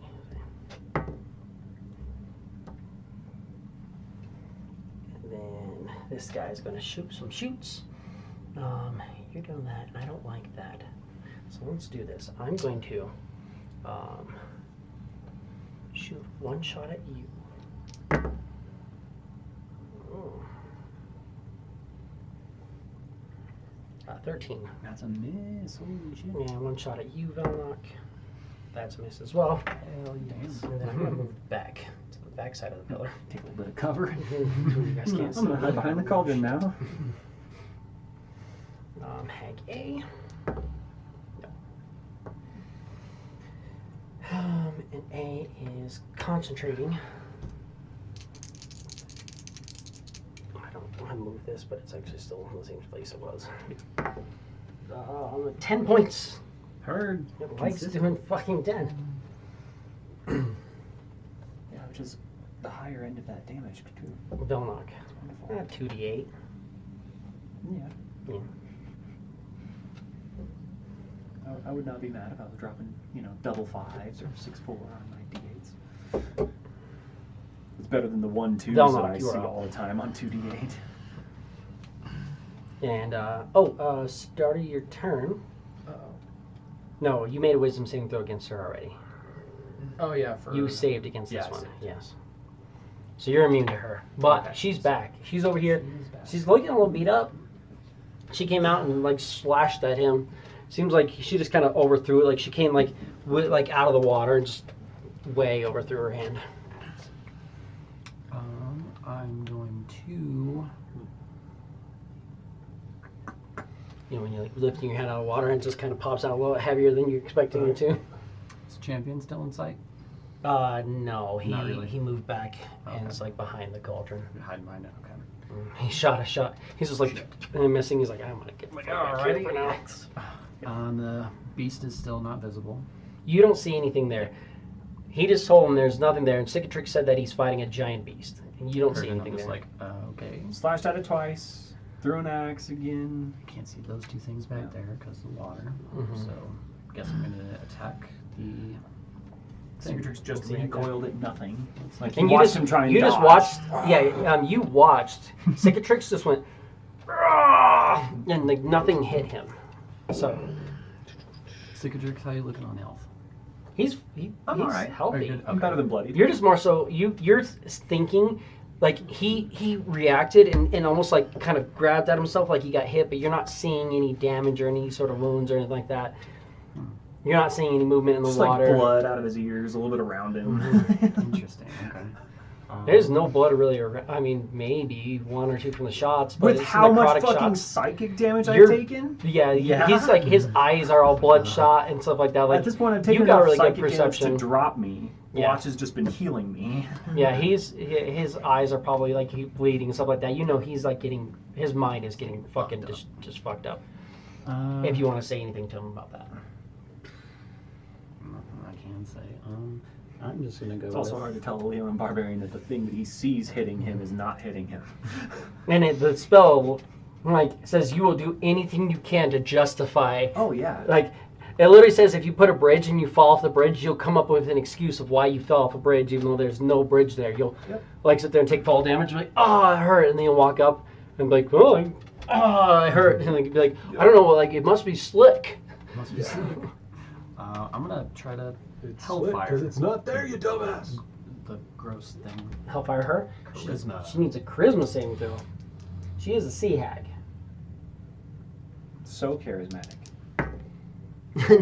And then this guy's going to shoot some shoots. You're doing that, and I don't like that. So let's do this. I'm going to shoot 1 shot at you. Oh. 13. That's a miss. Holy shit. And 1 shot at you, Velnock. That's a miss as well. Hell yes. And then I'm going to move back to the back side of the pillar. Take a little bit of cover. You guys can't see. I'm gonna hide behind the cauldron now. Hag A. No. And A is concentrating. I don't want to move this, but it's actually still in the same place it was. 10 points. Heard. It likes doing fucking 10. Yeah, which is the higher end of that damage too. Velnock. Wonderful. 2d8. Yeah. Yeah. I would not be mad if I was dropping, double 5s or 6-4 on my d8s. It's better than the 1-2s They'll that knock I you see out. all the time on 2d8. And, start of your turn. Uh-oh. No, you made a wisdom saving throw against her already. Oh, yeah, for... You saved against Yeah, this I one, saved. yes. So you're immune to her. But Okay. she's back. She's over here. She's back. She's looking a little beat up. She came out and, like, slashed at him. Seems like she just kind of overthrew it. Like, she came, like, out of the water and just way overthrew her hand. I'm going to... You know, when you're, like, lifting your hand out of the water and it just kind of pops out a little heavier than you're expecting it to. Is Champion still in sight? No. Not really. He moved back and Okay. is, like, behind the cauldron. Hide mine now, okay. He shot a shot. He's just like missing. He's like, I'm gonna get my Alrighty. for now. The beast is still not visible. You don't see anything there. He just told him there's nothing there, and Cicatrix said that he's fighting a giant beast, and you don't see And I'm anything just there. like, okay. Slashed at it twice. Threw an axe again. I can't see those 2 things back there because of the water. Mhm. So, guess I'm going to attack the thing. Cicatrix just See, recoiled at nothing. Like And you watched him try and you dodge. just watched. Yeah, you watched. Cicatrix just went, "Rah!" and like nothing hit him. So Cicatrix, how you looking on health? he's I'm alright. healthy. Very good. I'm better than bloodied. You're just more so you're thinking like he reacted and almost like kind of grabbed at himself like he got hit, but you're not seeing any damage or any sort of wounds or anything like that. You're not seeing any movement in the Just water. like blood out of his ears, a little bit around him. Interesting, okay. There's no blood really around. I mean, maybe 1 or 2 from the shots. But With it's how much necrotic fucking shots. psychic damage I've You're- taken? Yeah, Yeah. he's like, his eyes are all bloodshot and stuff like that. Like, At this point, I've taken you got enough really good psychic damage perception. to drop me. Yeah. Watch has just been healing me. Yeah, his eyes are probably like bleeding and stuff like that. You know, he's like his mind is getting fucking just fucked up. If you want to say anything to him about that. Nothing I can say. I'm just gonna go. It's also with- hard to tell a Leon Barbarian that the thing that he sees hitting him is not hitting him. And the spell, like, says you will do anything you can to justify. Oh, yeah. Like, it literally says if you put a bridge and you fall off the bridge, you'll come up with an excuse of why you fell off a bridge, even though there's no bridge there. You'll like sit there and take fall damage, and be like, oh, it hurt, and then you'll walk up and be like, oh, it hurt, and like, be like, I don't know, like it must be slick. Must be slick. I'm gonna try to It's Hellfire. because it's not there, you dumbass. the gross thing. Hellfire her. Charisma. She needs a charisma saving throw. She is a sea hag. So charismatic.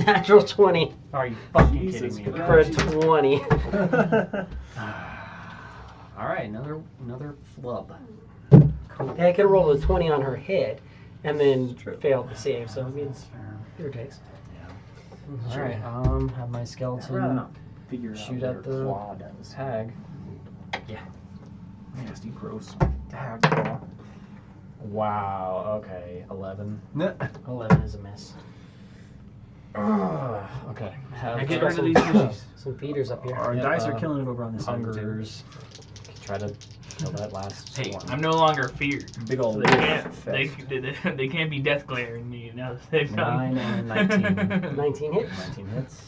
Natural 20 Are you fucking Jesus kidding me? for a 20. All right, another flub. Yeah, I could roll a 20 on her head and then True. fail the save, so I mean, That's fair. here it takes. All right, have my I'd rather skeleton not figure out shoot what at her the claw does. hag. Nasty, gross. Hag claw. Wow. Okay. 11. 11 is a miss. Okay. Have I get rid of these fishies. Some feeders up here. Our Yep, dice are killing it over on this side. hungers. Try to kill that last Hey, one. I'm no longer feared. Big So old they can't. fest. They can't be death glaring me now that they've done. 9 and 19. 19 hits. 19 hits.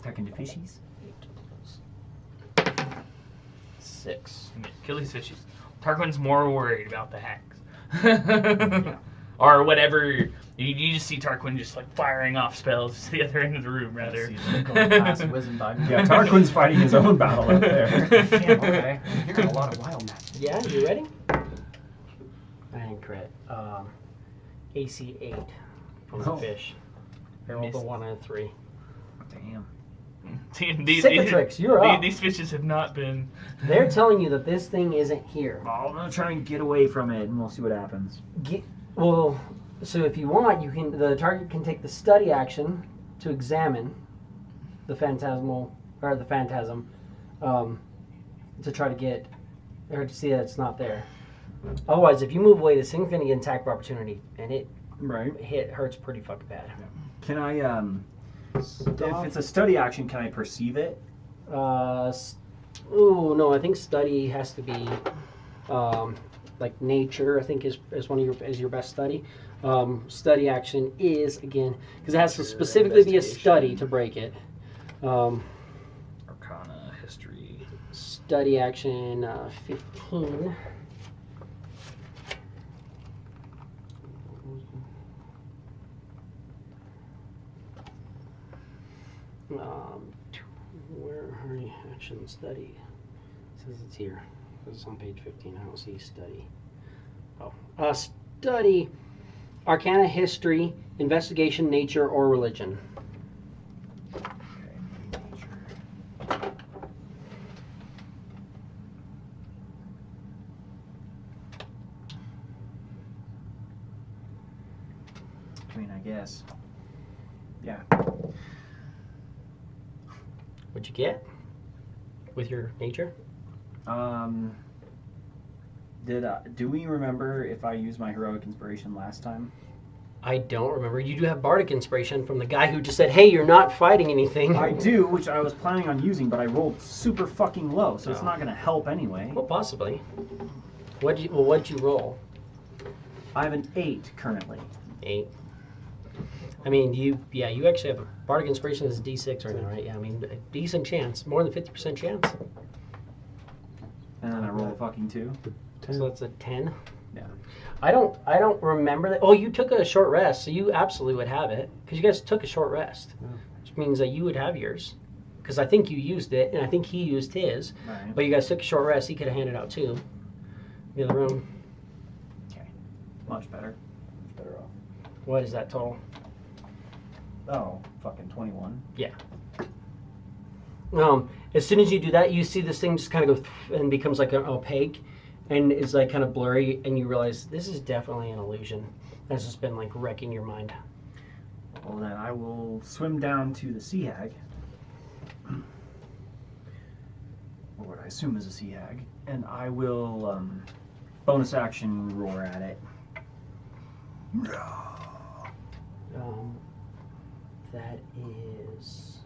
Attacking the fishies. 6. Kill these fishies. Tarquin's more worried about the hacks. Or whatever. You just see Tarquin just like firing off spells to the other end of the room, rather. Going past Wizenbug. Yeah, Tarquin's fighting his own battle up there. Damn, okay. You're hearing a lot of wild magic. Yeah, you ready? I didn't crit. AC 8 from the Oh. fish. I rolled a Missed. 1 and a 3. Damn. See, Cicatrix, you're up. These fishes have not been. They're telling you that this thing isn't here. Well, I'm gonna try and get away from it, and we'll see what happens. Well, so if you want, the target can take the study action to examine the phantasm, to try to get or to see that it's not there. Otherwise, if you move away, this thing's gonna get an attack of opportunity, and it Right. hurts pretty fucking bad. Can I, if it's a study action, can I perceive it? No, I think study has to be like nature. I think is one of your best study. Study action is again because it has to specifically be a study to break it. Arcana, history. Study action 15. Where are you? Action study. It says it's here. It's on page 15. I don't see study. Oh, study. Arcana, history, investigation, nature, or religion. I mean, I guess. Yeah. What'd you get with your nature? Do we remember if I used my heroic inspiration last time? I don't remember. You do have bardic inspiration from the guy who just said, "Hey, you're not fighting anything." I do, which I was planning on using, but I rolled super fucking low, so it's not going to help anyway. Well, possibly. What'd you roll? I have an 8 currently. 8. I mean, you actually have a bardic inspiration as a D6 right now, right? Yeah, I mean, a decent chance, more than 50% chance. And then I roll a fucking 2. So that's a 10. Yeah. I don't remember that. Oh, you took a short rest, so you absolutely would have it because you guys took a short rest, which means that you would have yours. Because I think you used it, and I think he used his. Right. But you guys took a short rest. He could have handed out too. The other room. Okay. Much better. Much better off. What is that total? Oh, fucking 21. Yeah. As soon as you do that, you see this thing just kind of go and becomes like an opaque, and is like kind of blurry, and you realize this is definitely an illusion. That's just been like wrecking your mind. Well, then I will swim down to the sea hag, or what I assume is a sea hag, and I will bonus action roar at it. That is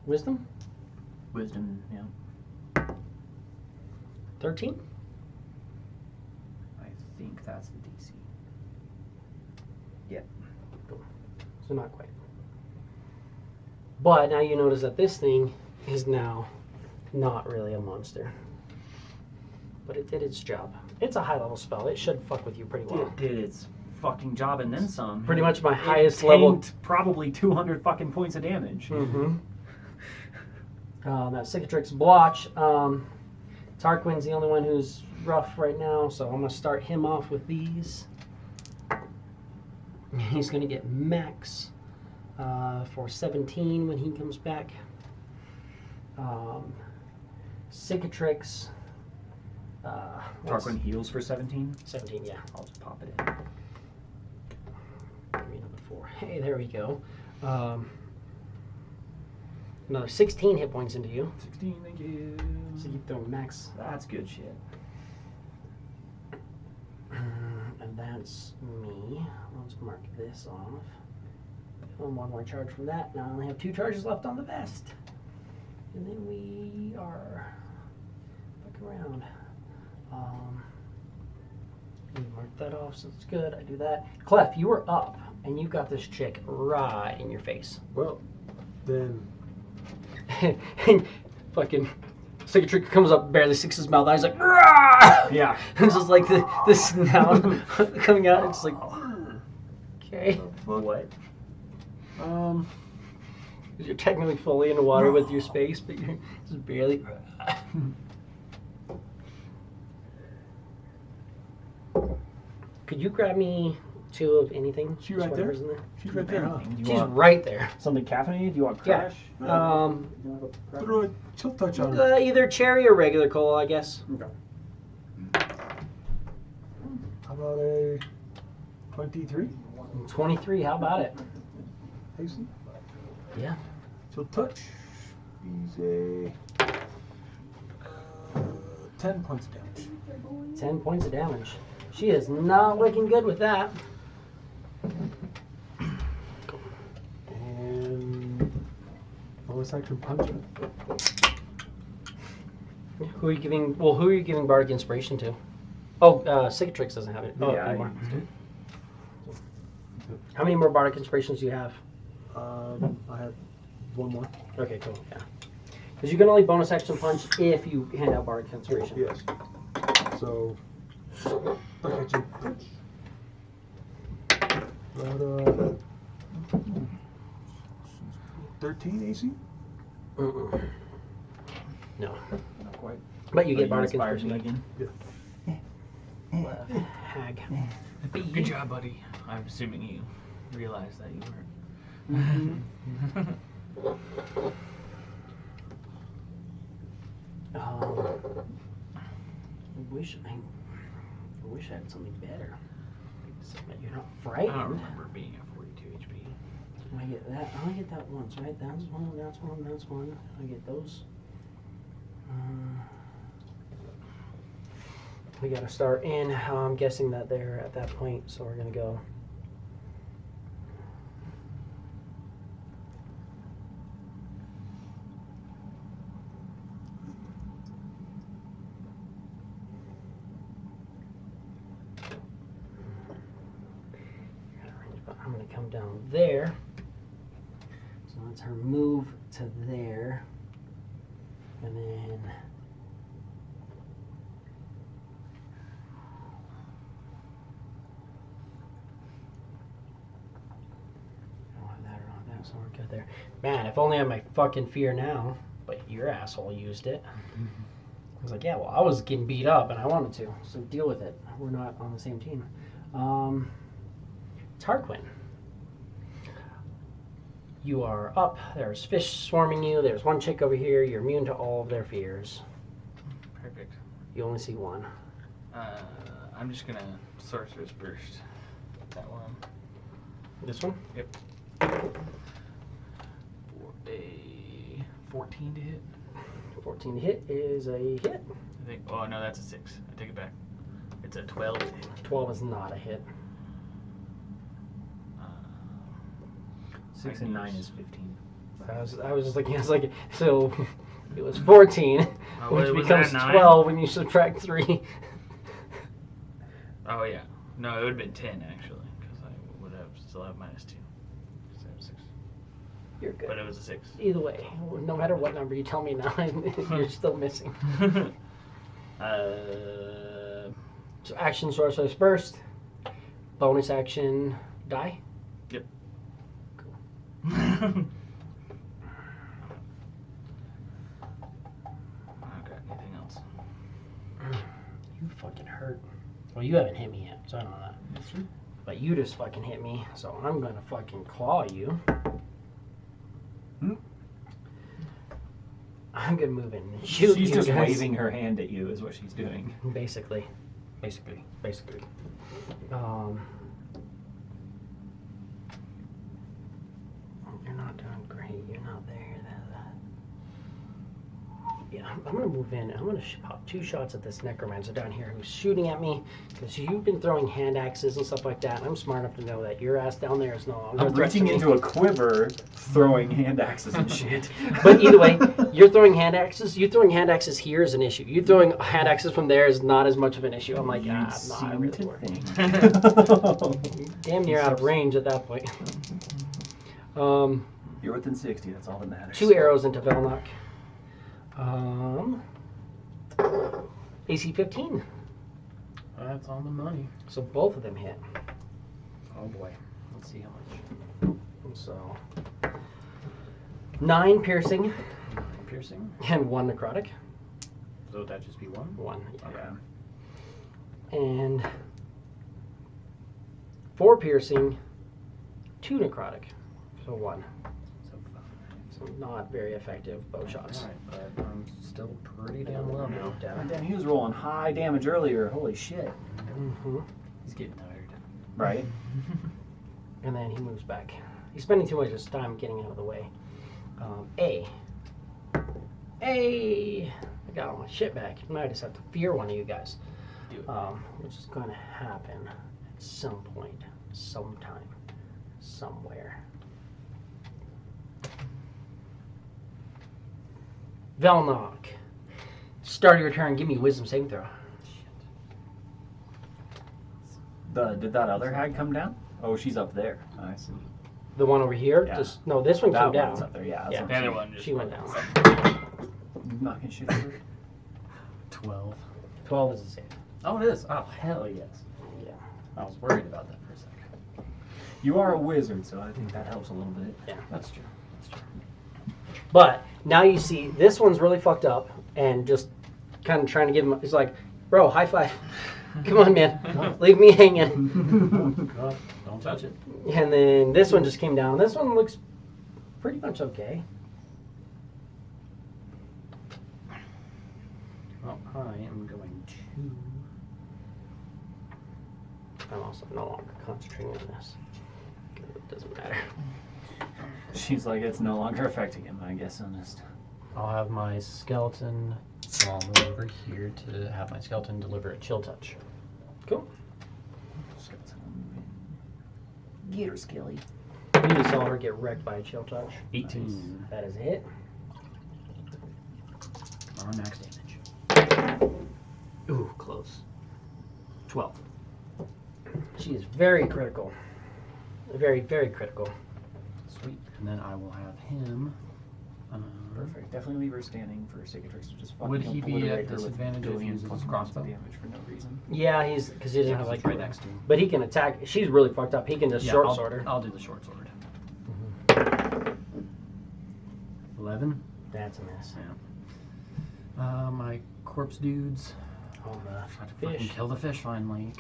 wisdom. Wisdom, yeah. 13. I think that's the DC. Yep. So not quite. But now you notice that this thing is now not really a monster. But it did its job. It's a high level spell. It should fuck with you pretty well. It did its fucking job and then some. Pretty much my It highest level. tanked probably 200 fucking points of damage. Mm-hmm. That Cicatrix blotch. Tarquin's the only one who's rough right now, so I'm gonna start him off with these. He's gonna get max for 17 when he comes back. Cicatrix. Tarquin heals for 17. 17, yeah. I'll just pop it in. Give me another 4. Hey, there we go. Another 16 hit points into you. 16, thank you. So you throw max. That's good shit. And that's me. Let's mark this off. One more charge from that. Now I only have 2 charges left on the vest. And then we are back around. Mark that off, so it's good. I do that. Clef, you were up, and you got this chick right in your face. Well, then. And fucking Cicatrix comes up, barely sticks his mouth out. He's like, "Rah!" Yeah. It's just like the snout coming out. It's like, okay. What? You're technically fully in the water with your space, but you're just barely. Could you grab me 2 of anything? She Just right there? whatever's in there? She's right there, huh? Do you She's want right there. something caffeinated? Do you want Yeah. crash? Throw a chill touch on her. Either cherry or regular cola, I guess. Okay. How about a 23? 23. How about it? Hasty? Yeah. Chill touch. He's a 10 points of damage. 10 points of damage. She is not looking good with that. And bonus action punch. Who are you giving? Well, who are you giving bardic inspiration to? Oh, Cicatrix doesn't have it. Oh, Yeah, anymore. How many more bardic inspirations do you have? I have 1 more. Okay, cool. Yeah. Because you can only bonus action punch if you hand out bardic inspiration. Yes. So, look at you. About 13 AC? Mm-mm. No. Not quite. But you get But bardic inspires me inspiration. again. Hag. Good job, buddy. I'm assuming you realized that you weren't. I wish I had something better. So that you're not I frightened. don't remember being at 42 HP. I get that. I only get that once, right? That's one. That's one. That's one. I get those. We got to start in. I'm guessing that they're at that point, so we're gonna go. I'm gonna come down there. So that's her move to there, and then. So we're good there. Man, if only I had my fucking fear now. But your asshole used it. I was like, yeah, well, I was getting beat up and I wanted to. So deal with it. We're not on the same team. Tarquin. You are up. There's fish swarming you. There's one chick over here. You're immune to all of their fears. Perfect. You only see one. I'm just gonna Sorcerer's Burst that one. This one? Yep. For a 14 to hit. 14 to hit is a hit. I think. Oh no, that's a 6. I take it back. It's a 12 to hit. 12 is not a hit. 6 and 9 is 15. I was just looking. I was like, so it was 14, which was becomes that a 9? 12 when you subtract 3. Oh yeah. No, it would have been 10 actually, because I would have still have -2. 'Cause I have 6. You're good. But it was a 6. Either way, no matter what number you tell me now, you're still missing. So action, Sorcerer's Burst. Bonus action, die. Yep. Cool. Okay. Anything else? You fucking hurt. Well, you haven't hit me yet, so I don't know that. That's true. But you just fucking hit me, so I'm gonna fucking claw you. I'm gonna move in and shoot She's you just guys. waving her hand at you, is what she's doing. Basically. You're not doing great. You're not there. Yeah, I'm gonna move in. I'm gonna pop 2 shots at this necromancer down here who's shooting at me because you've been throwing hand axes and stuff like that. And I'm smart enough to know that your ass down there is no longer. I'm reaching into a quiver, throwing hand axes and shit. But either way, you're throwing hand axes. You throwing hand axes here is an issue. You throwing hand axes from there is not as much of an issue. I'm like, I really work. Damn near out of range at that point. You're within 60, that's all that matters. 2 arrows into Velnock. AC 15. That's on the money. So both of them hit. Oh boy. Let's see how much. So 9 piercing Piercing. and 1 necrotic. So would that just be 1? 1. Okay. And 4 piercing, 2 necrotic. So 1. So 5. So not very effective bow shots. Alright, but I'm still pretty damn low now. God damn, he was rolling high damage earlier. Holy shit. Mm-hmm. He's getting tired. Right? And then he moves back. He's spending too much of his time getting out of the way. A. I got all my shit back. Now I just have to fear one of you guys. Do it. Which is going to happen at some point, sometime, somewhere. Velnock. Start your turn. Give me a wisdom saving throw. Did that other hag come down? Oh, she's up there. I see. The one over here? Yeah. No, this one That came one's down. up there, yeah. That's Yeah. what The I'm other saying. one just She went down. You knocking shit over? 12. 12 is a save. Oh, it is. Oh, hell yes. Yeah. I was worried about that for a second. You are a wizard, so I think that helps a little bit. Yeah. That's true. That's true. But now you see this one's really fucked up and just kind of trying to give him. It's like, bro, high five. Come on, man. Leave me hanging. Oh, don't touch it. And then this one just came down. This one looks pretty much okay. Well, I am going to. I'm also no longer concentrating on this. 'Cause it doesn't matter. She's like, it's no longer affecting him, I guess, honest. I'll have my skeleton. I'll move over here to have my skeleton deliver a chill touch. Cool. Get her, Skilly. You just saw her get wrecked by a chill touch. 18. That is a hit. On max damage. Ooh, close. 12. She is very critical. Very, very critical. Sweet. And then I will have him. Perfect. Definitely leave her standing for Cicatrix to just fucking Would he be obliterate at her with disadvantage if he billion uses plus his points of crossbow? damage for no reason. Yeah, he's because he doesn't have like It's right next to him. But he can attack. She's really fucked up. He can just short sword her. I'll do the short sword. 11. That's a miss. Yeah. My corpse dudes. On the Have to fucking fish. kill the fish finally.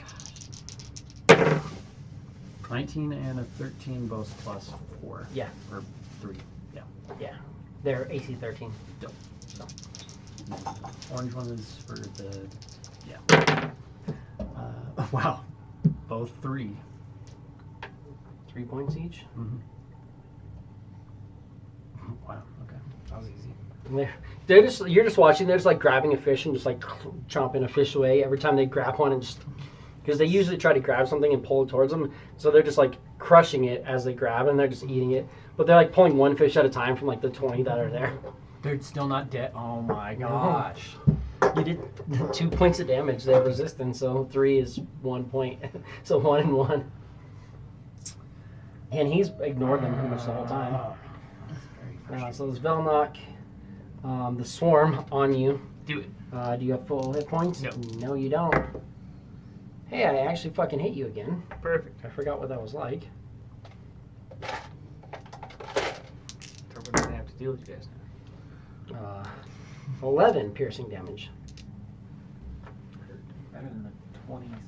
19 and a 13 both plus 4. Yeah. Or 3. Yeah. Yeah. They're AC 13. Orange one is for the. Yeah. Wow. Both 3. 3 points each. Mm-hmm. Wow. Okay. That was easy. And they're just, you're just watching. They're just like grabbing a fish and just like chomping a fish away every time they grab one, and just because they usually try to grab something and pull it towards them, so they're just like crushing it as they grab, and they're just eating it. But they're like pulling one fish at a time from like the 20 that are there. They're still not dead. Oh my gosh. You did 2 points of damage. They have resistance, so 3 is 1 point. So 1 and 1. And he's ignored them pretty much the whole time. So there's Velnock, the swarm on you. Do it. Do you have full hit points? No. No, you don't. Hey, I actually fucking hit you again. Perfect. I forgot what that was like. Turbo doesn't have to deal with you guys now. 11 piercing damage. Better than the 20s.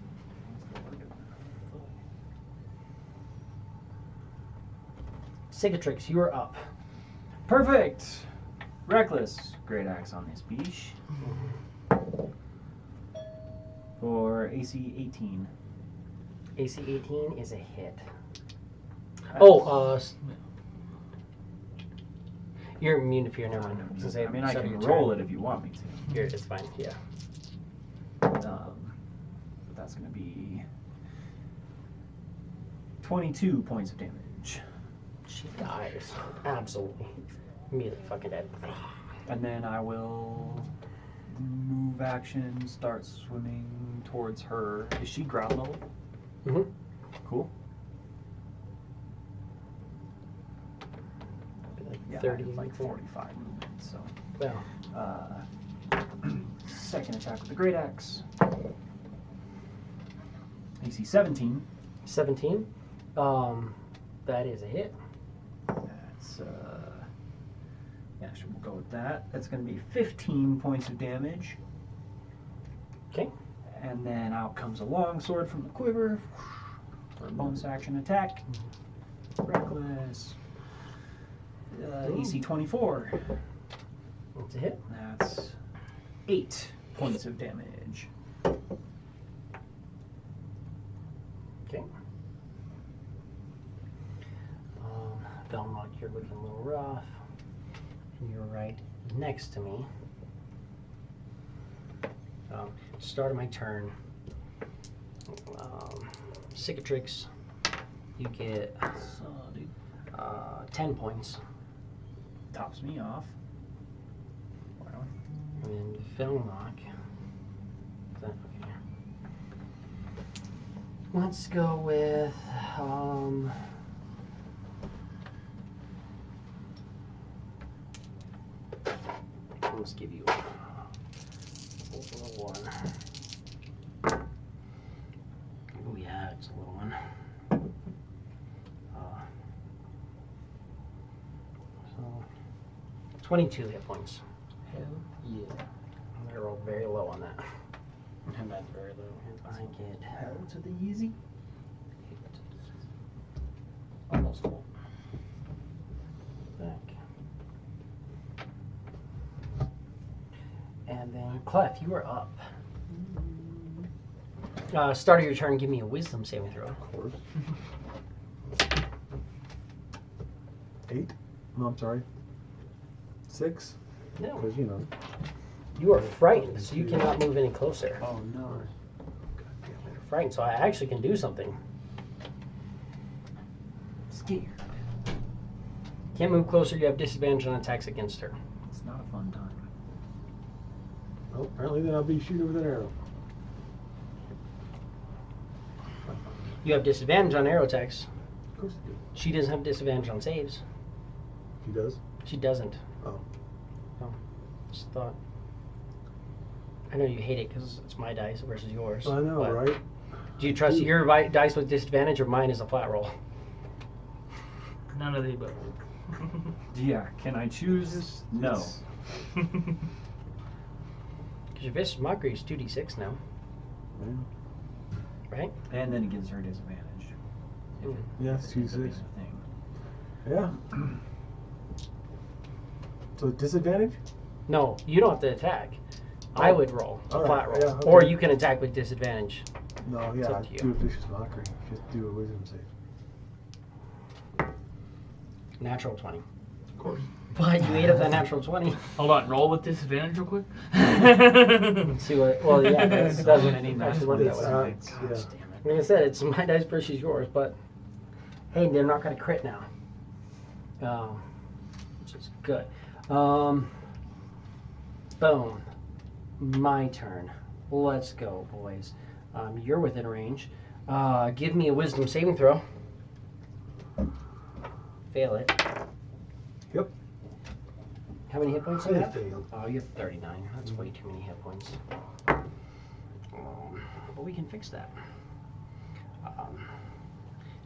Cicatrix, you are up. Perfect. Reckless. Great axe on this beach. For AC 18. AC 18 is a hit. That's- You're immune to fear, never mind. I mean, I can roll it if you want me to. Here, it's fine, yeah. But that's going to be 22 points of damage. She dies. Absolutely. Immediately fucking dead. And then I will move action, start swimming towards her. Is she ground level? Mm-hmm. Cool. Like Yeah, 30, I have like 45 movement, so. Well, Second attack with the great axe. AC 17. 17. That is a hit. That's yeah, sure, we'll go with that. That's going to be 15 points of damage. Okay. And then out comes a long sword from the quiver for a bonus action attack. Reckless. AC 24. That's a hit. That's 8 points of damage. Okay. Velmock, you're looking a little rough. You're right next to me. Start of my turn. Cicatrix, you get 10 points. Tops me off. Wow. And Velmock. Okay. Let's go with let's give you a little one. Oh yeah, it's a little one. So 22 hit points. Hell yeah. I'm gonna roll very low on that. And that's very low. I get Hell to the easy. Almost full. back. And then Clef, you are up. Start of your turn, give me a wisdom saving throw. Of course. 8? No, I'm sorry. 6? No. Because, you know. You are frightened, so you cannot move any closer. Oh no. You're frightened, so I actually can do something. Scared. Can't move closer, you have disadvantage on attacks against her. It's not a fun time. Oh, apparently then I'll be shooting with an arrow. You have disadvantage on arrow attacks. Of course I do. She doesn't have disadvantage on saves. He does? She doesn't. Oh. Just thought. I know you hate it because it's my dice versus yours. I know, but right? Do you trust your dice with disadvantage or mine is a flat roll? None of the above. Yeah, can I choose? No. Because your vicious mockery is 2d6 now, Yeah. right? And then it gives her disadvantage. If it Yeah, ends up being 2d6. a thing. Yeah. So disadvantage? No, you don't have to attack. I would roll a All flat right, roll, yeah, okay. or you can attack with disadvantage. No, It's yeah, up to you. do a vicious mockery. Just do a wisdom save. Natural 20. Of course. But you ate up that natural 20. Hold on, roll with disadvantage real quick. See what? Well, yeah, that doesn't actually work that It's, way. yeah. Like I said, it's my dice versus yours, but hey, they're not going to crit now, which is good. Boom. My turn. Let's go, boys. You're within range. Give me a wisdom saving throw. Fail it. Yep. How many hit points do you I have? failed. Oh, you have 39. That's way too many hit points. But we can fix that.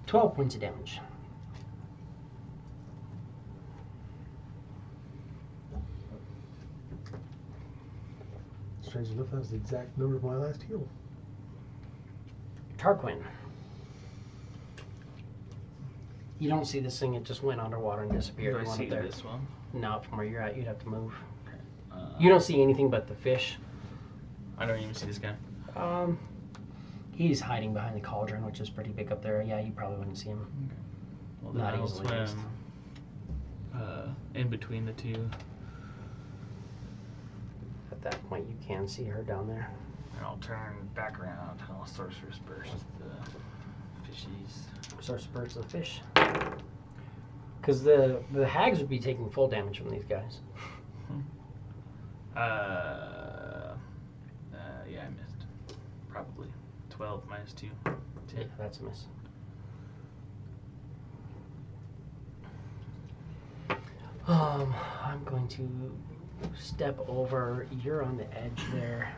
12 points of damage. Strange enough, that was the exact number of my last heal. Tarquin. You don't see this thing, it just went underwater and disappeared. Do I You want see it there? this one? No, from where you're at, you'd have to move. Uh, You don't see anything but the fish. I don't even see this guy. He's hiding behind the cauldron, which is pretty big up there. Yeah, you probably wouldn't see him. Well, then Not I'll easily missed. swim in between the two, At that point, you can see her down there. and I'll turn back around and I'll sorcerer's burst the fishies. Starts to burst the fish. Because the hags would be taking full damage from these guys. Yeah, I missed. Probably 12 minus 2. 10. Yeah, that's a miss. I'm going to step over. You're on the edge there.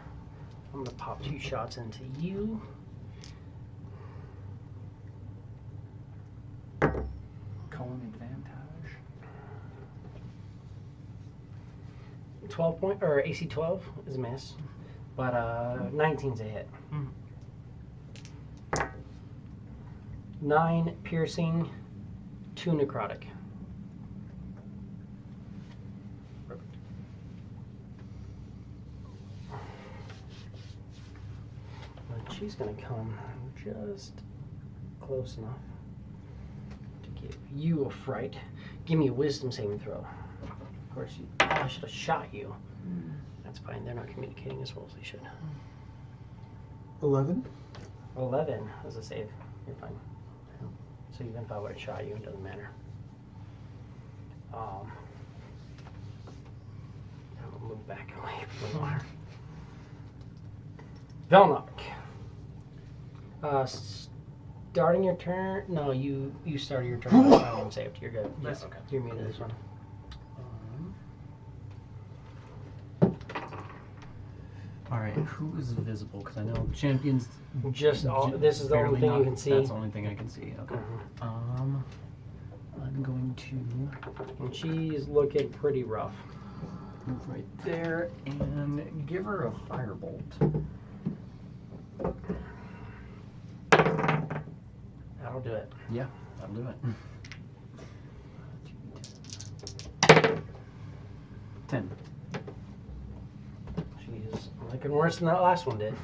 I'm going to pop 2 shots into you. Calling advantage. 12 point or AC 12 is a miss, but 19's a hit. 9 piercing, 2 necrotic. And she's gonna come just close enough to give you a fright. Give me a wisdom saving throw. Of course, I should have shot you. That's fine. They're not communicating as well as they should. 11. 11 as a save. You're fine. So even if I would have shot you, it doesn't matter. I'll move back away from the water. Velnock. Starting your turn. No, you started your turn. I'm saved. You're good. That's okay. You're immune to this one. All right, who is visible? Because I know champions. Just this is the only barely thing you not- can see. That's the only thing I can see. Okay. Mhm. I'm going to And she's looking pretty rough. move right there and give her a firebolt. That'll do it. Yeah, that'll do it. 10. She's looking worse than that last one did.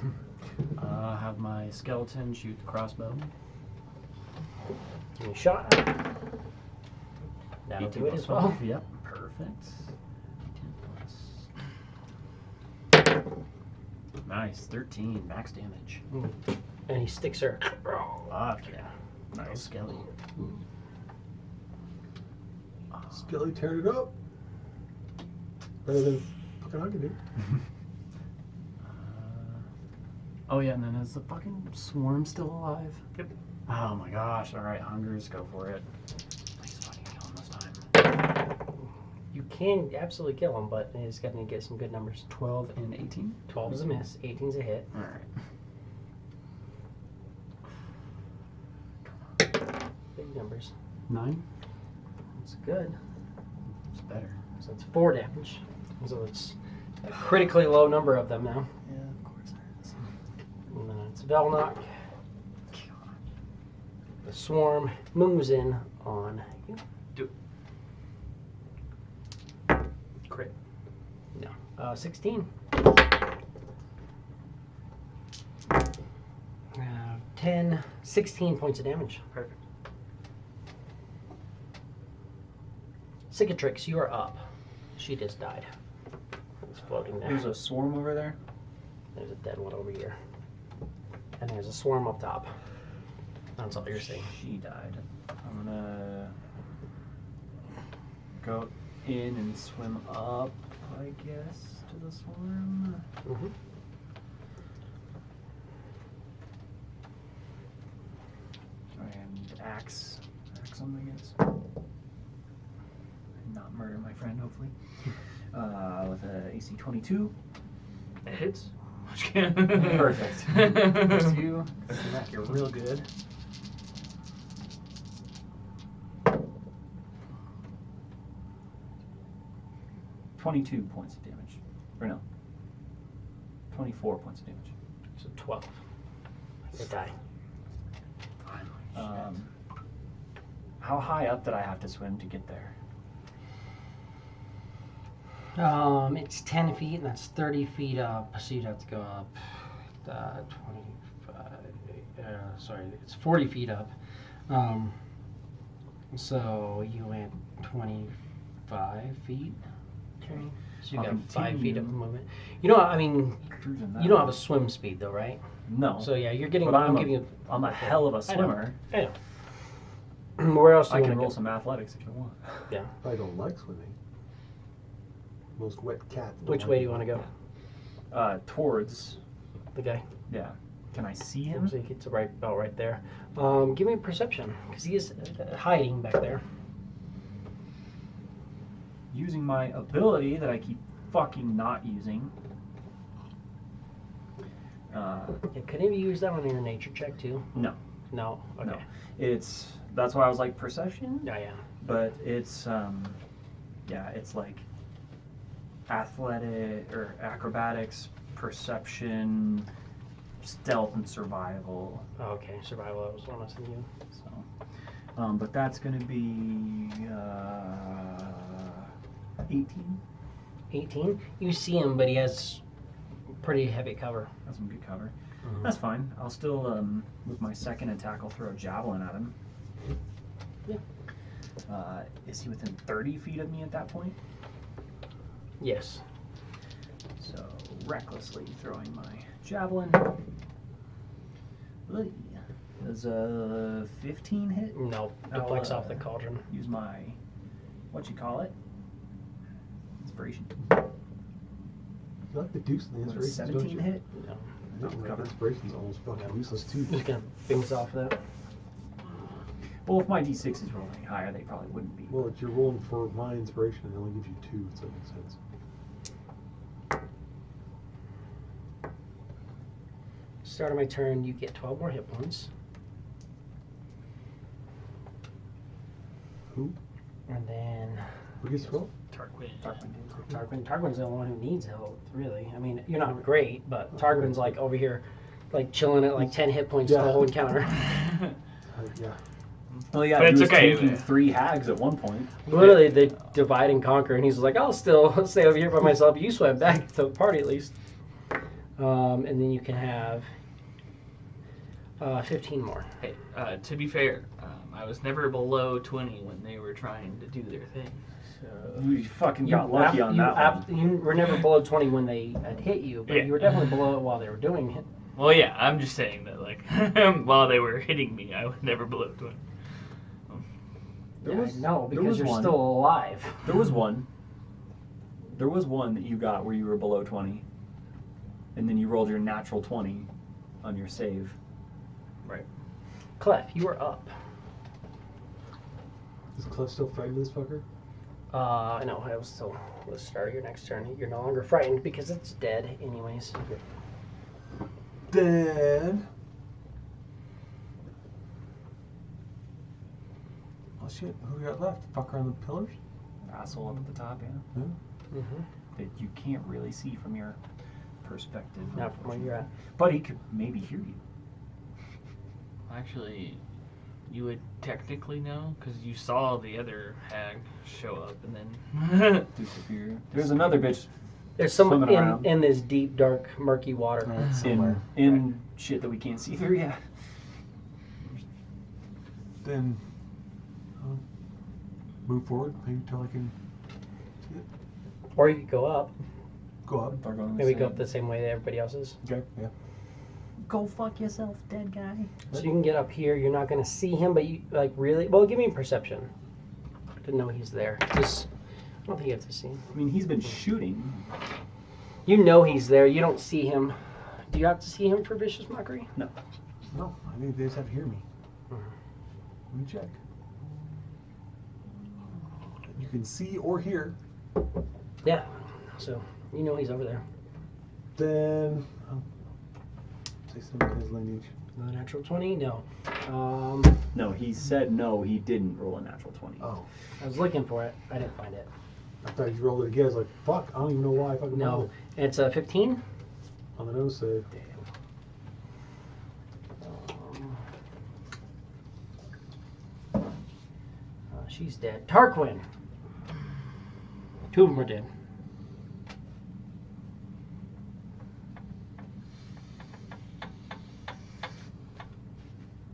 Have my skeleton shoot the crossbow. Give me a shot. That'll 18 do it plus as well. 5. Yep, perfect. 10 plus. Nice, 13 max damage. And he sticks her. Fuck yeah. Nice skelly. Skelly tearing it up. Better than fucking hugging it. Oh yeah, and then is the fucking swarm still alive? Yep. Oh my gosh, alright, Hungers, go for it. Please fucking kill him this time. You can absolutely kill him, but he's got to get some good numbers. 12 and 18? 12 is a miss, 18 is a hit. Alright. Big numbers. 9? It's good. It's better. So it's 4 damage. So it's a critically low number of them now. Yeah, of course it is. And then it's Velnock. The swarm moves in on you. Do crit. No. 16. 10, 16 points of damage. Perfect. Cicatrix, you are up. She just died. It's floating there. There's a swarm over there. There's a dead one over here. And there's a swarm up top. That's all you're seeing. She died. I'm gonna go in and swim up, I guess, to the swarm. Mm-hmm. And axe him, I guess. Not murder my friend, hopefully. With a AC 22. It hits. Perfect. Just you. Smack you real good. $22 points of damage. Or no. 24 points of damage. So 12. They die. How high up did I have to swim to get there? It's 10 feet, and that's 30 feet up. So you'd have to go up 25. Sorry, it's 40 feet up. So you went 25 feet. Okay. So you I'll got 5 feet of continue. movement. You know, I mean, Cruising that you don't way. have a swim speed though, right? No. So yeah, you're getting. But I'm giving you. I'm a hell of a swimmer. I know. Where else do I you can want roll to some athletics if you want. go? Yeah. I don't like swimming. Most wet cats. don't Which like way it. do you want to go? Towards, The guy. yeah. Can I see him? So he gets right about right there. Give me a perception, because he is hiding back there. Using my ability that I keep fucking not using. Yeah, could you use that on your nature check too? No. No. Okay. No. That's why I was like perception, Yeah. but it's it's like athletic or acrobatics, perception, stealth, and survival. Oh, okay. Survival. That was what I was thinking. So, but that's gonna be 18. 18. You see him, but he has pretty heavy cover. That's some good cover. That's fine. I'll still, with my second attack, I'll throw a javelin at him. Yeah. Is he within 30 feet of me at that point? Yes. So, recklessly throwing my javelin. Oy. Does a 15 hit? No. Deflects off the cauldron. Use my, what you call it? Inspiration. You like the deuce and the Would a inspirations, don't 17 you? hit? No. I think Cover. inspiration's almost fucking useless too. Just gonna bounce off of that. Well, if my d6 is rolling higher, they probably wouldn't be. Well, if you're rolling for my inspiration, it only gives you 2, so that makes sense. Start of my turn, you get 12 more hit points. Who? And then Who gets 12? Tarquin. Tarquin's the only one who needs help, really. I mean, you're not great, but Tarquin's like over here, like chilling at like 10 hit points Yeah. the whole encounter. Yeah. Well, yeah, But he it's was okay. taking 3 hags at one point. Literally, they divide and conquer, and he's like, I'll still stay over here by myself. You swim back to the party at least. And then you can have 15 more. Hey, to be fair, I was never below 20 when they were trying to do their thing. So You fucking got lucky on that one. You were never below 20 when they had hit you, but Yeah. you were definitely below it while they were doing it. well, yeah, I'm just saying that like while they were hitting me, I was never below 20. No, there because was you're one. still alive. There was one. There was one that you got where you were below 20. And then you rolled your natural 20 on your save. Clef, you are up. Is Clef still frightened of this fucker? No, I was still. Let's start your next turn. You're no longer frightened because it's dead, anyways. Dead. Oh shit, who we got left? Fucker on the pillars? Asshole up at the top, yeah. Mm-hmm. That you can't really see from your perspective. Not from where you're at. But he could maybe hear you. Actually, you would technically know because you saw the other hag show up and then Disappear. There's another bitch There's some swimming around. in this deep, dark, murky water somewhere. in shit that we can't see through. Yeah. Then move forward, maybe till I can see it. Or you could go up. Go up. They're going the Maybe same. go up the same way that everybody else is. Okay, yeah. Go fuck yourself, dead guy. So you can get up here. You're not going to see him, but you like really. Well, give me perception to know he's there. Just, I don't think you have to see him. I mean, he's been shooting. You know he's there. You don't see him. Do you have to see him for vicious mockery? No, I think they just have to hear me. Mhm. Let me check. You can see or hear. Yeah. So you know he's over there. Then say something in his lineage. No natural 20. No. No, he said no. He didn't roll a natural 20. Oh, I was looking for it. I didn't find it. I thought you rolled it again. I was like, fuck, I don't even know why I fucking No. rolled It's a 15. it. On the nose save. She's dead. Tarquin. Two of them are dead.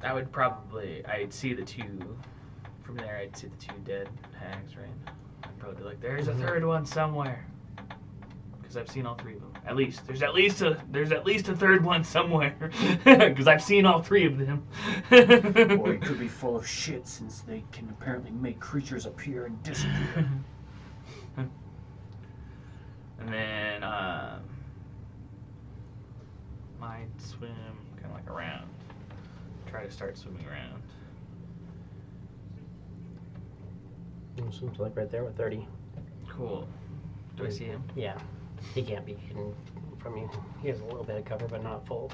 I would probably, I'd see the two, from there I'd see the two dead hags, right? I'd probably be like, there's a third one somewhere. Because I've seen all three of them. At least. There's at least a third one somewhere. Because I've seen all three of them. Or he could be full of shit since they can apparently make creatures appear and disappear. And then, might swim kind of like around. Try to start swimming around. Seems like right there with 30. Cool. Do I see him? Yeah. He can't be hidden from you. He has a little bit of cover, but not full.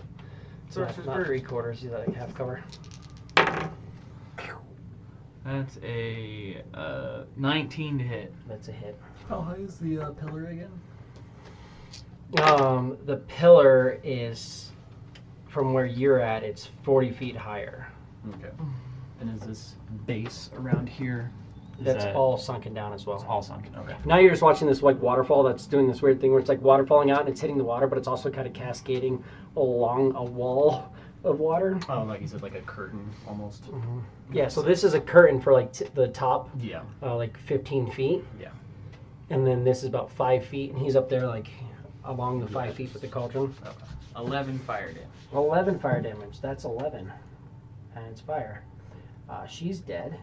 So Not, not 3/4. He's like half cover. That's a 19 to hit. That's a hit. How high is the pillar again? The pillar is from where you're at. It's 40 feet higher. Okay. And is this base around here? Is That's that all sunken down as it's well. all sunken? Okay. Now you're just watching this like waterfall that's doing this weird thing where it's like water falling out and it's hitting the water, but it's also kind of cascading along a wall of water. Oh, like you said, like a curtain almost. Yeah, so this is a curtain for like the top, Yeah. like 15 feet. Yeah. And then this is about 5 feet, and he's up there like along the 5 feet with the cauldron. 11 fire damage. 11 fire damage. That's 11. And it's fire. She's dead.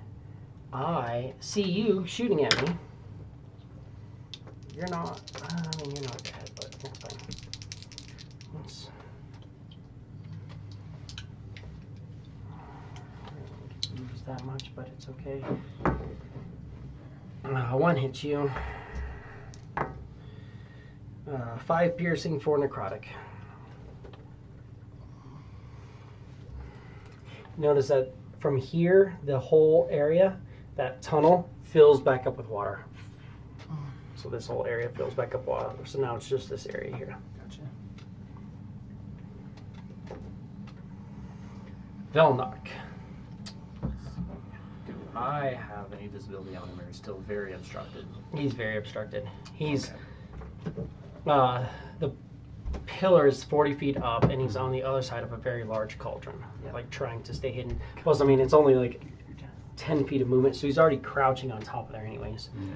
I see you shooting at me. You're not. I mean, you're not dead, but that's fine. Let's. I don't get to use that much, but it's okay. One hits you. 5 piercing, 4 necrotic. Notice that from here, the whole area, that tunnel, fills back up with water. So this whole area fills back up with water. So now it's just this area here. Gotcha. Velnark. Do I have any visibility on him, or is still very obstructed? He's very obstructed. He's Okay. the pillar is 40 feet up, and he's on the other side of a very large cauldron, like trying to stay hidden. Plus, I mean, it's only like 10 feet of movement, so he's already crouching on top of there, anyways. Yeah.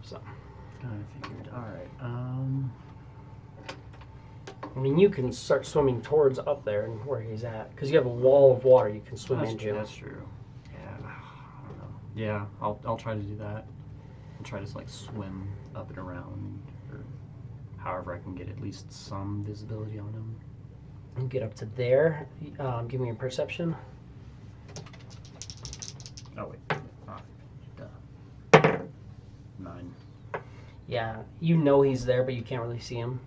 So, I figured. All right. I mean, you can start swimming towards up there and where he's at, because you have a wall of water you can swim That's into. true. That's true. Yeah. I don't know. Yeah. I'll try to do that. I'll try to like swim up and around, or however I can get at least some visibility on him. You get up to there. Give me a perception. Oh wait. Duh. 9. Yeah, you know he's there, but you can't really see him.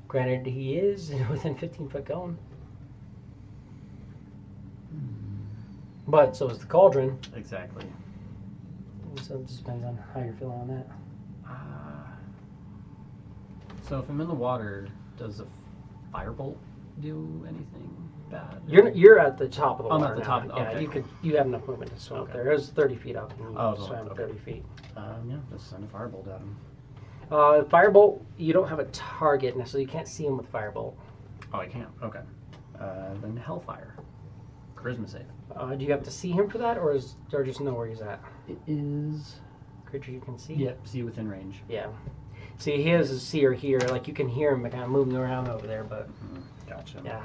Granted, he is within 15-foot cone. But so is the cauldron. Exactly. So it just depends on how you're feeling on that. So if I'm in the water, does a firebolt do anything bad? You're at the top of the I'm water at the now. top. Yeah, Okay. you have enough movement to swim up Okay. there. It was 30 feet up, and you Oh, swam okay. 30 feet. Yeah, let's send a firebolt at him. Firebolt, you don't have a target, so you can't see him with firebolt. Oh, I can't. Okay. Then Hellfire. Charisma save. Do you have to see him for that, or just know where he's at? It is. Creature you can see? Yep, see within range. Yeah. See, he has a seer here. Like, you can hear him kind of moving around over there, but... Gotcha. Yeah.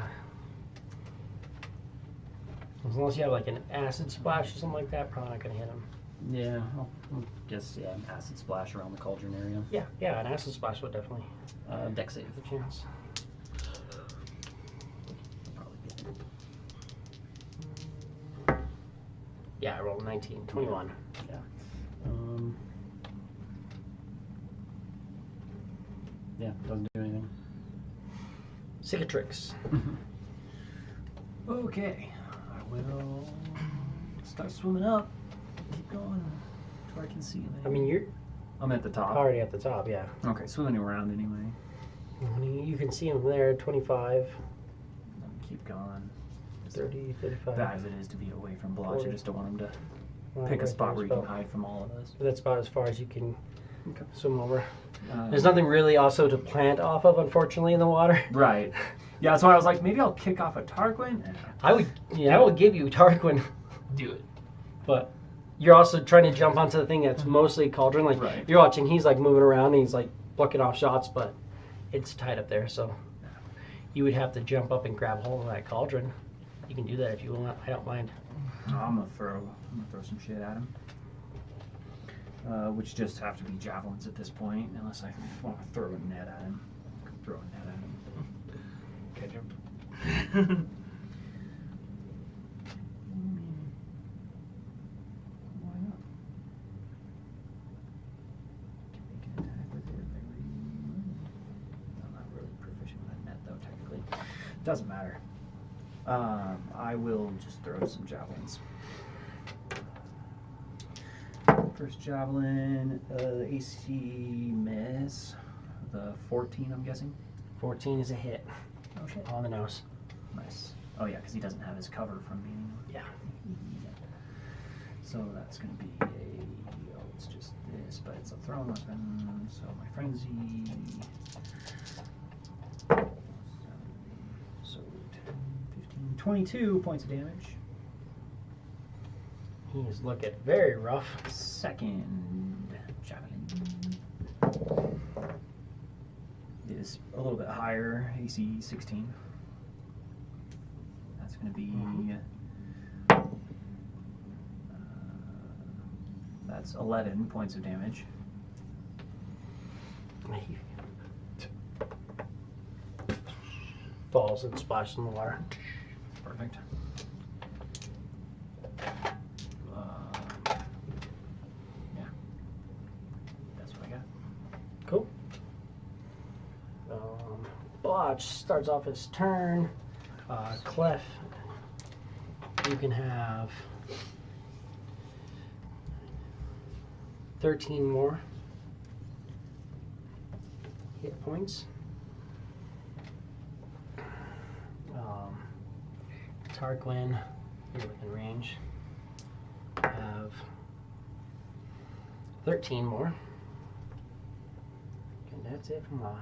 As long as you have, like, an acid splash or something like that, probably not going to hit him. Yeah, I'll guess, an acid splash around the cauldron area. Yeah, an acid splash would definitely Dex save. have a chance. Probably get it. Yeah, I rolled a 19. 21. Yeah. Yeah, doesn't do anything. Cicatrix. Okay, I will start swimming up. Keep going to where I can see him. I mean, you're I'm at the top. already at the top, yeah. Okay, swimming around anyway. You can see him there, 25, Keep going. 30, 35. Bad as it is to be away from Blotch, I 40. just don't want him to Well, pick a right spot there where is he can about- hide from all of us. That's about as far as you can Okay. swim over. There's nothing really also to plant off of, unfortunately, in the water. Right. Yeah, so I was like, maybe I'll kick off a Tarquin. I will give you Tarquin, Do it. but you're also trying to jump onto the thing that's mostly cauldron. Like, Right. you're watching, he's like moving around and he's like plucking off shots, but it's tied up there, so you would have to jump up and grab hold of that cauldron. You can do that if you want. I don't mind. I'm gonna throw some shit at him. Which just have to be javelins at this point, unless I want to throw a net at him. I can throw a net at him. Catch him. Why not? Can make an attack with it. I'm not really proficient with a net though, technically. Doesn't matter. I will just throw some javelins. First javelin, the AC miss. The 14, I'm guessing. 14 is a hit Oh shit. on the nose. Nice. Oh yeah, because he doesn't have his cover from me. Yeah. So that's going to be it's just this, but it's a thrown weapon. So my frenzy. So 10, 15, 22 points of damage. He is looking very rough. Second javelin is a little bit higher, AC 16. That's going to be. That's 11 points of damage. He falls and splashes in the water. Perfect. Yeah. That's what I got. Cool. Blotch starts off his turn. Clef, you can have 13 more hit points. Tarquin, you're within range. Have 13 more. And that's it from my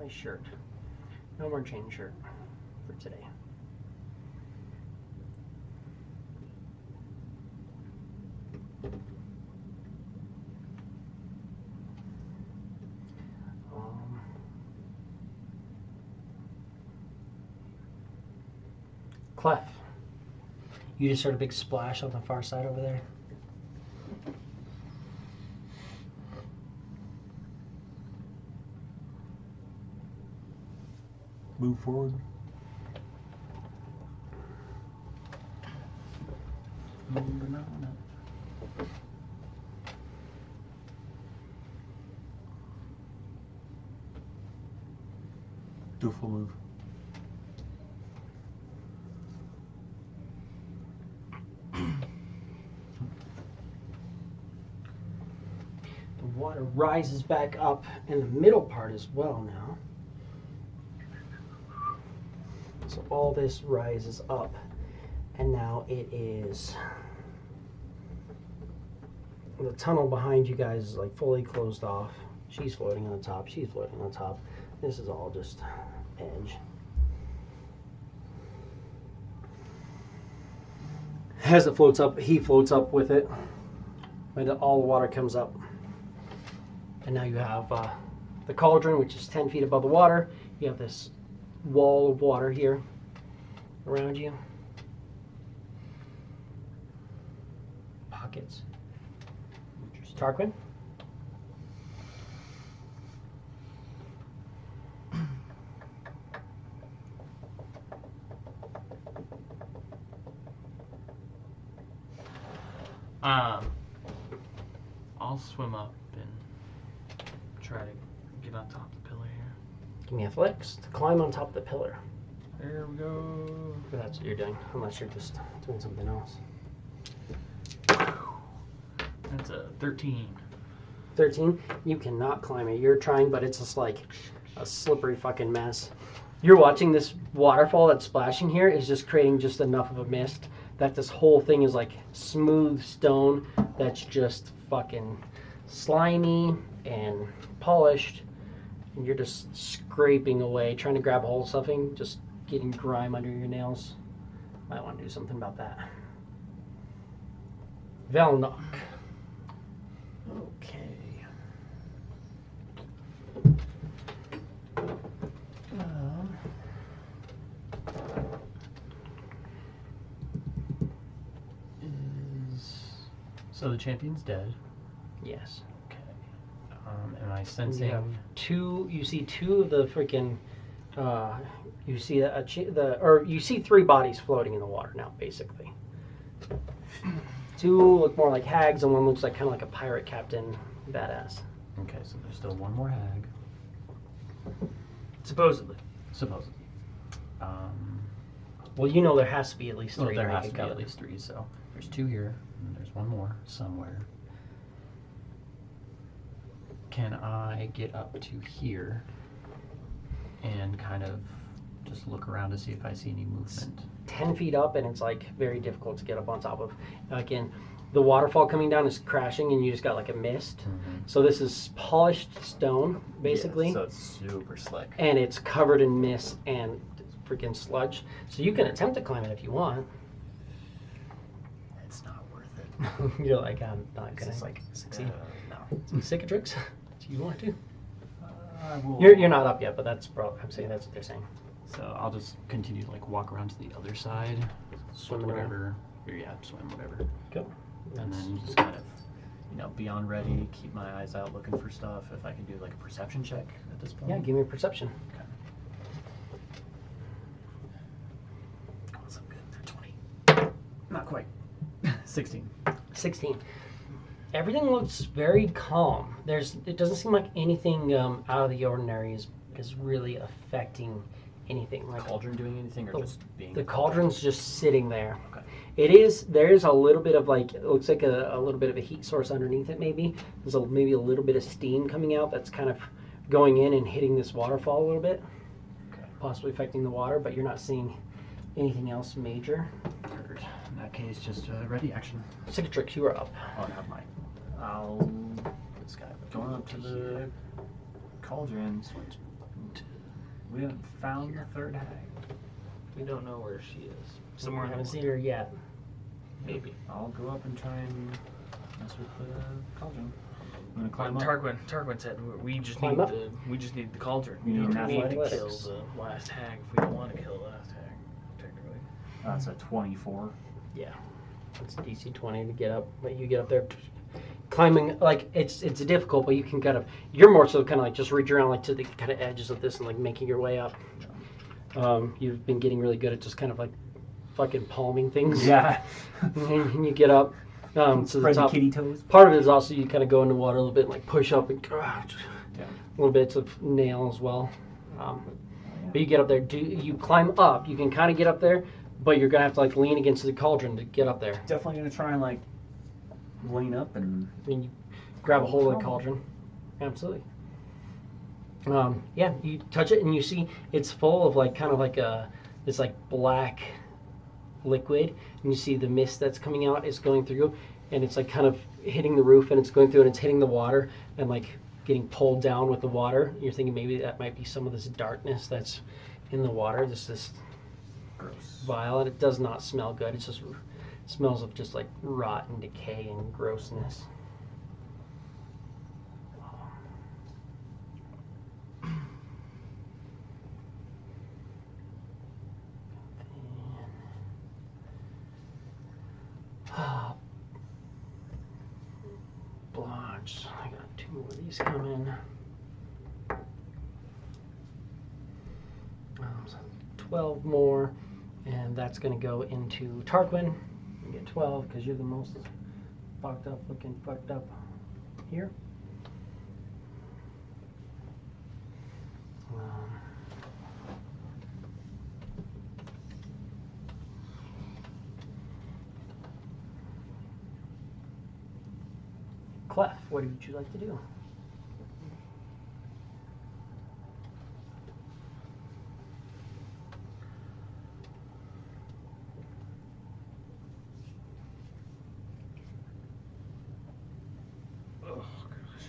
shirt. No more chain shirt for today. Clef, you just heard a big splash on the far side over there. Move forward. Moving on up. Do a full move. The water rises back up in the middle part as well now. So all this rises up, and now it is. The tunnel behind you guys is like fully closed off. She's floating on the top. She's floating on the top. This is all just edge. As it floats up, he floats up with it. And all the water comes up. And now you have the cauldron, which is 10 feet above the water. You have this wall of water here around you. Pockets. Tarquin? I'll swim up and try to get on top of the pillar here. Give me athletics to climb on top of the pillar. There we go. That's what you're doing, unless you're just doing something else. That's a 13. 13, you cannot climb it. You're trying, but it's just like a slippery fucking mess. You're watching this waterfall that's splashing here is just creating just enough of a mist that this whole thing is like smooth stone that's just fucking slimy and polished, and you're just scraping away, trying to grab a hold of something, just getting grime under your nails. Might want to do something about that. Velnok. Okay. So the champion's dead. Yes. Okay. Am I sensing? You have two. You see two of the freaking. You see you see three bodies floating in the water now, basically. Two look more like hags, and one looks like kind of like a pirate captain, badass. Okay, so there's still one more hag. Supposedly. Supposedly. Well, you know there has to be at least Well, three. there to has make to a be at coven. least 3. So there's 2 here, and there's one more somewhere. Can I get up to here and kind of just look around to see if I see any movement? 10 feet up, and it's like very difficult to get up on top of. Again, the waterfall coming down is crashing, and you just got like a mist. Mm-hmm. So this is polished stone, basically. Yeah, so it's super slick. And it's covered in mist and freaking sludge. So you can attempt to climb it if you want. It's not worth it. You're like, I'm not It's gonna just like, succeed. no. Some cicatrix? Do you want to? I will. You're not up yet, but that's probably, I'm saying that's what they're saying. So I'll just continue to like walk around to the other side, Swimming around. whatever. Or yeah, swim, whatever. Cool. And That's- then just kind of. Be on ready, keep my eyes out looking for stuff. If I can do like a perception check at this point. Yeah, give me a perception. Okay. Oh, that's good. They're 20. Not quite. 16. 16. Everything looks very calm. It doesn't seem like anything out of the ordinary is really affecting anything. Like Cauldron doing anything or just being the cauldron's just sitting there. Okay. There is a little bit of like, it looks like a little bit of a heat source underneath it maybe. There's maybe a little bit of steam coming out that's kind of going in and hitting this waterfall a little bit. Okay. Possibly affecting the water, but you're not seeing anything else major. Heard. In that case, just ready action. Cicatrix, you are up. Oh, not mine. I'll This guy. go up to the cauldron. We haven't found the third hag. We don't know where she is. Somewhere I haven't seen her yet. Maybe. I'll go up and try and mess with the cauldron. I'm gonna climb up. Tarquin said we just Climb need up? the cauldron. You need We need to athletics. kill the last hag if we don't want to kill the last hag, technically. That's a 24. Yeah. It's DC 20 to get up, but you get up there climbing, like it's difficult, but you can kind of, you're more so kind of like just reach around like to the kind of edges of this and like making your way up. You've been getting really good at just kind of like fucking palming things. Yeah. And you get up to the Spread the top. kitty toes. Part of it is also you kind of go in the water a little bit and like push up and Yeah. a little bit of nail as well. But you get up there. You climb up. You can kind of get up there, but you're gonna have to like lean against the cauldron to get up there. Definitely gonna try and like lean up and And you grab a hold of the cauldron. Absolutely. Yeah, you touch it and you see it's full of like kind of like a this like black liquid, and you see the mist that's coming out is going through, and it's like kind of hitting the roof, and it's going through, and it's hitting the water, and like getting pulled down with the water. You're thinking maybe that might be some of this darkness that's in the water. This Gross. vial, and it does not smell good. It's just it smells of just like rot and decay and grossness. Blotch. I got 2 more of these coming. So 12 more, and that's going to go into Tarquin. You get 12 because you're the most fucked up looking fucked up here. Clef, what would you like to do? Oh gosh.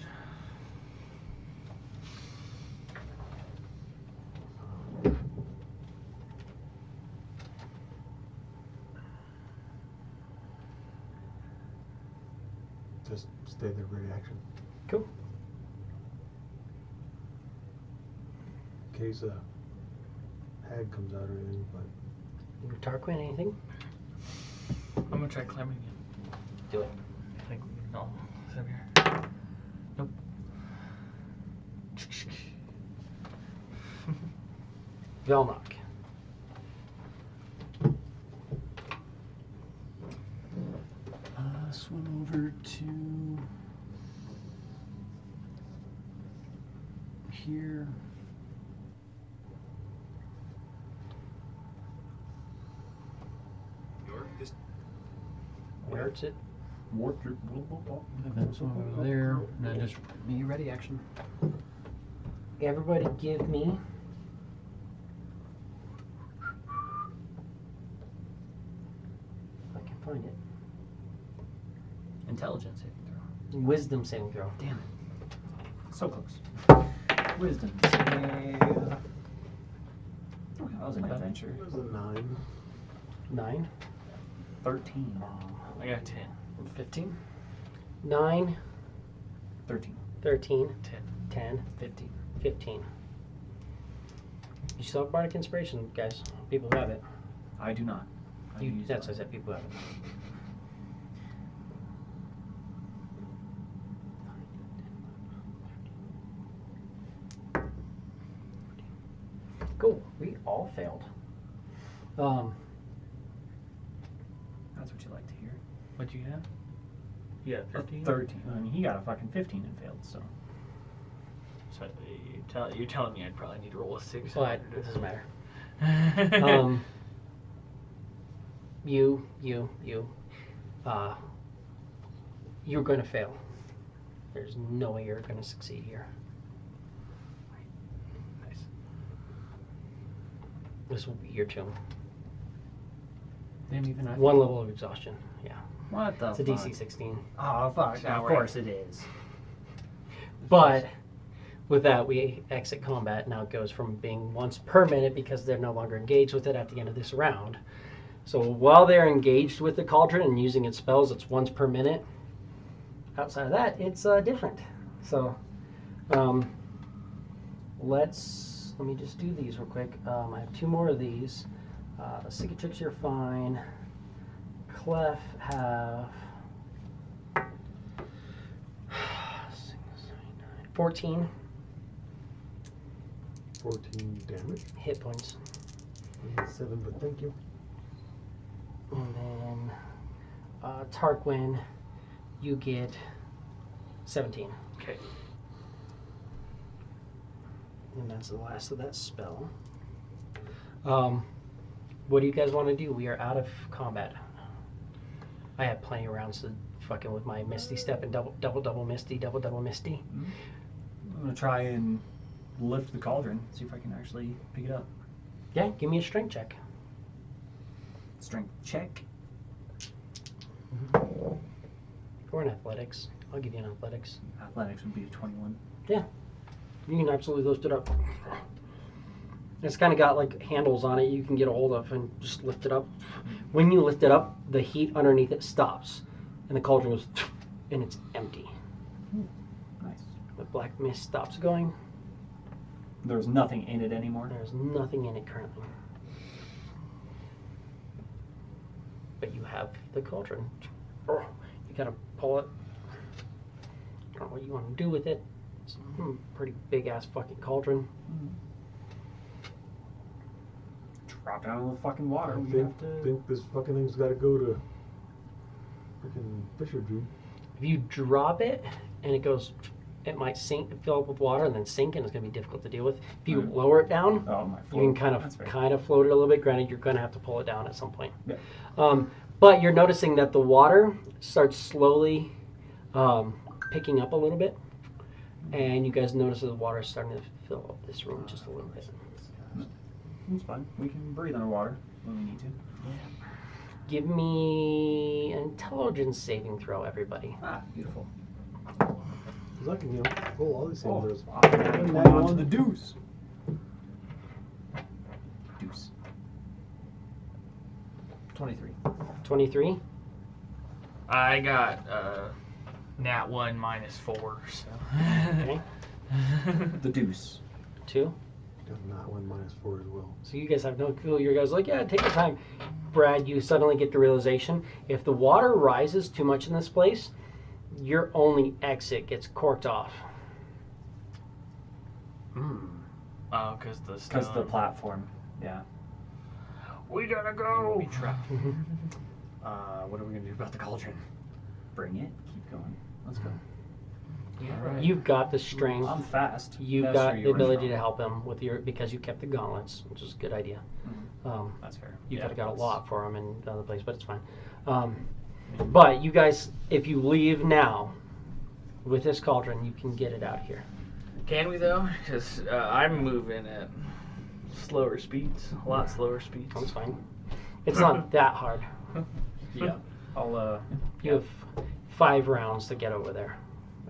Just stay there, ready action. Cool. In case a hag comes out or anything, but Tarquin, anything? I'm gonna try climbing in. Do it. I think no. Is it over here? Nope. Velnock. Swim over to here. Where's it? Warp through. And then swim over there. And then just be ready action. Everybody give me if I can find it. Intelligence saving throw. Wisdom saving throw. Damn it. So close. Wisdom save. Oh, that was an adventure. it was a 9. 9. 13. I got 10. 15. 9. 13. 13. 10. 10. 15. 15. You still have Bardic Inspiration, guys. People who have it. I do not. That's what I said. People who have it. Cool. We all failed. That's what you like to hear. What'd you have? You got 13? 13. I mean, he got a fucking 15 and failed, so. So you're telling me I'd probably need to roll a 6. But it doesn't matter. You're going to fail. There's no way you're going to succeed here. Nice. This will be your tomb. Damn, even I. 1 level of exhaustion. Yeah. What the It's a fuck? DC 16. Oh, fuck. Now Of we're- course it is. But with that, we exit combat. Now it goes from being once per minute because they're no longer engaged with it at the end of this round. So while they're engaged with the cauldron and using its spells, it's once per minute. Outside of that, it's different. So let me just do these real quick. I have 2 more of these. Cicatrix, you're fine. Clef have 14 damage. hit points. 7, but thank you. And then Tarquin, you get 17. Okay. And that's the last of that spell. What do you guys want to do? We are out of combat. I have plenty of rounds to fucking with my Misty Step and double Misty, double Misty. I'm gonna try and lift the cauldron, see if I can actually pick it up. Yeah, give me a strength check. strength check. Or in athletics. I'll give you an athletics. Athletics would be a 21. You can absolutely lift it up. It's kind of got like handles on it you can get a hold of and just lift it up. When you lift it up, the heat underneath it stops. And the cauldron goes, and it's empty. Nice. The black mist stops going. There's nothing in it anymore. There's nothing in it currently. But you have the cauldron. You gotta pull it. I don't know what you want to do with it. It's a pretty big ass fucking cauldron. Drop down in the fucking water. I think this fucking thing's got to go to freaking Fisher dude. If you drop it and it goes, it might sink, fill up with water, and then sink, and it's gonna be difficult to deal with. If you lower it down, Oh, my you can float. kind of float it a little bit. Granted, you're gonna have to pull it down at some point. Yeah. But you're noticing that the water starts slowly picking up a little bit, and you guys notice that the water is starting to fill up this room just a little bit. It's fine. We can breathe underwater when we need to. Give me an intelligence saving throw, everybody. Ah, beautiful. Because I can, pull all these things. I'm on to the deuce. Deuce. 23. 23. I got nat 1 minus 4, so. Okay. The deuce. 2. Got not 1 minus 4 as well. So you guys have no clue. You guys are like, yeah, take your time. Brad, you suddenly get the realization, if the water rises too much in this place, your only exit gets corked off. Oh, because the platform. Yeah. We gotta We'll go. be trapped. What are we gonna do about the cauldron? Bring it. Keep going. Let's go. Right. You've got the strength. I'm fast. You've That's got where the you were ability from. to help him with because you kept the gauntlets, which is a good idea. That's fair. You Yeah, could have got a that's- lot for him in the other place, but it's fine. But you guys, if you leave now with this cauldron, you can get it out of here. Can we though? Because I'm moving at slower speeds, a lot slower speeds. That's fine. It's not that hard. Yeah. I'll You have 5 rounds to get over there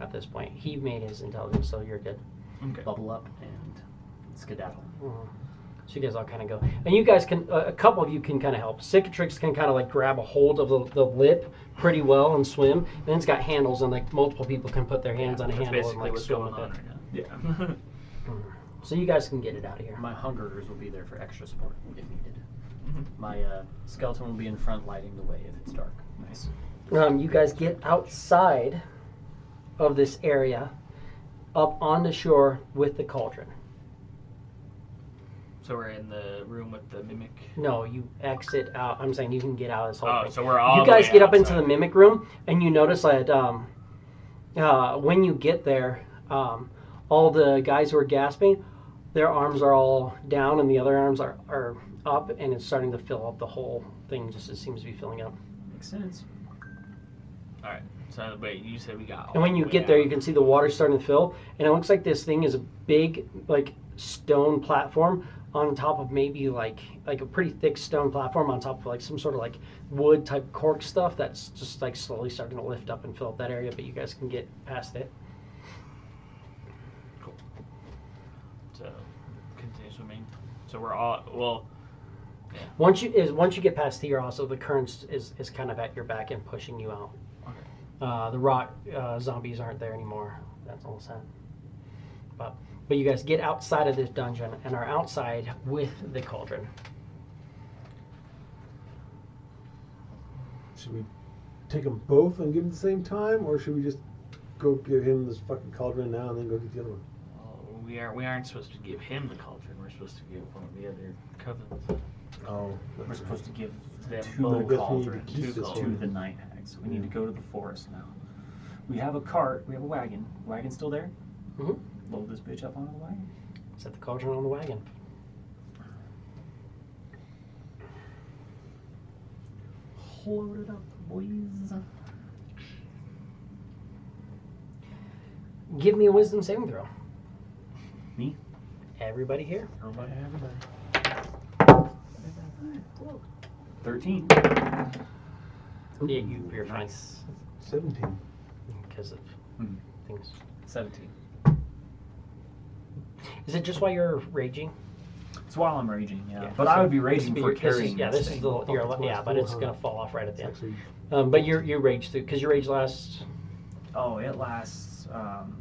at this point. He made his intelligence, so you're good. Okay. bubble up and skedaddle. So you guys all kind of go. And you guys can, a couple of you can kind of help. Cicatrix can kind of like grab a hold of the lip pretty well and swim. And then it's got handles, and like multiple people can put their hands on a That's handle and basically like what's swim going with on it. right now. Yeah. So you guys can get it out of here. My hungerers will be there for extra support if needed. My skeleton will be in front lighting the way if it's dark. Nice. You guys get outside of this area, up on the shore with the cauldron. So we're in the room with the mimic. No, you exit out. I'm saying you can get out of this whole thing. So we're all. You the guys way get up into outside. the mimic room, and you notice that when you get there, all the guys who are gasping, their arms are all down, and the other arms are up, and it's starting to fill up the whole thing. Just it seems to be filling up. Makes sense. All right. So wait, you said we got. And when you get there, you can see the water starting to fill, and it looks like this thing is a big, like, stone platform on top of maybe like a pretty thick stone platform on top of like some sort of like wood type cork stuff that's just like slowly starting to lift up and fill up that area. But you guys can get past it. Cool. So continue swimming. So we're all well. Yeah. Once you get past here, also the current is kind of at your back and pushing you out. Okay. The rock zombies aren't there anymore. That's all set. But you guys get outside of this dungeon and are outside with the cauldron. Should we take them both and give them at the same time, or should we just go give him this fucking cauldron now and then go get the other one? Well, we aren't supposed to give him the cauldron. We're supposed to give one of the other covens. Oh, We're supposed to give Them two both. I guess we need to cauldrons keep this to one. the night hags. We need to go to the forest now. We have a cart. We have a wagon. Wagon still there? Mhm. Load this bitch up onto the wagon. Set the cauldron on the wagon. Load it up, boys. Give me a wisdom saving throw. Me? Everybody here. Everybody. 13. Yeah, you're fine. 17. Because of Mhm. things. 17. Is it just while you're raging? It's while I'm raging, yeah. Yeah, But so I would be This raging would be for your- carrying Yeah, this is thing. the Oh, your, it's yeah, but it's 400. gonna fall off right at It's the end. actually But you rage through because your rage lasts. Oh, it lasts.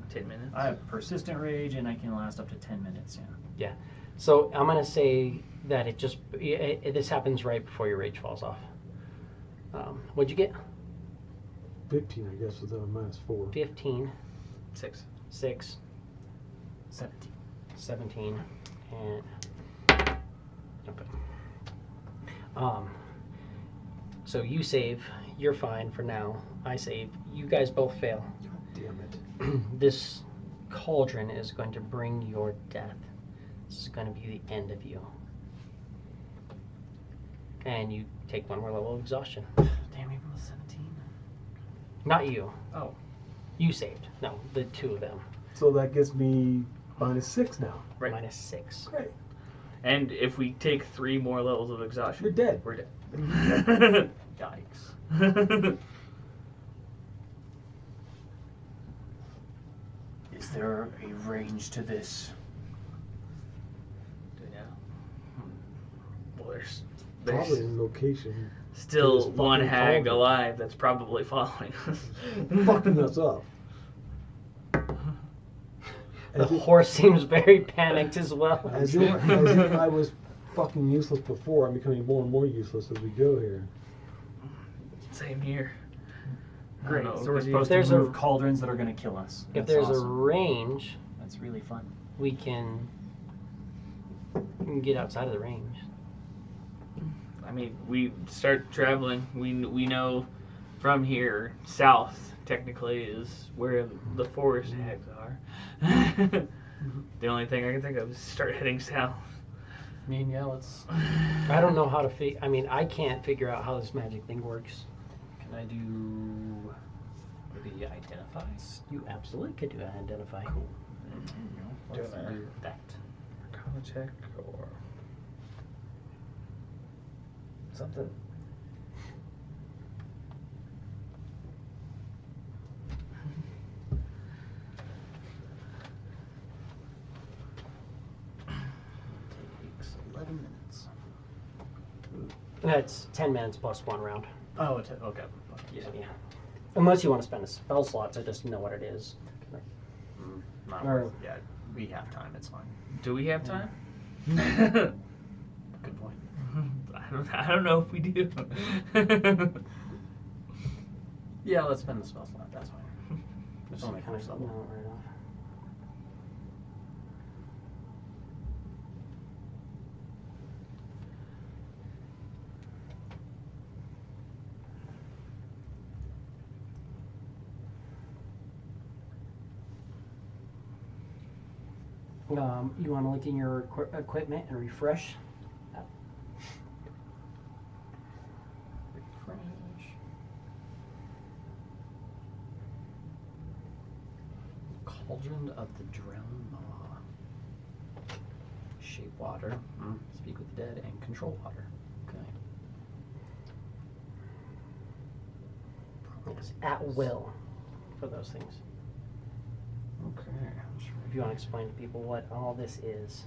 10 minutes. I have persistent rage, and I can last up to 10 minutes. Yeah. So I'm gonna say that this happens right before your rage falls off. What'd you get? 15, I guess, without a -4. 15, 6. 6, 17. 17, and okay. So you save. You're fine for now. I save. You guys both fail. Damn it. This cauldron is going to bring your death. This is going to be the end of you. And you take one more level of exhaustion. Damn, even with 17. Not you. Oh. You saved. No, the two of them. So that gets me -6 now. Right. -6. Great. And if we take 3 more levels of exhaustion, You're dead. we're dead. Yikes. Is there a range to this? Do we know? Well, there's Probably in location. still This one fucking hag cauldron. alive that's probably following us. Fucking us up. The As if, horse seems very panicked as well. as if I was fucking useless before. I'm becoming more and more useless as we go here. Same here. Great. No, So we're 'cause supposed there's to a- move cauldrons that are going to kill us. If That's there's a awesome. range, That's really fun. we can get outside of the range. I mean, we start traveling. We know from here south technically is where the forest hags are. The only thing I can think of is start heading south. I mean, yeah, let's. I don't know how to I mean, I can't figure out how this magic thing works. Can I do the identify? You absolutely could do an identify. Cool. Doing Let's that. do that. Arcana check or something. Takes 11 minutes. That's 10 minutes plus 1 round. Oh, okay. Yeah. Unless you want to spend a spell slot to just know what it is. Not Or- worth. Yeah, we have time. It's fine. Do we have time? Good point. I don't know if we do. Yeah, let's spend the spell slot. That's fine. It's only Kind first of level. know it right off. You want to look in your equipment and refresh? Refresh. Cauldron of the Drowned Maw. Shape water. Speak with the dead and control water. Okay. Yes, at will for those things. Okay. If you want to explain to people what all this is.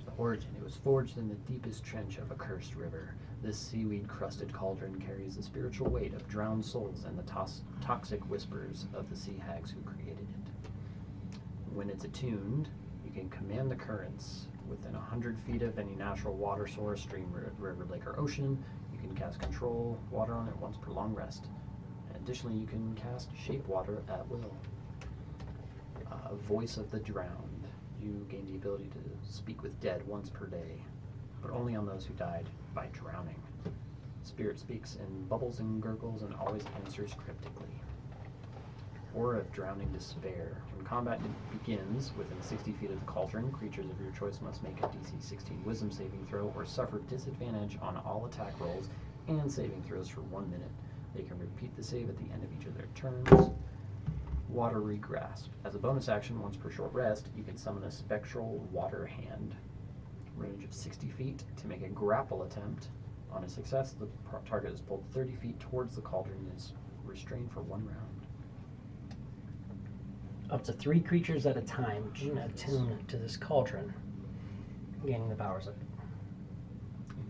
The origin. It was forged in the deepest trench of a cursed river. This seaweed-crusted cauldron carries the spiritual weight of drowned souls and the toxic whispers of the sea hags who created it. When it's attuned, you can command the currents within 100 feet of any natural water source, stream, river, lake, or ocean. You can cast control water on it once per long rest. Additionally, you can cast shape water at will. Voice of the Drowned. You gain the ability to speak with dead once per day, but only on those who died by drowning. Spirit speaks in bubbles and gurgles and always answers cryptically. Aura of Drowning Despair. When combat begins within 60 feet of the cauldron, creatures of your choice must make a DC 16 Wisdom saving throw or suffer disadvantage on all attack rolls and saving throws for 1 minute. They can repeat the save at the end of each of their turns. Watery Grasp. As a bonus action, once per short rest, you can summon a spectral water hand. Range of 60 feet to make a grapple attempt On a success, the target is pulled 30 feet towards the cauldron and is restrained for 1 round. Up to 3 creatures at a time can attune to this cauldron, gaining the powers of it.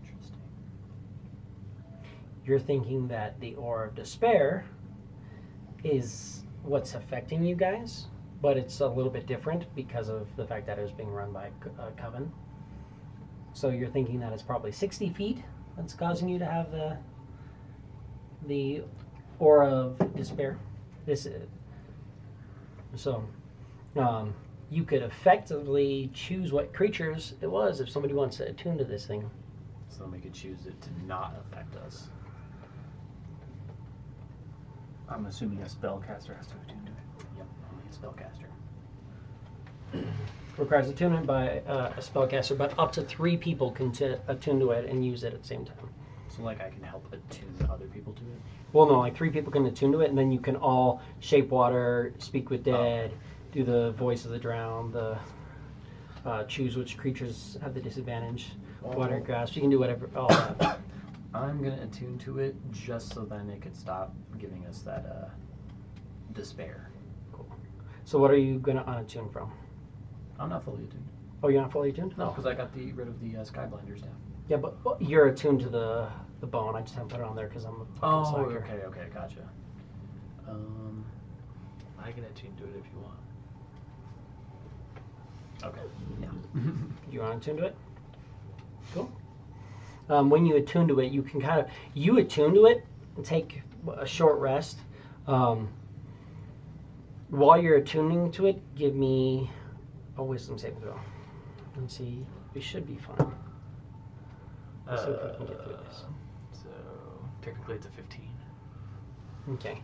Interesting. You're thinking that the Aura of Despair is what's affecting you guys, but it's a little bit different because of the fact that it was being run by a coven. So you're thinking that it's probably 60 feet that's causing you to have the Aura of Despair. So you could effectively choose what creatures it was if somebody wants to attune to this thing. So then we could choose it to not affect us. I'm assuming a spellcaster has to attune to it. Yep, only a spellcaster. Requires attunement by a spellcaster, but up to 3 people can attune to it and use it at the same time. So like I can help attune other people to it? Well, no, like 3 people can attune to it, and then you can all shape water, speak with dead, do the voice of the drowned, choose which creatures have the disadvantage, water grasp. You can do whatever. All that. I'm gonna attune to it just so then it could stop giving us that despair. Cool. So what are you gonna unattune from? I'm not fully attuned. Oh, you're not fully attuned? No, because I got rid of the sky blinders now. Yeah, but you're attuned to the bone. I just haven't put it on there because I'm a fucking slacker. Okay, gotcha. I can attune to it if you want. Okay. Yeah. You want to attune to it? Cool. When you attune to it, you can you attune to it and take a short rest. While you're attuning to it, give me a wisdom saving throw. Let's see. We should be fine. Let's see if we can get through this. So technically it's a 15. Okay.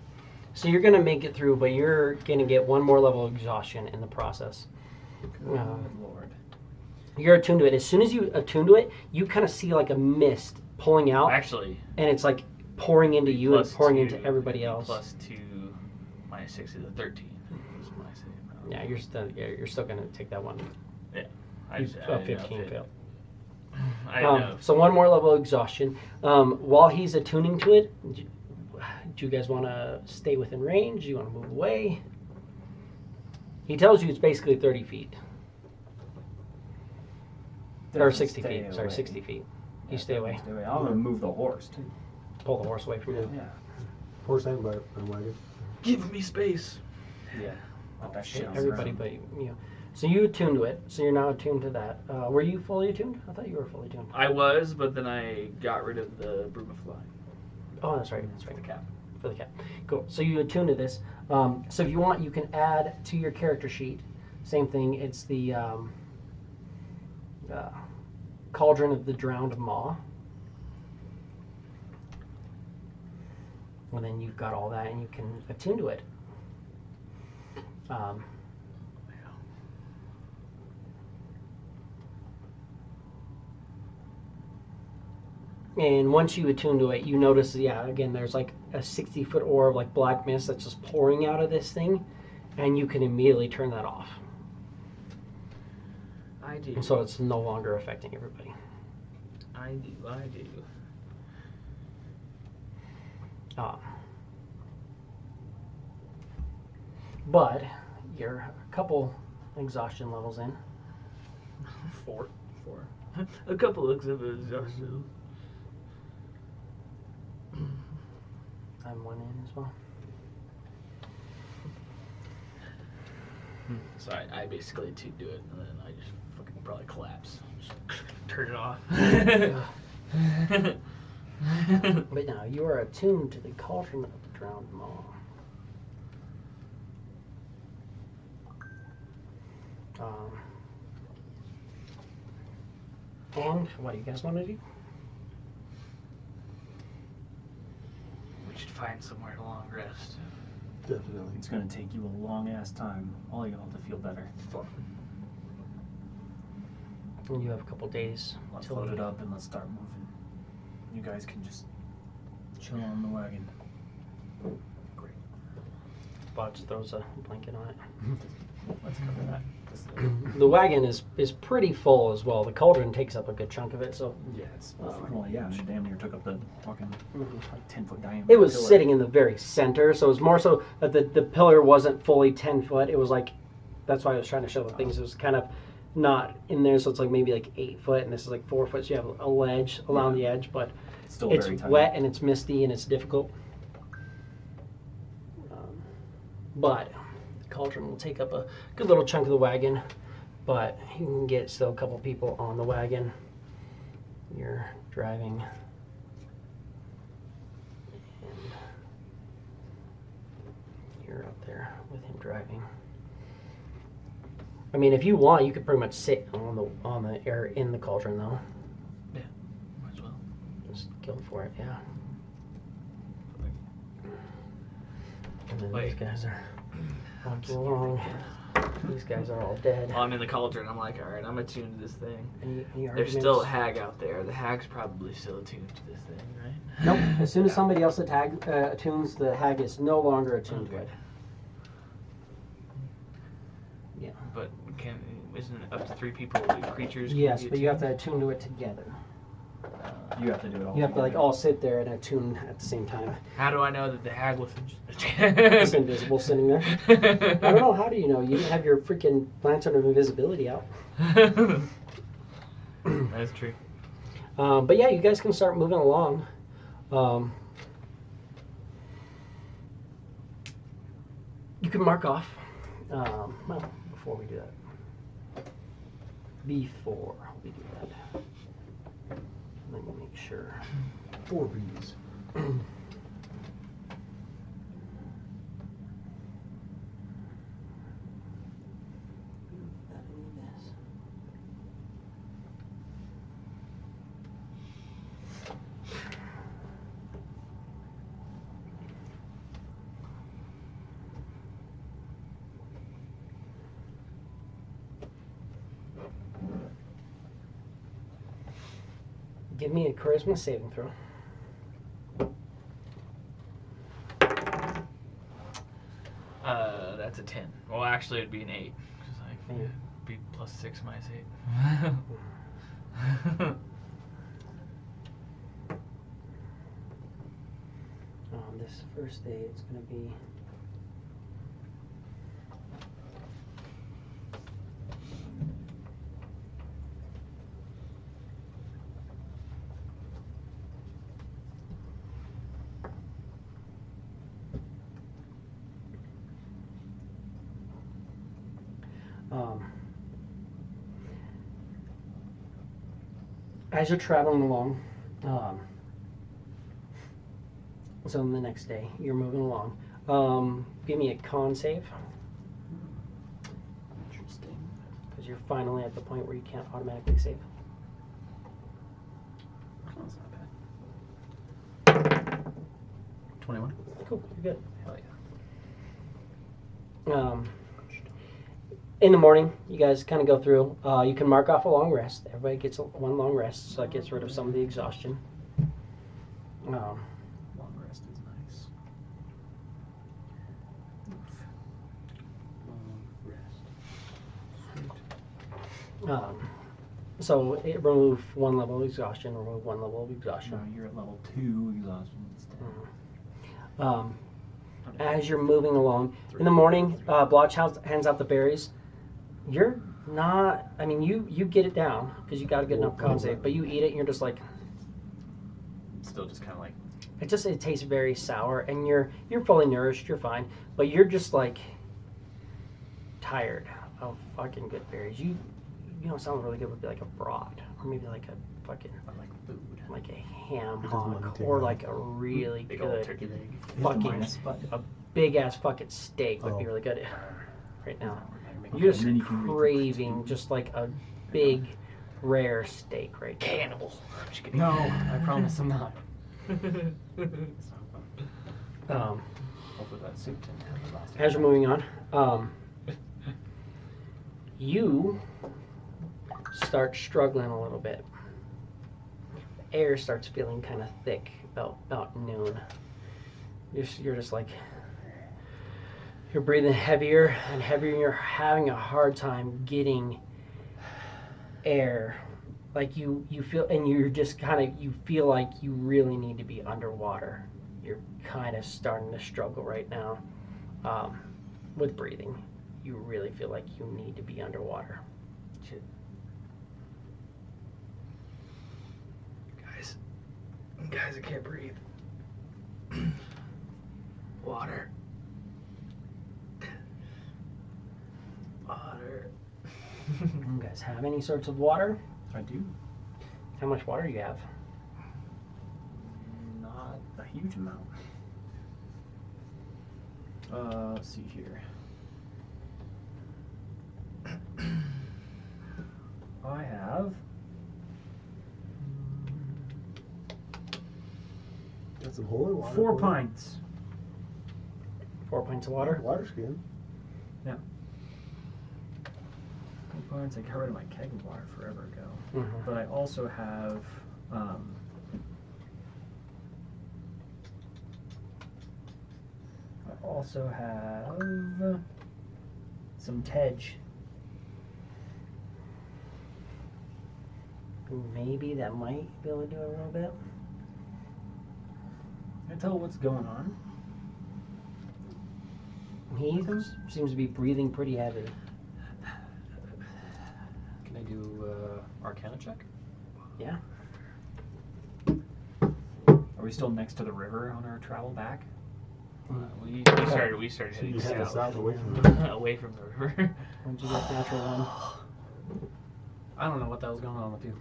So you're going to make it through, but you're going to get 1 more level of exhaustion in the process. Good Lord. You're attuned to it. As soon as you attune to it, you kind of see like a mist pulling out, Actually, and it's like pouring into you and plus pouring 2, into everybody else. Plus 2 minus 6 is a 13. Is my save. Yeah, you're still going to take that one. I You just, I didn't know 15 if it- failed. I didn't know. So 1 more level of exhaustion. While he's attuning to it, do you guys want to stay within range? Do you want to move away? He tells you it's basically 30 feet. Or 60 feet. Stay Sorry, away. 60 feet. Yeah, You stay away. Stay away. I'm gonna move the horse too. Pull the horse away from you. Yeah. Horse and wagon. Give me space. Yeah. Put that shit on the Everybody ground. but you. So you attune to it. So you're now attuned to that. Were you fully attuned? I thought you were fully attuned. I was, but then I got rid of the broom of fly. Oh, that's right. That's For right. the cap. For the cat. Cool. So you attune to this. So if you want, you can add to your character sheet. Same thing. It's the Cauldron of the Drowned Maw. And then you've got all that, and you can attune to it. And once you attune to it, you notice, again, there's like a 60-foot orb of like black mist that's just pouring out of this thing, and you can immediately turn that off. I do. And so it's no longer affecting everybody. I do. But you're a couple exhaustion levels in. 4. A couple looks of exhaustion. I'm 1 in as well. So I basically tuned to it, and then I just fucking probably collapse. Just turn it off. But now you are attuned to the Cauldron of the Drowned Maw. And what do you guys want to do? We should find somewhere to long rest. Definitely. It's gonna take you a long ass time. All y'all to feel better. And you have a couple days Let's till load it up and let's start moving. You guys can just chill on the wagon. Botch throws a blanket on it. Let's cover that. The wagon is pretty full as well. The cauldron takes up a good chunk of it, so Yeah, it's well, yeah, it damn near took up the fucking like 10-foot diameter. it was pillar. sitting in the very center. So it was more so that the pillar wasn't fully 10 foot. It was like, that's why I was trying to show the things. It was kind of not in there, so it's like maybe like 8 foot, and this is like 4 foot. So you have a ledge along the edge, but Still it's very tight. wet and it's misty and it's difficult. But the cauldron will take up a good little chunk of the wagon, but you can get still a couple people on the wagon. You're driving, and you're up there with him driving. I mean, if you want, you could pretty much sit on the air in the cauldron, though. Yeah, might as well. Just go for it, yeah. And then Wait. these guys are walking along. These guys are all dead. Well, I'm in the cauldron. I'm like, all right, I'm attuned to this thing. Any There's arguments? still a hag out there. The hag's probably still attuned to this thing, right? Nope. As soon as somebody else attunes, the hag is no longer attuned to it. Yeah. But isn't it up to 3 people creatures? can Yes, be but you have attuned? to attune to it together. You have to do it all. You have to like together. all sit there and attune at the same time. How do I know that the hag was It's invisible sitting there. I don't know. How do you know? You didn't have your freaking lantern of invisibility out. That's true. But yeah, you guys can start moving along. You can mark off. Well, before we do that. Before we do that. Let me make sure. 4 Bs. Give me a charisma saving throw. That's a 10. Well, actually, it'd be an 8. 'Cause like, Yeah. be plus 6 minus 8. This first day, it's going to be. As you're traveling along, so the next day you're moving along. Give me a con save, Interesting. because you're finally at the point where you can't automatically save. That's not bad. 21. Cool, you're good. Hell yeah. In the morning, you guys kind of go through. You can mark off a long rest. Everybody gets one long rest, so that gets rid of some of the exhaustion. Long rest is nice. Long rest. So it remove one level of exhaustion, remove one level of exhaustion. No, you're at level 2 exhaustion instead. As you're moving along, in the morning, Blotch hands out the berries. You're not, I mean, you get it down because you got a good enough con save, but you eat it and you're just like, Still just kind of like, it tastes very sour, and you're fully nourished, you're fine, but you're just like tired of fucking good berries. You know, sounds really good would be like a broth, or maybe like a fucking I like food. like a ham It doesn't let me hock, take or it like a really Big old good turkey leg. fucking a big ass fucking steak would be really good right now. You're just craving just like a big rare steak right now. Cannibal. I'm just kidding. No, I promise I'm not. Hopefully that suit didn't have the last As you're moving on, you start struggling a little bit. The air starts feeling kind of thick about noon. You're just like, You're breathing heavier and heavier, and you're having a hard time getting air. Like you feel, and you're just kind of, you feel like you really need to be underwater. You're kind of starting to struggle right now with breathing. You really feel like you need to be underwater. Shit. Guys, I can't breathe. Water. Water. You guys have any sorts of water? I do. How much water do you have? Not a huge amount. Let's see here. I have Got some holy water. 4 for you. pints. 4 pints of water? Water skin. 4 pints. I got rid of my keg of water forever ago. Mhm. But I also have some Tej. Maybe that might be able to do it a little bit. Can I tell what's going on? He seems to be breathing pretty heavy. Can I do Arcana check? Yeah. Are we still next to the river on our travel back? We started So heading you head south. south away from the Away from the river. When'd you get natural one? I don't know what the hell's going on with you.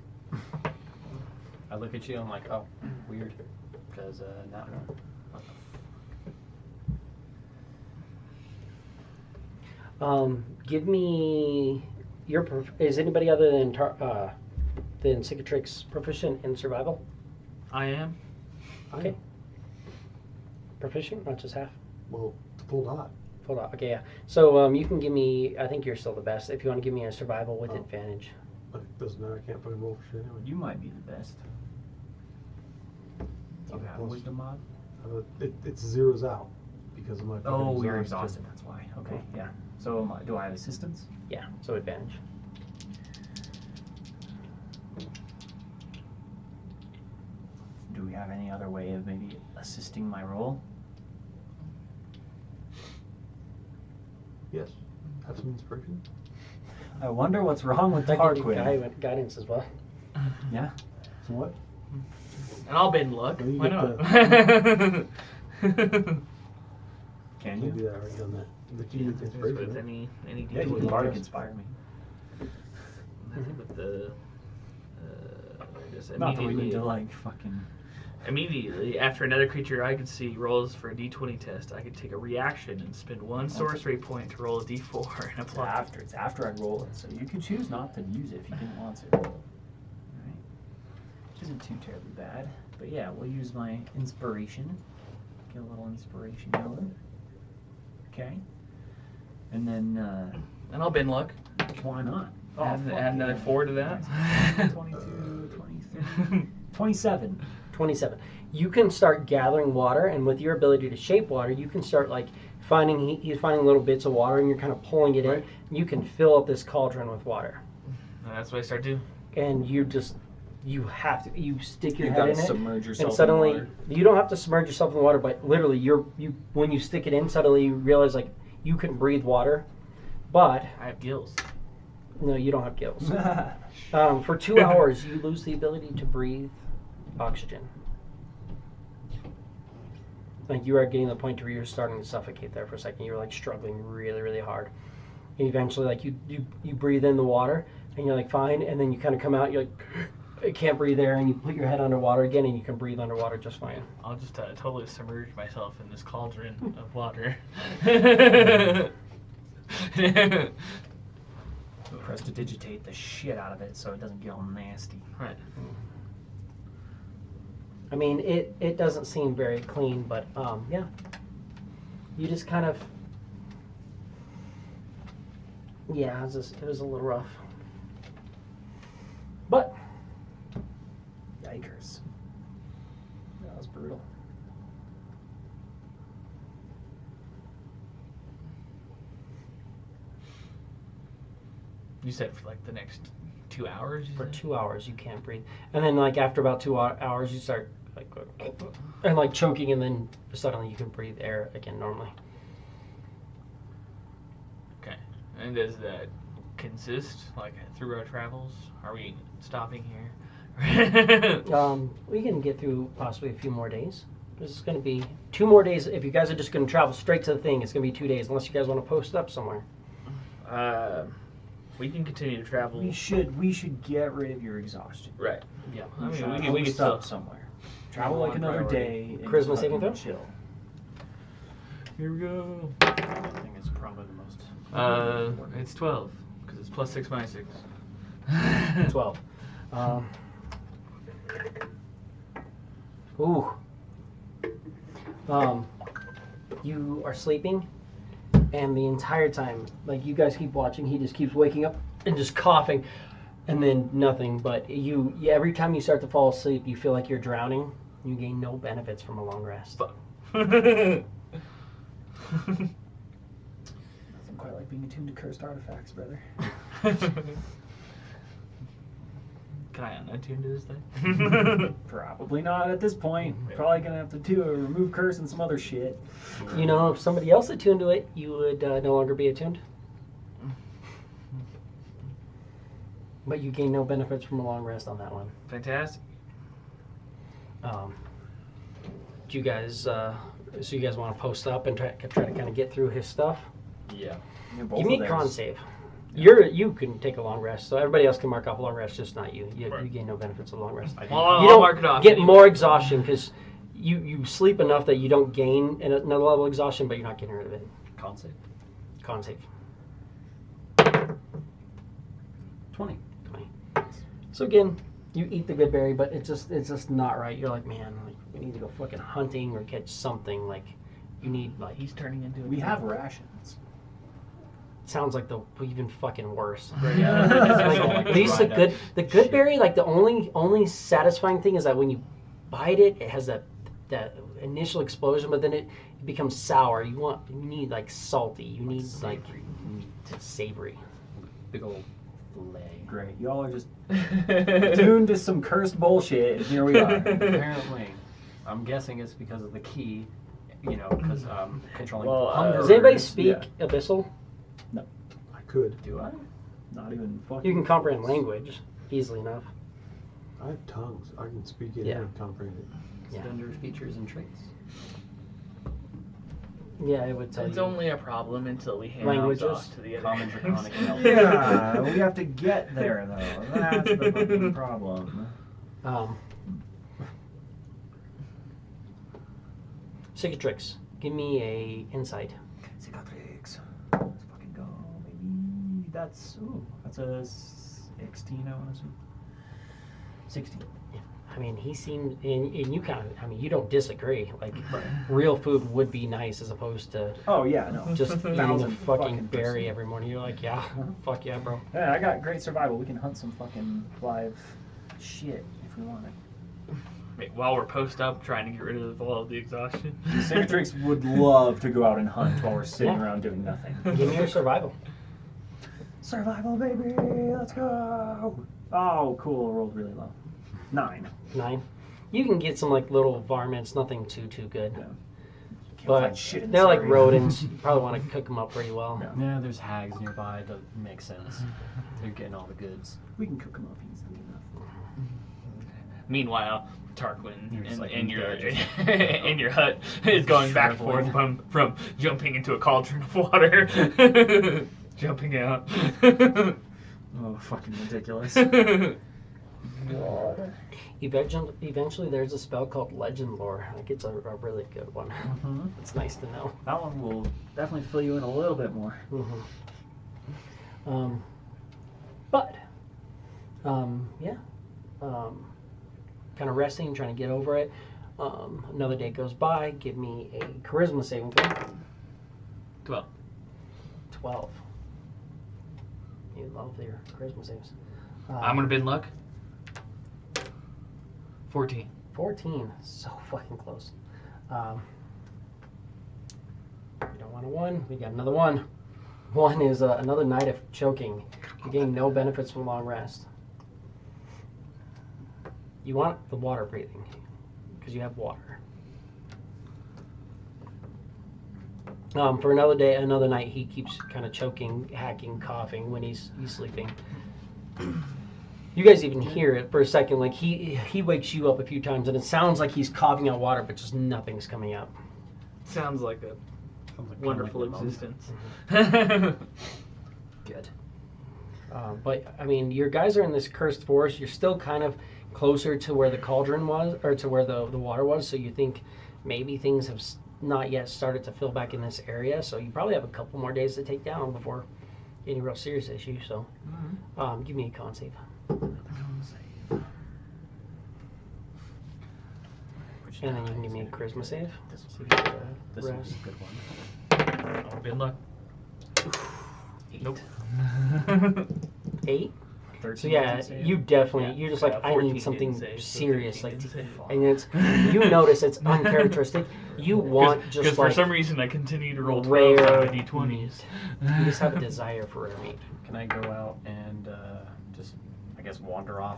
I look at you, I'm like, oh, weird. Because not what the Give me your. Is anybody other than Cicatrix proficient in survival? I am. Okay. Proficient, not just half. well, full dot. Hold on. Okay, yeah. So you can give me. I think you're still the best. If you want to give me a survival with Oh. advantage. But it doesn't matter. I can't fucking roll for shit anyway. You might be the best. Do you have a Plus- wisdom mod? It zeroes out because of my. fucking Oh, you're exhausted. exhausted. That's why. Okay, yeah. So do I have assistance? Yeah. So advantage. Do we have any other way of maybe assisting my roll? Yes. Have some inspiration. I wonder what's wrong with I can do Tarquin. guidance as well. Yeah. So what? And I'll bend luck. Well, you Why get not? Can Can't you? do that. I already done that. But you get the With inspiration. right? any Yeah, you D20. can bardic inspire me. I think with the just Not that we need immediately- to like fucking. Immediately after another creature I could see rolls for a D20 test, I could take a reaction and spend one sorcery point to roll a D4 and apply. It's after I roll it, so you could choose not to use it if you didn't want to. Alright. Which isn't too terribly bad. But yeah, we'll use my inspiration. Get a little inspiration going. Okay. And then And I'll bend luck. why not? Add fuck another yeah. 4 to that. 22, 23, 27. 27. You can start gathering water, and with your ability to shape water, you can start like finding. He's finding little bits of water, and you're kind of pulling it in. You can fill up this cauldron with water, And that's what I start doing. and you have to. You stick your You head gotta in it, submerge yourself and suddenly in water. you don't have to submerge yourself in the water, but literally, when you stick it in, suddenly you realize like you can breathe water, but I have gills. no, you don't have gills. For 2 hours, you lose the ability to breathe oxygen. Like you are getting to the point where you're starting to suffocate there for a second. You're like struggling really, really hard. And eventually, like you breathe in the water, and you're like fine, and then you kind of come out. You're like, I can't breathe there, and you put your head underwater again, and you can breathe underwater just fine. I'll just totally submerge myself in this cauldron of water. Prestidigitate the shit out of it so it doesn't get all nasty. Right. I mean, it doesn't seem very clean, but yeah. You just kind of, yeah, it was a little rough. But Yikers. That was brutal. You said for like the next 2 hours. For 2 hours, you can't breathe, and then like after about 2 hours, you start like and like choking, and then suddenly you can breathe air again normally. Okay. And does that consist like through our travels? Are we stopping here? We can get through possibly a few more days. This is going to be 2 more days. If you guys are just going to travel straight to the thing, it's going to be 2 days, unless you guys want to post up somewhere. We can continue to travel. We should get rid of your exhaustion. Right. Yeah. I mean, should we can stop still. somewhere. Travel like One another priority. day. And Charisma just saving fucking throw? Chill. Here we go. I think it's probably the most. It's 12 because it's +6 -6. 12. Ooh. You are sleeping, and the entire time, like you guys keep watching, he just keeps waking up and just coughing, and then nothing. But every time you start to fall asleep, you feel like you're drowning. You gain no benefits from a long rest. Nothing quite like being attuned to cursed artifacts, brother. Can I unattune to this thing? Probably not at this point. Probably gonna have to do a remove curse and some other shit. You know, if somebody else attuned to it, you would no longer be attuned. But you gain no benefits from a long rest on that one. Fantastic. Do you guys? So you guys want to post up and try to kind of get through his stuff? Yeah. Give me a con save. You can take a long rest, so everybody else can mark off a long rest, just not you. You gain no benefits of a long rest. Well, You I'll don't mark it off. get more exhaustion because you sleep enough that you don't gain another level of exhaustion, but you're not getting rid of it. Con save. Con save. 20. So again, you eat the good berry, but it's just not right. You're like, man, like, we need to go fucking hunting or catch something. Like, you need like. He's turning into. We have rations. Sounds like the even fucking worse. Yeah. Like, at least the good berry, like the only satisfying thing is that when you bite it, it has that initial explosion, but then it becomes sour. You need like salty. You need like savory. Big old leg. Great. Y'all are just tuned to some cursed bullshit, and here we are. Apparently, I'm guessing it's because of the key, you know, because controlling hunger. Does anybody speak Abyssal? I could. Do I? Not even fucking. You can comprehend language easily enough. I have tongues. I can speak it Yeah. and comprehend it. Yeah. Under features and traits. Yeah, it would tell It's you. only a problem until we hand Languages? off to the other Common games. draconic help. Yeah, we have to get there though. That's the fucking problem. Cicatrix, give me a insight. Cicatrix. Let's fucking go, baby. That's a 16, I want to assume. 16. I mean, he seemed, and you kind of, I mean, you don't disagree. Like, real food would be nice as opposed to Oh yeah, no. just eating a 1,000 fucking berry percent. every morning. You're like, yeah, fuck yeah, bro. Yeah, I got great survival. We can hunt some fucking live shit if we want it. Wait, while we're post up trying to get rid of all of the exhaustion. Cicatrix would love to go out and hunt while we're sitting Yeah. around doing nothing. Give me your survival. Survival, baby. Let's go. Oh, cool. Rolled really low. 9. 9. You can get some like little varmints, nothing too good. Yeah. Can't But find shit in they're this like area. rodents. You probably want to cook them up pretty well. Yeah. Yeah, there's hags nearby. That makes sense. They're getting all the goods. We can cook them up easily enough. Meanwhile, Tarquin You're just like in your dead, in your hut is going back and forth Shriveling. from jumping into a cauldron of water, jumping out. Oh, fucking ridiculous. Eventually, there's a spell called Legend Lore. Like, it's a really good one. Mhm. It's nice to know. That one will definitely fill you in a little bit more. Kind of resting, trying to get over it. Another day goes by. Give me a charisma saving throw. 12. 12. You love your charisma saves. I'm gonna bid luck. 14. 14. So fucking close. We don't want a 1. We got another 1. 1 is another night of choking. You gain no benefits from long rest. You want the water breathing because you have water. For another day, another night, he keeps kind of choking, hacking, coughing when he's sleeping. You guys even hear it for a second, like he wakes you up a few times, and it sounds like he's coughing out water, but just nothing's coming out. Sounds like a wonderful existence. Good. But I mean, your guys are in this cursed forest. You're still kind of closer to where the cauldron was, or to where the water was. So you think maybe things have not yet started to fill back in this area. So you probably have a couple more days to take down before any real serious issue. So give me a con save. And then you can give me a charisma save. This So you will get be a a rest. good one. Oh, good luck. 8. Nope. 8. 13 So yeah, doesn't save. you definitely you're just like Yeah, I 14 need something didn't save, so serious, 13 like, didn't save. and it's you notice it's uncharacteristic. You want just Because like for some reason I continue to roll rare 12 on my d20s. you just have a desire for rare meat. Can I go out and just, I guess, wander off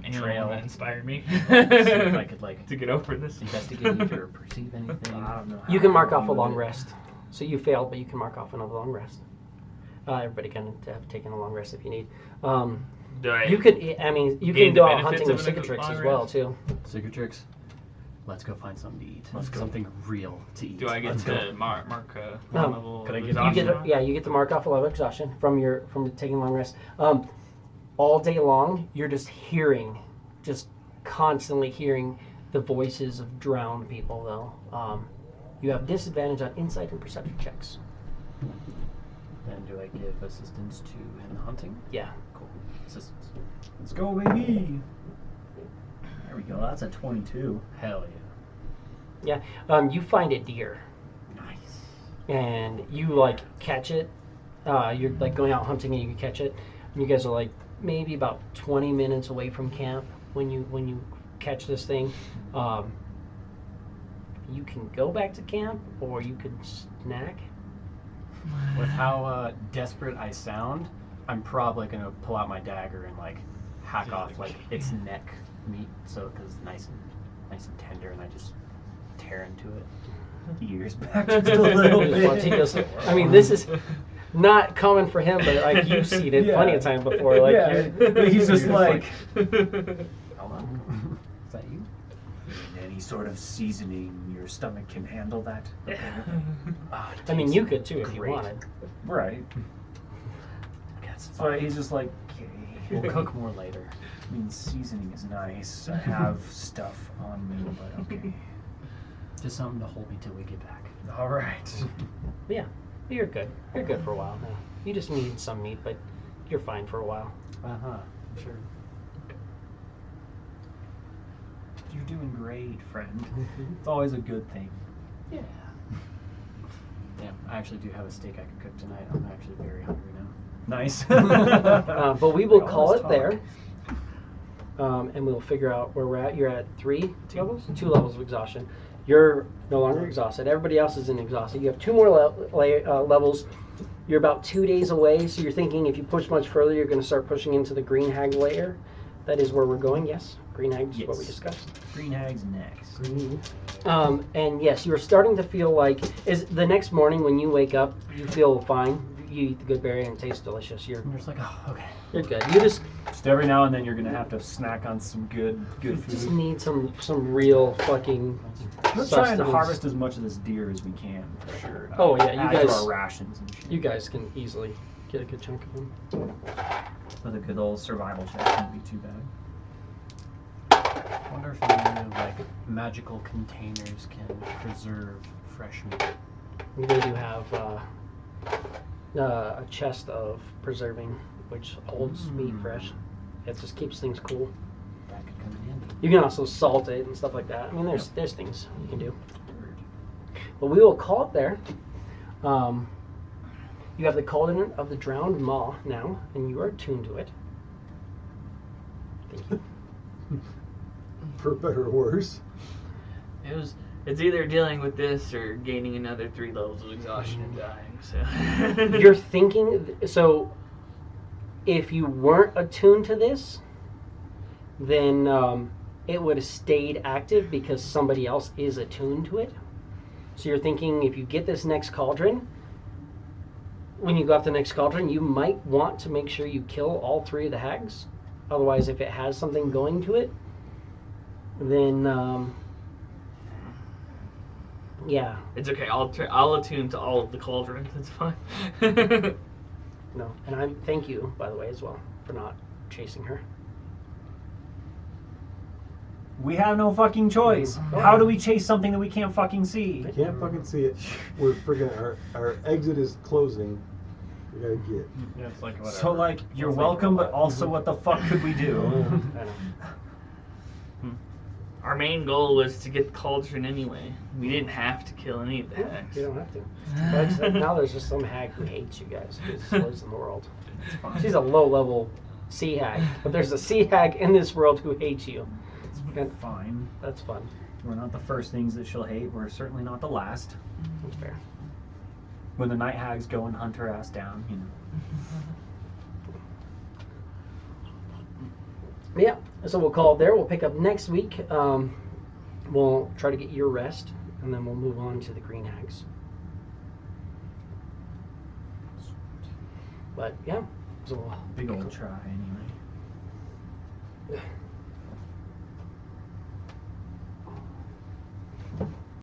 Anyone trail? want to inspire me See if I could, like, to get over this? investigate or perceive anything? I don't know. You can mark how off a you long would- rest. So you failed, but you can mark off another long rest. Everybody can have taken a long rest if you need. Do I You could, I mean, you gain can the go out benefits hunting of with a cicatrix long as well rest? too. Cicatrix. Let's go find something to eat. Let's go. Something real to eat. Do I get Let's to go. mark No. level? Could I of get- You exhaustion? get, you get to mark off a level of exhaustion from taking a long rest. All day long, you're just constantly hearing the voices of drowned people. Though, you have disadvantage on insight and perception checks. Then do I give assistance to in the hunting? Yeah. Cool. Assistance. Let's go, baby. There we go. That's a 22. Hell yeah. You find a deer Nice. and you like catch it. You're like going out hunting and you can catch it. And you guys are like maybe about 20 minutes away from camp when you catch this thing. You can go back to camp or you could snack. With how desperate I sound, I'm probably gonna pull out my dagger and like hack off like its neck meat, so because nice and tender, and I just tear into it. Ears back just a little Once he bit. goes, I mean, this is not common for him, but like you've seen it plenty of times before. Like he's just you're like, hold on, is that you? Any sort of seasoning your stomach can handle that? Ah, it I mean, tastes you could too if you great. wanted. Right. That's fine. He's just like, okay, we'll cook more later. I mean, seasoning is nice. I have stuff on me, but okay. Just something to hold me till we get back. All right. Yeah, you're good. You're good for a while now. You just need some meat, but you're fine for a while. Sure. You're doing great, friend. It's always a good thing. Yeah. Damn, I actually do have a steak I could cook tonight. I'm actually very hungry now. Nice. But we will Like, all call this it there. And we'll figure out where we're at. You're at 3 levels? 2 levels of exhaustion. You're no longer exhausted. Everybody else is exhausted. You have 2 more levels. You're about 2 days away, so you're thinking if you push much further, you're going to start pushing into the green hag lair. That is where we're going, yes? Green hag is what we Yes. discussed. Green hag's next. And yes, you're starting to feel like is the next morning when you wake up, you feel fine. You eat the good berry and it tastes delicious. You're I'm just like, oh, okay. good. You just Every now and then you're gonna have to snack on some good just food. need some real fucking We're trying to sustenance. harvest as much of this deer as we can, for sure. Oh, yeah, you add to guys- our rations and shit. You guys can easily get a good chunk of them. With a good old survival check, wouldn't be too bad. I wonder if any like magical containers can preserve fresh meat. They do have a chest of preserving, which holds meat fresh. It just keeps things cool. That could come in handy. You can also salt it and stuff like that. I mean, there's things you can do. But we will call it there. You have the cauldron of the drowned maw now, and you are attuned to it. Thank you. For better or worse. It's either dealing with this or gaining another 3 levels of exhaustion and dying. So You're thinking, so if you weren't attuned to this, then it would have stayed active because somebody else is attuned to it. So you're thinking if you get this next cauldron, when you go up the next cauldron, you might want to make sure you kill all 3 of the hags. Otherwise, if it has something going to it, then yeah. It's okay. I'll attune to all of the cauldrons. It's fine. No, and I thank you, by the way, as well, for not chasing her. We have no fucking choice. Oh. How do we chase something that we can't fucking see? I can't fucking see it. We're friggin' our exit is closing. We gotta get. Yeah, it's like whatever. So like, you're It's like welcome, but robot. also what the fuck could we do? I know. Our main goal was to get the cauldron anyway. We didn't have to kill any of the hags. You don't have to. But it's like now there's just some hag who hates you guys because lives in the world. She's a low-level sea hag, but there's a sea hag in this world who hates you. And Fine. that's fun. We're not the first things that she'll hate. We're certainly not the last. That's fair. When the night hags go and hunt her ass down, you know. Yeah, so we'll call it there. We'll pick up next week. We'll try to get your rest, and then we'll move on to the green hags. But yeah, so Big old try anyway.